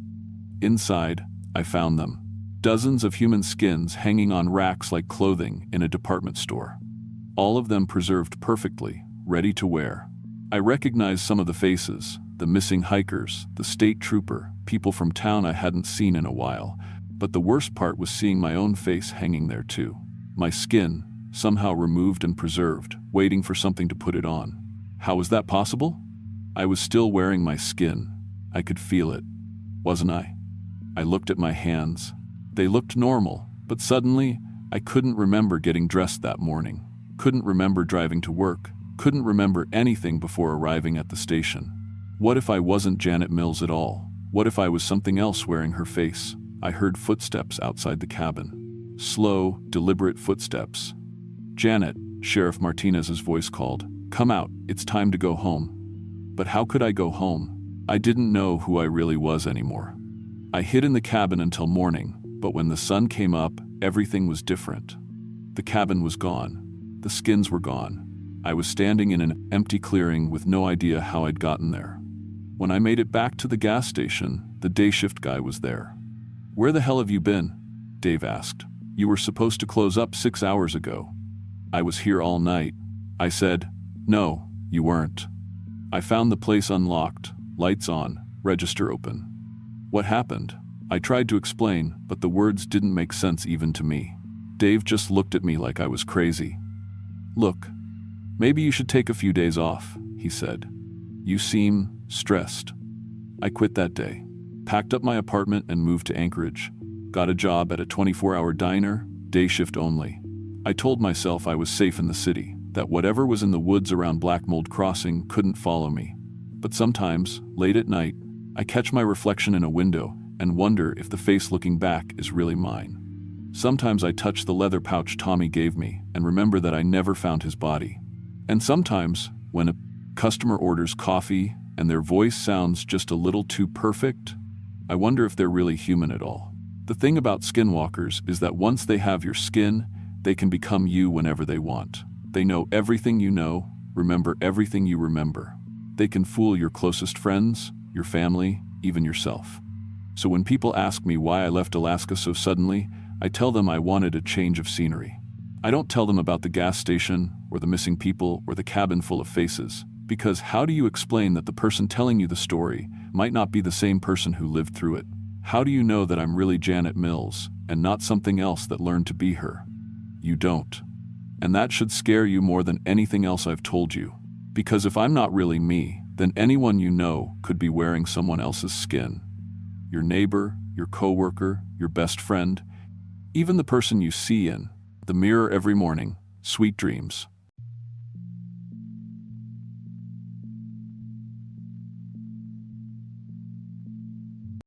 A: Inside, I found them. Dozens of human skins hanging on racks like clothing in a department store. All of them preserved perfectly, ready to wear. I recognized some of the faces, the missing hikers, the state trooper, people from town I hadn't seen in a while, but the worst part was seeing my own face hanging there too. My skin, somehow removed and preserved, waiting for something to put it on. How was that possible? I was still wearing my skin. I could feel it, wasn't I? I looked at my hands. They looked normal, but suddenly, I couldn't remember getting dressed that morning. Couldn't remember driving to work. Couldn't remember anything before arriving at the station. What if I wasn't Janet Mills at all? What if I was something else wearing her face? I heard footsteps outside the cabin. Slow, deliberate footsteps. Janet, Sheriff Martinez's voice called. Come out, it's time to go home. But how could I go home? I didn't know who I really was anymore. I hid in the cabin until morning, but when the sun came up, everything was different. The cabin was gone. The skins were gone. I was standing in an empty clearing with no idea how I'd gotten there. When I made it back to the gas station, the day shift guy was there. Where the hell have you been? Dave asked. You were supposed to close up 6 hours ago. I was here all night. I said, no, you weren't. I found the place unlocked, lights on, register open. What happened? I tried to explain, but the words didn't make sense even to me. Dave just looked at me like I was crazy. Look, maybe you should take a few days off, he said. You seem stressed. I quit that day, packed up my apartment and moved to Anchorage. Got a job at a 24-hour diner, day shift only. I told myself I was safe in the city, that whatever was in the woods around Blackmold Crossing couldn't follow me. But sometimes, late at night, I catch my reflection in a window and wonder if the face looking back is really mine. Sometimes I touch the leather pouch Tommy gave me and remember that I never found his body. And sometimes, when a customer orders coffee and their voice sounds just a little too perfect, I wonder if they're really human at all. The thing about skinwalkers is that once they have your skin, they can become you whenever they want. They know everything you know, remember everything you remember. They can fool your closest friends, your family, even yourself. So when people ask me why I left Alaska so suddenly, I tell them I wanted a change of scenery. I don't tell them about the gas station, or the missing people, or the cabin full of faces, because how do you explain that the person telling you the story might not be the same person who lived through it? How do you know that I'm really Janet Mills, and not something else that learned to be her? You don't. And that should scare you more than anything else I've told you. Because if I'm not really me, then anyone you know could be wearing someone else's skin. Your neighbor, your coworker, your best friend, even the person you see in the mirror every morning. Sweet dreams.